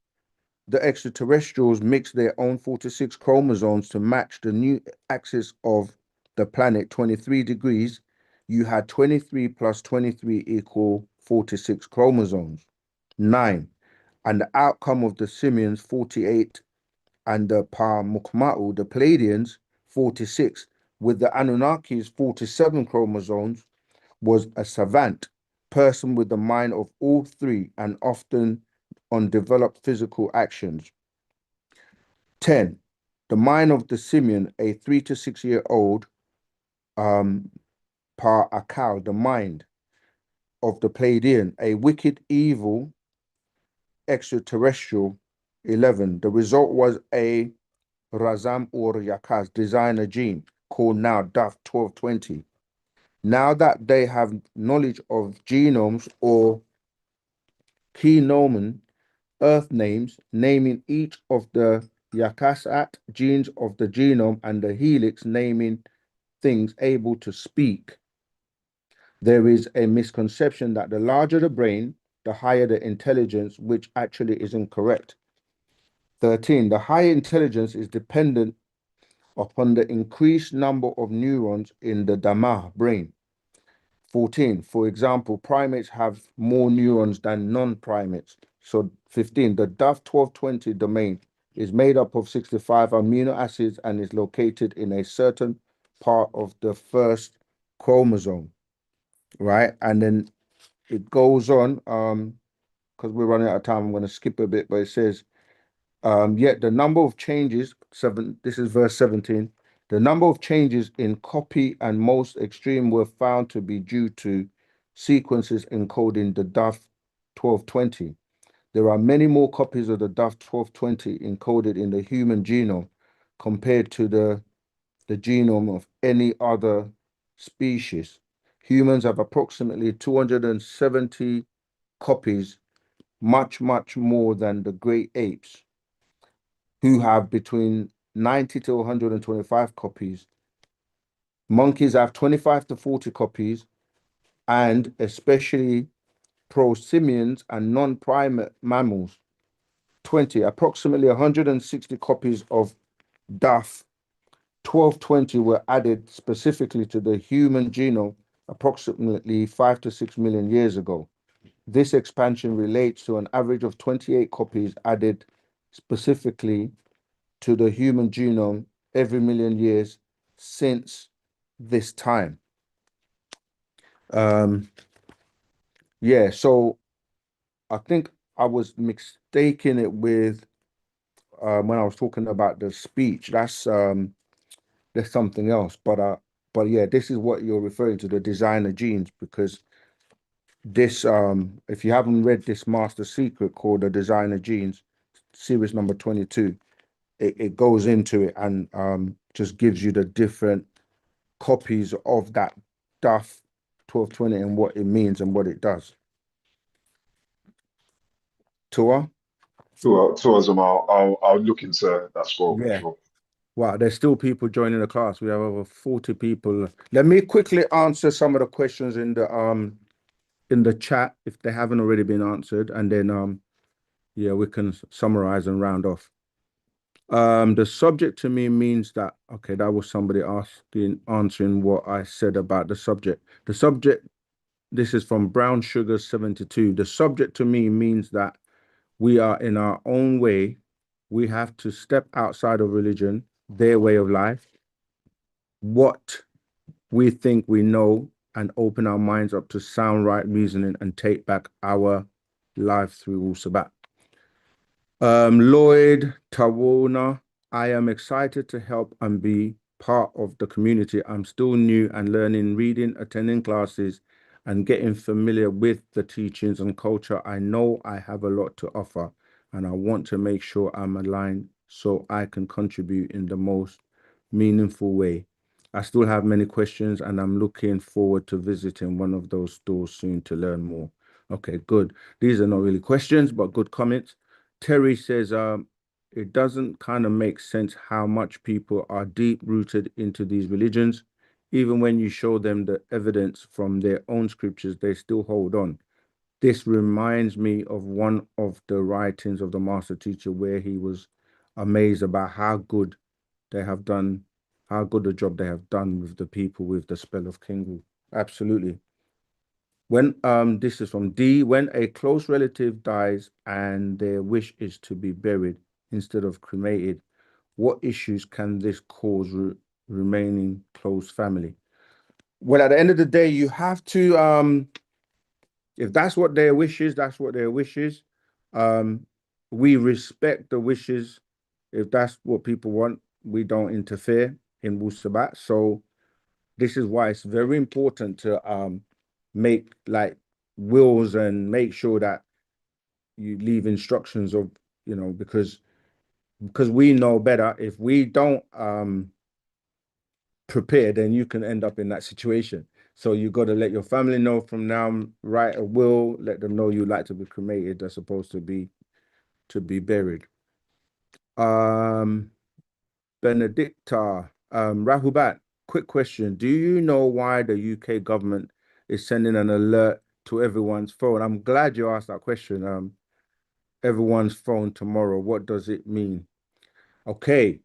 the extraterrestrials mix their own 46 chromosomes to match the new axis of the planet 23 degrees, you had 23 plus 23 equal 46 chromosomes. 9. And the outcome of the simians 48 and the Mukma'u, the Pleiadians, 46, with the Anunnakis 47 chromosomes, was a savant person with the mind of all three and often undeveloped physical actions. 10. The mind of the simian, a 3 to 6-year-old, Pa Akal, the mind of the Pleiadian, a wicked, evil extraterrestrial. 11. The result was a Razam or Yakaz designer gene called now DAF 1220. Now that they have knowledge of genomes or kenomen, earth names, naming each of the Yakasat genes of the genome and the helix naming things able to speak, there is a misconception that the larger the brain, the higher the intelligence, which actually is incorrect. 13. The higher intelligence is dependent upon the increased number of neurons in the Dhamma brain. 14. For example, primates have more neurons than non-primates. So 15. The DAF 1220 domain is made up of 65 amino acids and is located in a certain part of the first chromosome, right? And then it goes on, because we're running out of time, I'm going to skip a bit, but it says, yet the number of changes, this is verse 17, the number of changes in copy and most extreme were found to be due to sequences encoding the DAF 1220. There are many more copies of the DAF 1220 encoded in the human genome compared to the genome of any other species. Humans have approximately 270 copies, much, much more than the great apes, who have between 90 to 125 copies. Monkeys have 25 to 40 copies, and especially prosimians and non-primate mammals, 20, approximately 160 copies of DAF 1220 were added specifically to the human genome approximately 5 to 6 million years ago. This expansion relates to an average of 28 copies added specifically to the human genome every million years since this time. Yeah, so I think I was mistaking it with when I was talking about the speech. That's there's something else, but yeah, this is what you're referring to, the designer genes, because this if you haven't read this master secret called the designer genes, series number 22, it goes into it and just gives you the different copies of that DUF 1220 and what it means and what it does. Tua? Tourism, I'll look into that scroll for Yeah. sure. Wow, there's still people joining the class. We have over 40 people. Let me quickly answer some of the questions in the chat if they haven't already been answered, and then yeah, we can summarize and round off. The subject to me means that, okay, that was somebody asking, answering what I said about the subject. The subject, this is from Brown Sugar 72. The subject to me means that we are in our own way. We have to step outside of religion, their way of life, what we think we know, and open our minds up to sound right reasoning and take back our life through Wu-Sabat. Lloyd Tawona, I am excited to help and be part of the community. I'm still new and learning, reading, attending classes, and getting familiar with the teachings and culture. I know I have a lot to offer, and I want to make sure I'm aligned so I can contribute in the most meaningful way. I still have many questions, and I'm looking forward to visiting one of those stores soon to learn more. Okay, good. These are not really questions, but good comments. Terry says, it doesn't kind of make sense how much people are deep rooted into these religions. Even when you show them the evidence from their own scriptures, they still hold on. This reminds me of one of the writings of the master teacher where he was amazed about how good they have done, how good a job they have done with the people with the spell of Kingu. Absolutely. When this is from D, when a close relative dies and their wish is to be buried instead of cremated, what issues can this cause remaining close family? Well, at the end of the day, you have to if that's what their wishes, that's what their wishes. We respect the wishes. If that's what people want, we don't interfere in Wu-Sabat. So this is why it's very important to make like wills and make sure that you leave instructions of, you know, because we know better. If we don't prepare, then you can end up in that situation. So you got to let your family know from now, write a will, let them know you like to be cremated as opposed to be buried. Benedicta, Rahubat, quick question. Do you know why the UK government is sending an alert to everyone's phone? I'm glad you asked that question. Everyone's phone tomorrow. What does it mean? Okay.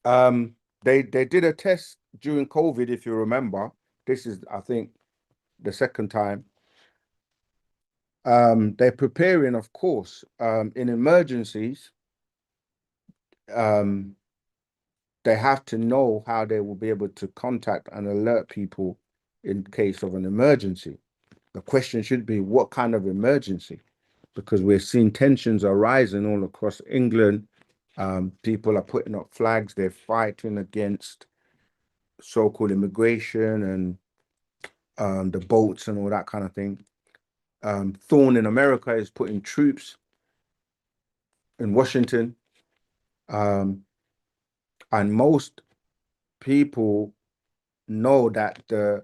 They did a test during COVID, if you remember. This is, I think, the second time. They're preparing, of course, in emergencies. They have to know how they will be able to contact and alert people in case of an emergency. The question should be, what kind of emergency? Because we're seeing tensions are rising all across England. People are putting up flags. They're fighting against so-called immigration and the boats and all that kind of thing. Thorne in America is putting troops in Washington. And most people know that the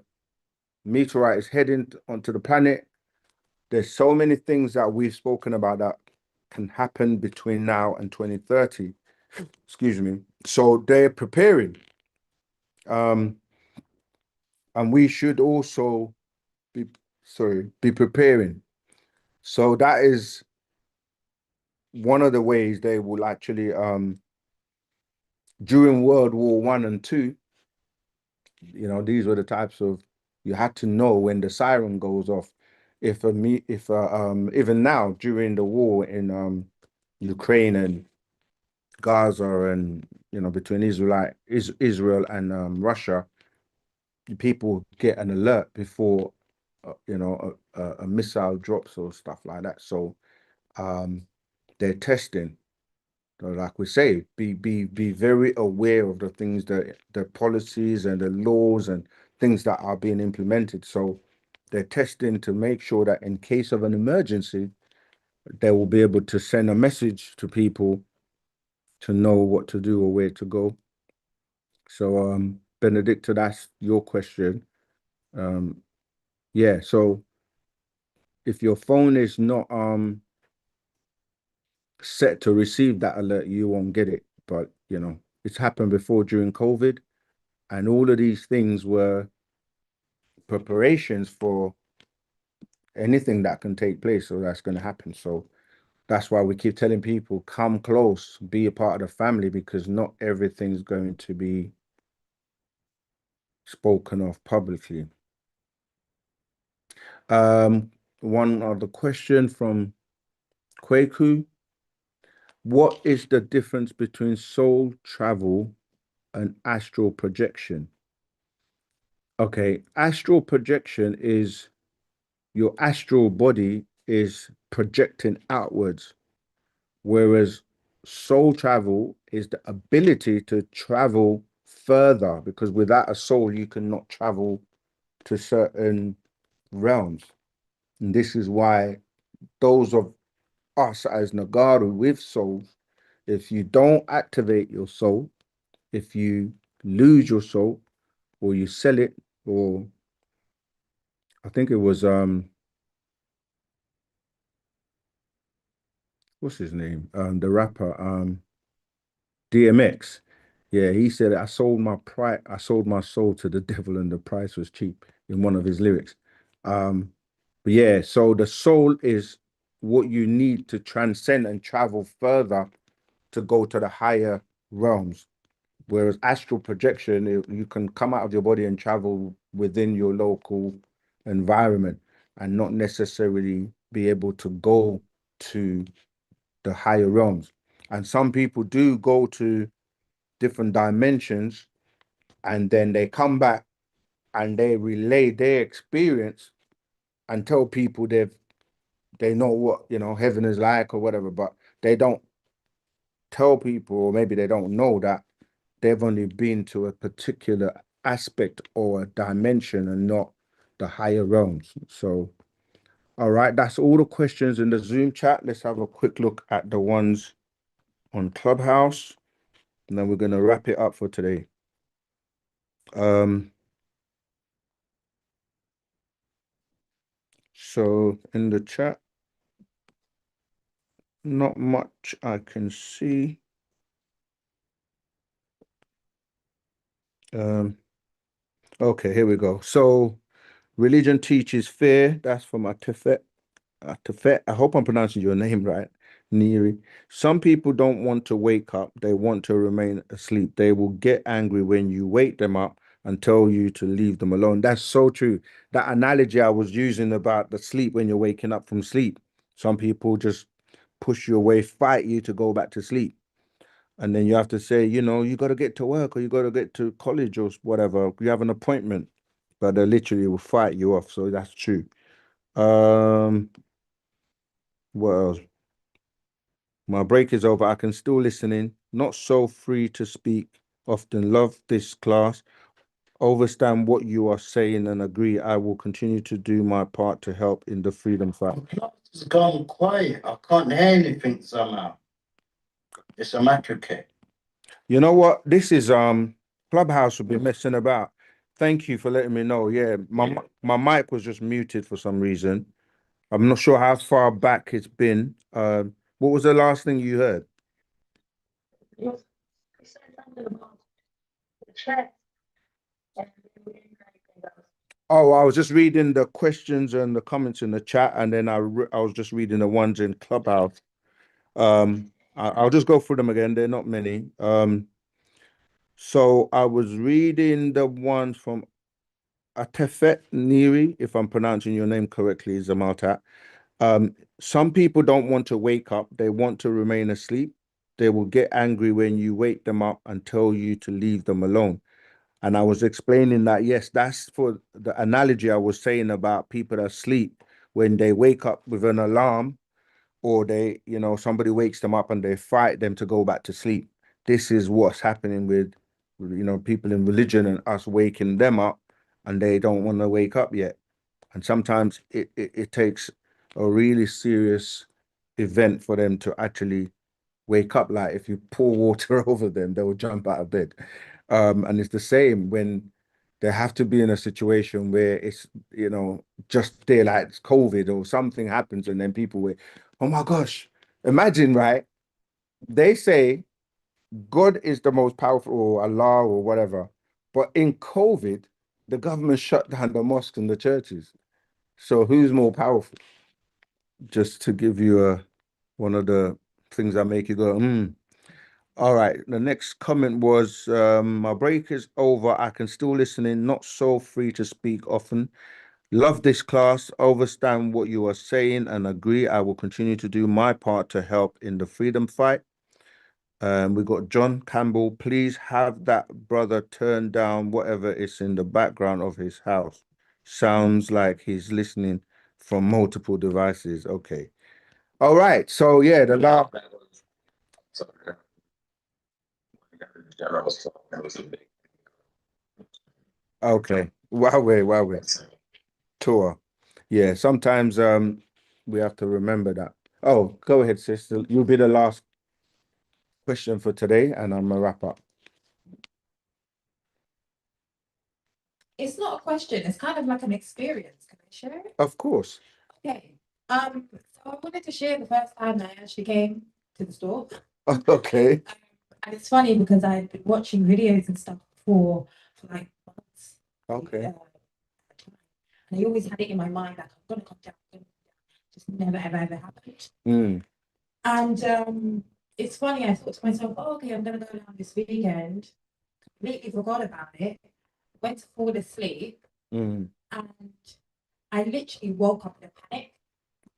meteorite is heading onto the planet. There's so many things that we've spoken about that can happen between now and 2030. Excuse me. So they're preparing. And we should also be preparing. So that is one of the ways they will actually during World War I and II, you know, these were the types of, you had to know when the siren goes off. if even now during the war in Ukraine and Gaza and between Israel and Russia, people get an alert before a missile drops or stuff like that. So they're testing. So like we say, be very aware of the things that the policies and the laws and things that are being implemented. So they're testing to make sure that in case of an emergency, they will be able to send a message to people to know what to do or where to go. So Benedicta, that's your question. Yeah, so if your phone is not set to receive that alert, you won't get it. But it's happened before during COVID, and all of these things were preparations for anything that can take place or that's going to happen. So that's why we keep telling people, come close, be a part of the family, because not everything's going to be spoken of publicly. One other question from Kweku. What is the difference between soul travel and astral projection? Okay, astral projection is your astral body is projecting outwards, whereas soul travel is the ability to travel further, because without a soul, you cannot travel to certain realms. And this is why those of us as Nagaru with souls, if you don't activate your soul, if you lose your soul or you sell it, or I think it was what's his name? The rapper DMX. Yeah, he said I sold my soul to the devil and the price was cheap in one of his lyrics. But yeah, so the soul is what you need to transcend and travel further to go to the higher realms. Whereas astral projection, you can come out of your body and travel within your local environment and not necessarily be able to go to the higher realms. And some people do go to different dimensions and then they come back and they relay their experience and tell people they know what heaven is like or whatever, but they don't tell people, or maybe they don't know that they've only been to a particular aspect or a dimension and not the higher realms. So, all right, that's all the questions in the Zoom chat. Let's have a quick look at the ones on Clubhouse, and then we're going to wrap it up for today. So in the chat, not much I can see. Okay, here we go. So religion teaches fear. That's from Atefet. I hope I'm pronouncing your name right, Neri. Some people don't want to wake up. They want to remain asleep. They will get angry when you wake them up and tell you to leave them alone. That's so true. That analogy I was using about the sleep when you're waking up from sleep. Some people just push you away, fight you to go back to sleep. And then you have to say, you got to get to work or you got to get to college or whatever. You have an appointment, but they literally will fight you off. So that's true. What else? My break is over. I can still listen in. Not so free to speak. Often love this class. Understand what you are saying and agree. I will continue to do my part to help in the freedom fight. It's gone quiet. I can't hear anything somehow. It's a matrix. You know what? This is Clubhouse will be messing about. Thank you for letting me know. Yeah, my mic was just muted for some reason. I'm not sure how far back it's been. What was the last thing you heard? You said something about the chat. Oh, I was just reading the questions and the comments in the chat, and then I was just reading the ones in Clubhouse. I'll just go through them again. They're not many. So I was reading the ones from Atefet Neri, if I'm pronouncing your name correctly, Zamaltat. Some people don't want to wake up. They want to remain asleep. They will get angry when you wake them up and tell you to leave them alone. And I was explaining that, yes, that's for the analogy I was saying about people that sleep when they wake up with an alarm, or they, somebody wakes them up and they fight them to go back to sleep. This is what's happening with, people in religion and us waking them up, and they don't want to wake up yet. And sometimes it takes a really serious event for them to actually wake up. Like if you pour water over them, they will jump out of bed. And it's the same when they have to be in a situation where it's, just there, like it's COVID or something happens, and then people were, oh my gosh, imagine, right? They say God is the most powerful, or Allah or whatever. But in COVID, the government shut down the mosques and the churches. So who's more powerful? Just to give you one of the things that make you go, All right. The next comment was, my break is over. I can still listen in, not so free to speak often. Love this class, understand what you are saying and agree. I will continue to do my part to help in the freedom fight. We got John Campbell. Please have that brother turn down whatever is in the background of his house. Sounds like he's listening from multiple devices. Okay. All right. So yeah, the last. Okay. Wow. Tour. Yeah. Sometimes we have to remember that. Oh, go ahead, sister. You'll be the last question for today, and I'm gonna wrap up. It's not a question, it's kind of like an experience. Can I share it? Of course. Okay. So I wanted to share the first time I actually came to the store. Okay. And it's funny because I'd been watching videos and stuff for like months. Okay. And I always had it in my mind that I'm gonna come down. Just never ever happened. And it's funny, I thought to myself, oh, okay, I'm gonna go down this weekend. Completely forgot about it. Went to fall asleep. And I literally woke up in a panic.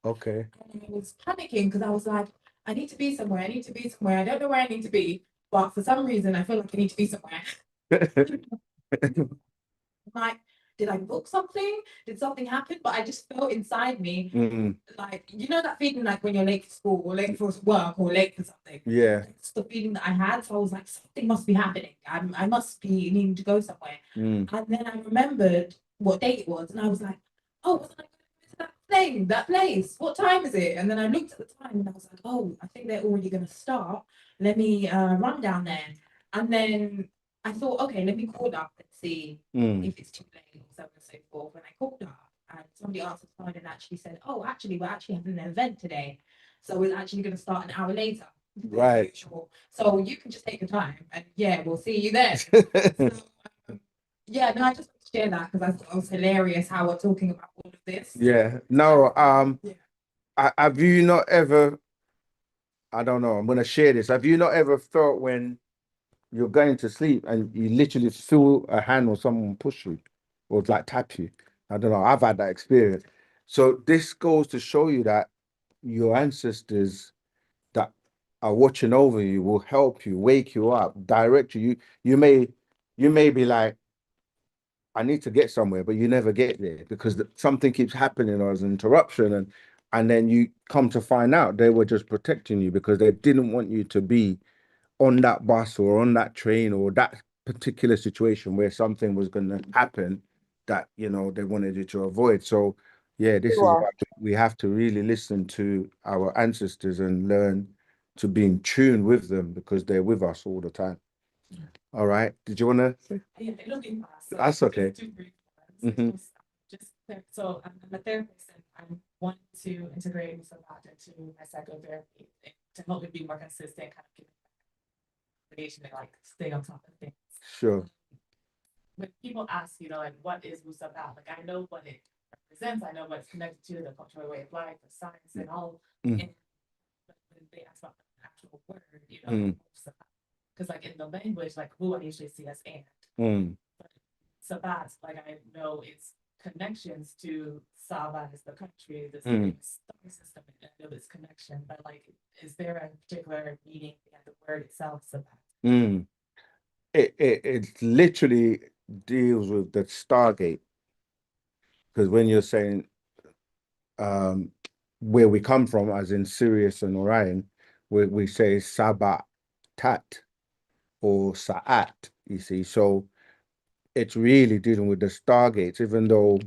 Okay. And I was panicking because I was like, I need to be somewhere. I need to be somewhere. I don't know where I need to be, but for some reason, I feel like I need to be somewhere. Like, did I book something? Did something happen? But I just felt inside me, like, that feeling like when you're late for school or late for work or late for something. Yeah. It's the feeling that I had. So I was like, something must be happening. I must be needing to go somewhere. And then I remembered what date it was. And I was like, oh, wasn't I going to that place? What time is it? And then I looked at the time and I was like, oh, I think they're already going to start. Let me run down there. And then I thought, okay, let me call up and see if it's too late or so on and so forth. When I called up and somebody answered the phone and actually said, oh, actually, we're actually having an event today. So we're actually going to start an hour later. Right. So you can just take your time and yeah, we'll see you there. Yeah, no, I just want to share that because I thought it was hilarious how we're talking about all of this. Yeah. No, have you not ever, I don't know, I'm gonna share this. Have you not ever felt when you're going to sleep and you literally feel a hand or someone push you or like tap you? I don't know. I've had that experience. So this goes to show you that your ancestors that are watching over you will help you, wake you up, direct you. You may be like, I need to get somewhere, but you never get there because something keeps happening or as an interruption, and then you come to find out they were just protecting you because they didn't want you to be on that bus or on that train or that particular situation where something was going to happen that they wanted you to avoid. So yeah, this is why we have to really listen to our ancestors and learn to be in tune with them because they're with us all the time. All right, did you want to say? Yeah, looking past. That's okay. Two brief ones. So I'm a therapist and I want to integrate Wu-Sabat into my psychotherapy to help me be more consistent, kind of give information and like stay on top of things. Sure. When people ask, like what is Wu-Sabat? Like I know what it represents, I know what it's connected to, the cultural way of life, the science and all. But when they ask about the actual word, because like in the language, like Wu I usually see as and. But Wu-Sabat, like I know its connections to Saba as the country, the star system, and I know its connection, but like, is there a particular meaning behind the word itself, Sabat? It literally deals with the Stargate, because when you're saying where we come from, as in Sirius and Orion, we say Sabat Tat or Sa'at, you see. So it's really dealing with the Stargates, even though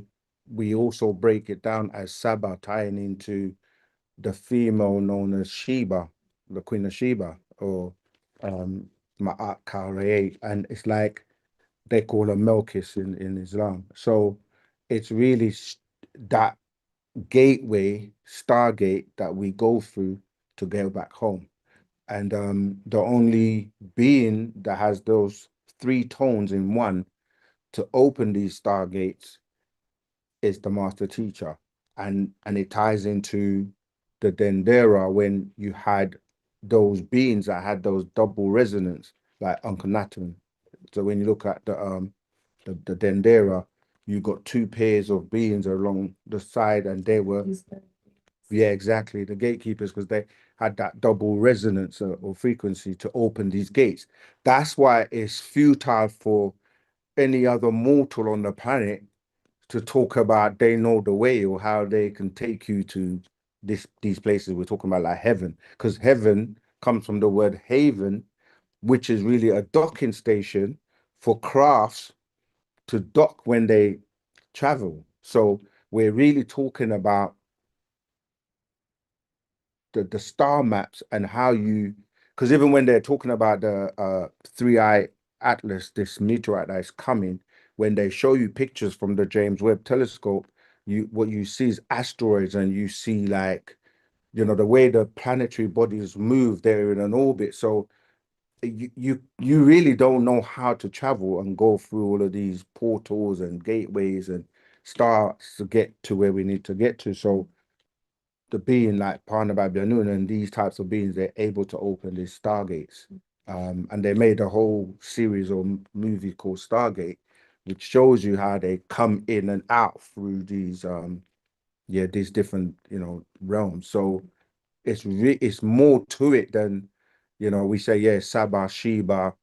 we also break it down as Saba, tying into the female known as Sheba, the Queen of Sheba, or Ma'at Karae, and it's like they call her Melkis in Islam. So it's really that gateway, Stargate, that we go through to get back home. And the only being that has those three tones in one to open these stargates is the master teacher. And it ties into the Dendera, when you had those beings that had those double resonance, like Uncle Natum. So when you look at the Dendera, you got two pairs of beings along the side, and they were, yeah, exactly, the gatekeepers, because they had that double resonance or frequency to open these gates. That's why it's futile for any other mortal on the planet to talk about they know the way or how they can take you to these places we're talking about, like heaven, because heaven comes from the word haven, which is really a docking station for crafts to dock when they travel. So we're really talking about the star maps and how you, because even when they're talking about the 3-eye atlas, this meteorite that is coming, when they show you pictures from the James Webb telescope, what you see is asteroids, and you see, like, you know, the way the planetary bodies move, they're in an orbit. So you really don't know how to travel and go through all of these portals and gateways and stars to get to where we need to get to. So the being like Parnababianun and these types of beings, they're able to open these stargates. And they made a whole series or movie called Stargate, which shows you how they come in and out through these these different, you know, realms. So it's more to it than, you know, we say, yeah, Saba, Sheba,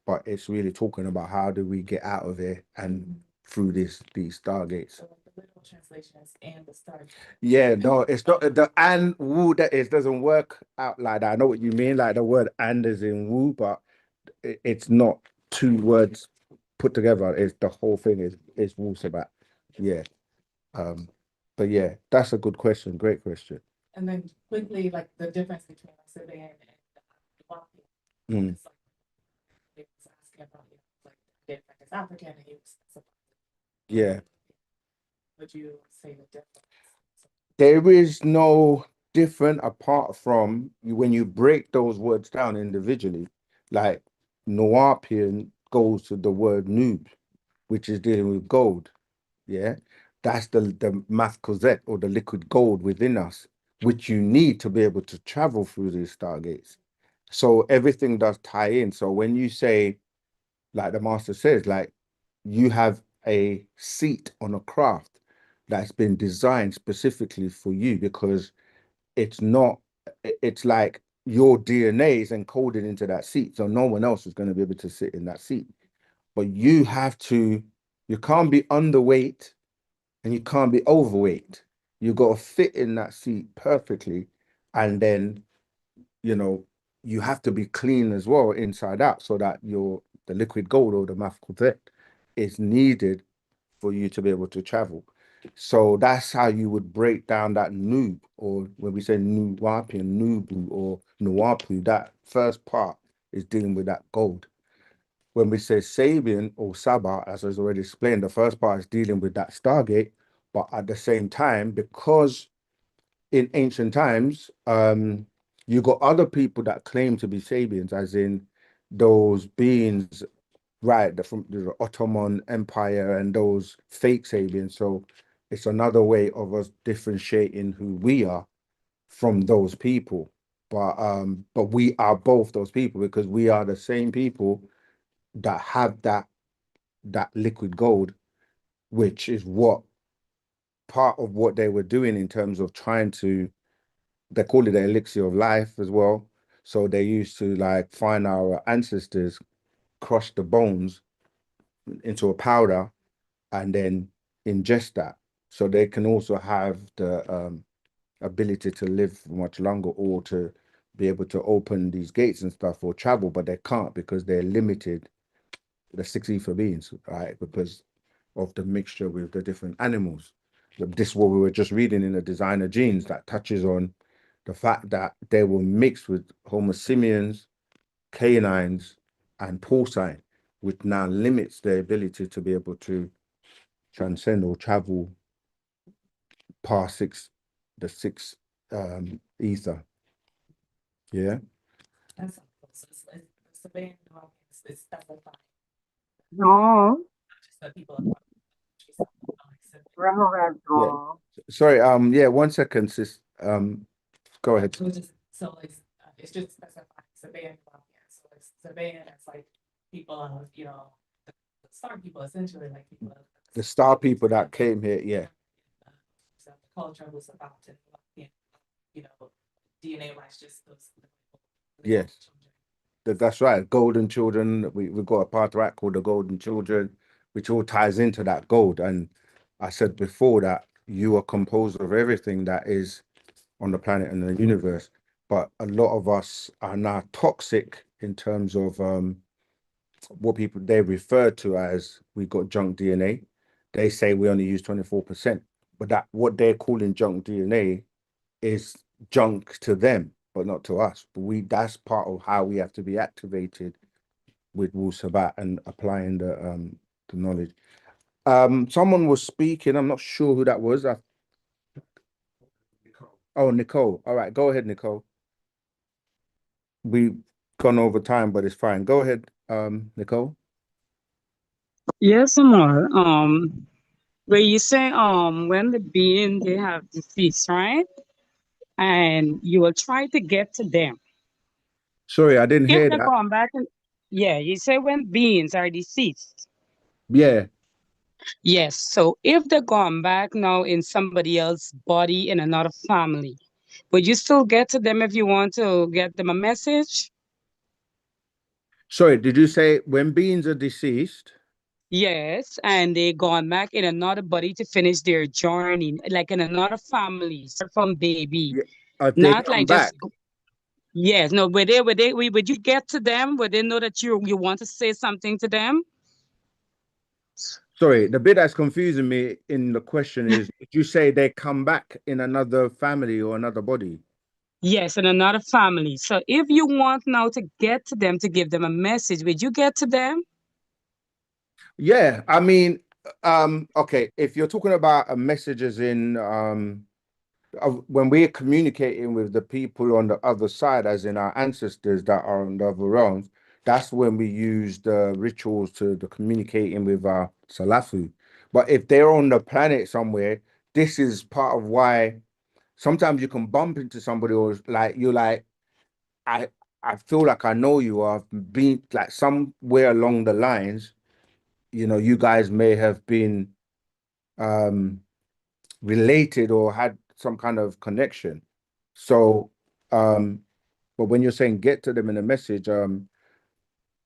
but it's really talking about how do we get out of here and through these stargates. So like the literal translation is and the start. Yeah, no, it's not the and woo that is doesn't work out like that. I know what you mean, like the word and is in woo, but it's not two words put together. It's the whole thing is Wu-Sabat. Yeah. But yeah, that's a good question. Great question. And then quickly, like the difference between Sicilian and Wu-nuwaupu. Mm. It's like they was asking about, you know, like different as African, and he was Yeah. would you say the difference? There is no different apart from when you break those words down individually, like Nuwaupian goes to the word noob, which is dealing with gold. Yeah. That's the math cosette, or the liquid gold within us, which you need to be able to travel through these stargates. So everything does tie in. So when you say, like the master says, like you have a seat on a craft that's been designed specifically for you, because it's not, it's like your DNA is encoded into that seat. So no one else is going to be able to sit in that seat. But you can't be underweight and you can't be overweight. You got to fit in that seat perfectly. And then, you know, you have to be clean as well inside out, so that the liquid gold, or the math corvette, is needed for you to be able to travel. So that's how you would break down that noob, or when we say Nuwaupian, nubu, or nuwaupu, that first part is dealing with that gold. When we say Sabian or Saba, as I was already explained, the first part is dealing with that stargate, but at the same time, because in ancient times, you got other people that claim to be Sabians, as in those beings, right, from the Ottoman Empire and those fake Sabians. So it's another way of us differentiating who we are from those people. But we are both those people, because we are the same people that have that that liquid gold, which is what part of what they were doing in terms of trying to, they call it the elixir of life as well. So they used to like find our ancestors, crush the bones into a powder, and then ingest that. So they can also have the ability to live much longer, or to be able to open these gates and stuff or travel, but they can't because they're limited, the 6 ether beings, right? Because of the mixture with the different animals. This is what we were just reading in the designer genes, that touches on the fact that they were mixed with Homo simians, canines, and porcine, which now limits their ability to be able to transcend or travel past the six ether. Yeah. That's surveying is specified. No. Just that people Yeah. Sorry, yeah, 1 second, sis. Go ahead. So it's just specified surveying. So it's surveying as like people of, you know, the star people, essentially, like people of The star people that came here, yeah. So the culture was about to, you know, DNA wise, just those. Yes. That's right. Golden children. We've got a part right called the golden children, which all ties into that gold. And I said before that you are composed of everything that is on the planet and the universe. But a lot of us are now toxic in terms of what people they refer to as, we got junk DNA. They say we only use 24%, but that what they're calling junk DNA is junk to them, but not to us. But that's part of how we have to be activated with Wu-Sabat and applying the knowledge. Someone was speaking, I'm not sure who that was. Oh, Nicole. All right, go ahead, Nicole. We've gone over time, but it's fine. Go ahead, Nicole. Yes, Amor. Where you say when the being they have deceased, right? And you will try to get to them. Sorry, I didn't If hear they're that. going back and yeah, you say when beings are deceased. Yeah. Yes. So if they're gone back now in somebody else's body in another family, would you still get to them if you want to get them a message? Sorry, did you say when beings are deceased? Yes, and they gone back in another body to finish their journey, like in another family, start from baby, Yeah. If they not come like back. just. Yes, no, would you get to them? Would they know that you want to say something to them? Sorry, the bit that's confusing me in the question is, did you say they come back in another family or another body? Yes, in another family. So if you want now to get to them to give them a message, would you get to them? Yeah, I mean, okay, if you're talking about messages in when we're communicating with the people on the other side, as in our ancestors that are on the other realms, that's when we use the rituals to the communicating with our Salafu. But if they're on the planet somewhere, this is part of why sometimes you can bump into somebody, or like you're like, I I feel like I know you, or I've been like somewhere along the lines, you guys may have been um related or had some kind of connection. So, but when you're saying get to them in a message,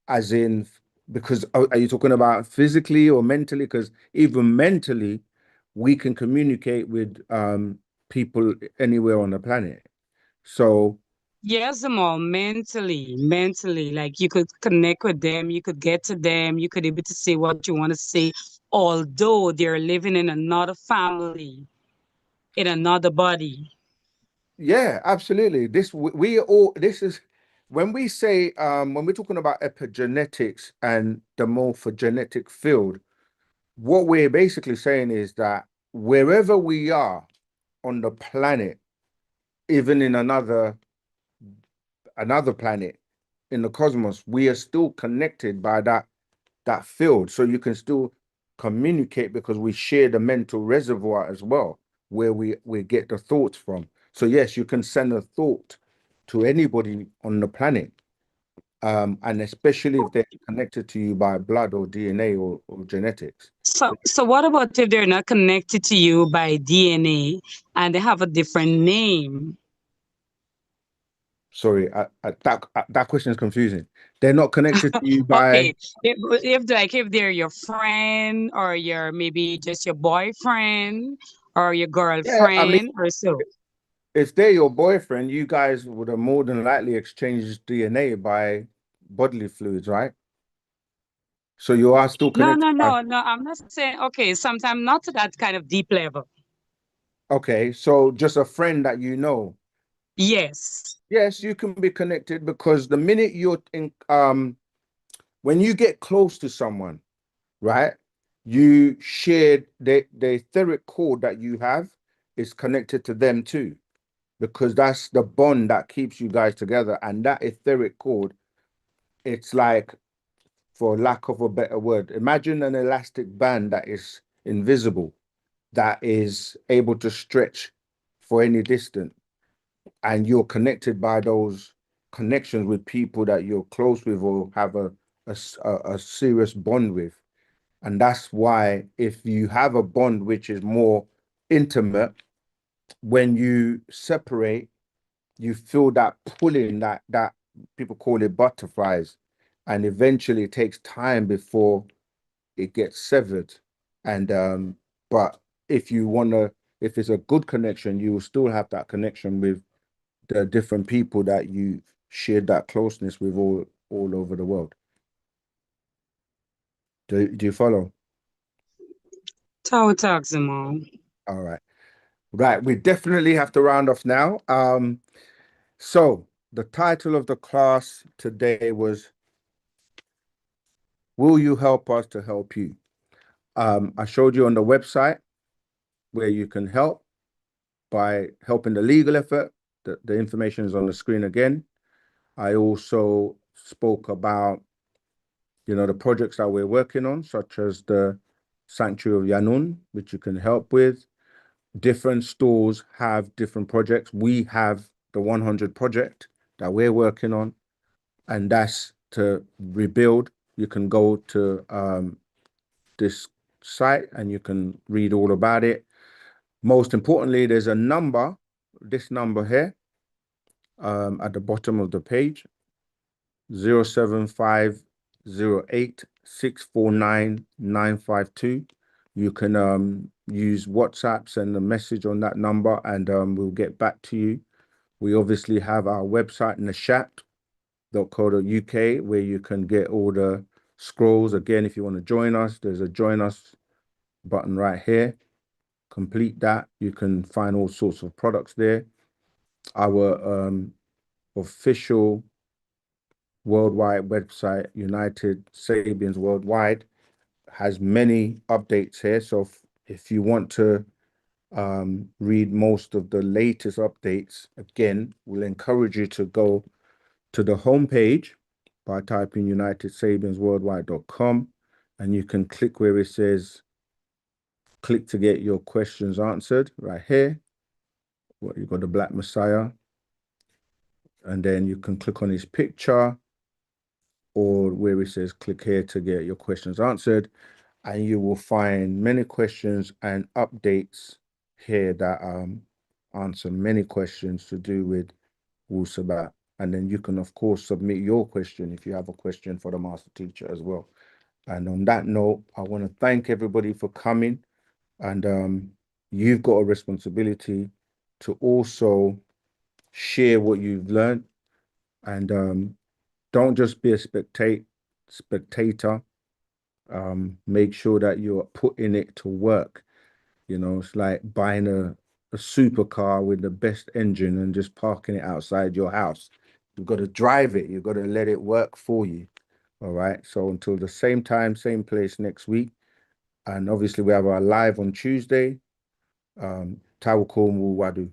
as in, because are you talking about physically or mentally? Because even mentally, we can communicate with people anywhere on the planet. So, Yes, more mentally, like you could connect with them, you could get to them, you could able to say what you want to say, although they're living in another family, in another body. yeah, absolutely. This is when we say when we're talking about epigenetics and the morphogenetic field, what we're basically saying is that wherever we are on the planet, even in another planet in the cosmos, we are still connected by that field. So you can still communicate because we share the mental reservoir as well, where we get the thoughts from. So yes, you can send a thought to anybody on the planet. and especially if they're connected to you by blood or DNA or genetics. So what about if they're not connected to you by DNA and they have a different name? Sorry, that question is confusing. They're not connected to you by. Okay, if they're your friend or maybe just your boyfriend or your Yeah, I mean, girlfriend or so. if they're your boyfriend, you guys would have more than likely exchanged DNA by bodily fluids, right? So you are still No, connected. no. I'm not saying, okay, sometimes not to that kind of deep level. Okay, so just a friend that you know. Yes. Yes, you can be connected because the minute you're in, when you get close to someone, right, you shared the etheric cord that you have is connected to them too, because that's the bond that keeps you guys together. And that etheric cord, it's like, for lack of a better word, imagine an elastic band that is invisible, that is able to stretch for any distance, and you're connected by those connections with people that you're close with or have a serious bond with. And that's why if you have a bond which is more intimate, when you separate, you feel that pulling, that people call it butterflies, and eventually it takes time before it gets severed. And but if it's a good connection, you will still have that connection with the different people that you shared that closeness with all over the world. Do you follow? Talk, Simone. All right. Right, we definitely have to round off now. So the title of the class today was, Will You Help Us to Help You? I showed you on the website where you can help by helping the legal effort. The information is on the screen again. I also spoke about, the projects that we're working on, such as the Sanctuary of Yanun, which you can help with. Different stores have different projects. We have the 100 project that we're working on, and that's to rebuild. You can go to this site and you can read all about it. Most importantly, there's a number, this number here, at the bottom of the page, 07508649952. You can use WhatsApp, send a message on that number, and we'll get back to you. We obviously have our website, nashat.co.uk, where you can get all the scrolls. Again, if you want to join us, there's a join us button right here. Complete that. You can find all sorts of products there. Our official worldwide website, United Sabians Worldwide, has many updates here. So if you want to read most of the latest updates, again, we'll encourage you to go to the homepage by typing unitedsabiansworldwide.com, and you can click where it says click to get your questions answered right here. You've got the Black Messiah, and then you can click on his picture, or where it says click here to get your questions answered, and you will find many questions and updates here that answer many questions to do with Wu-Sabat. And then you can, of course, submit your question if you have a question for the master teacher as well. And on that note, I want to thank everybody for coming. And you've got a responsibility to also share what you've learned. And don't just be a spectator. Make sure that you're putting it to work. It's like buying a supercar with the best engine and just parking it outside your house. You've got to drive it. You've got to let it work for you. All right. So until the same time, same place next week. And obviously we have our live on Tuesday. Tawako Muwadu.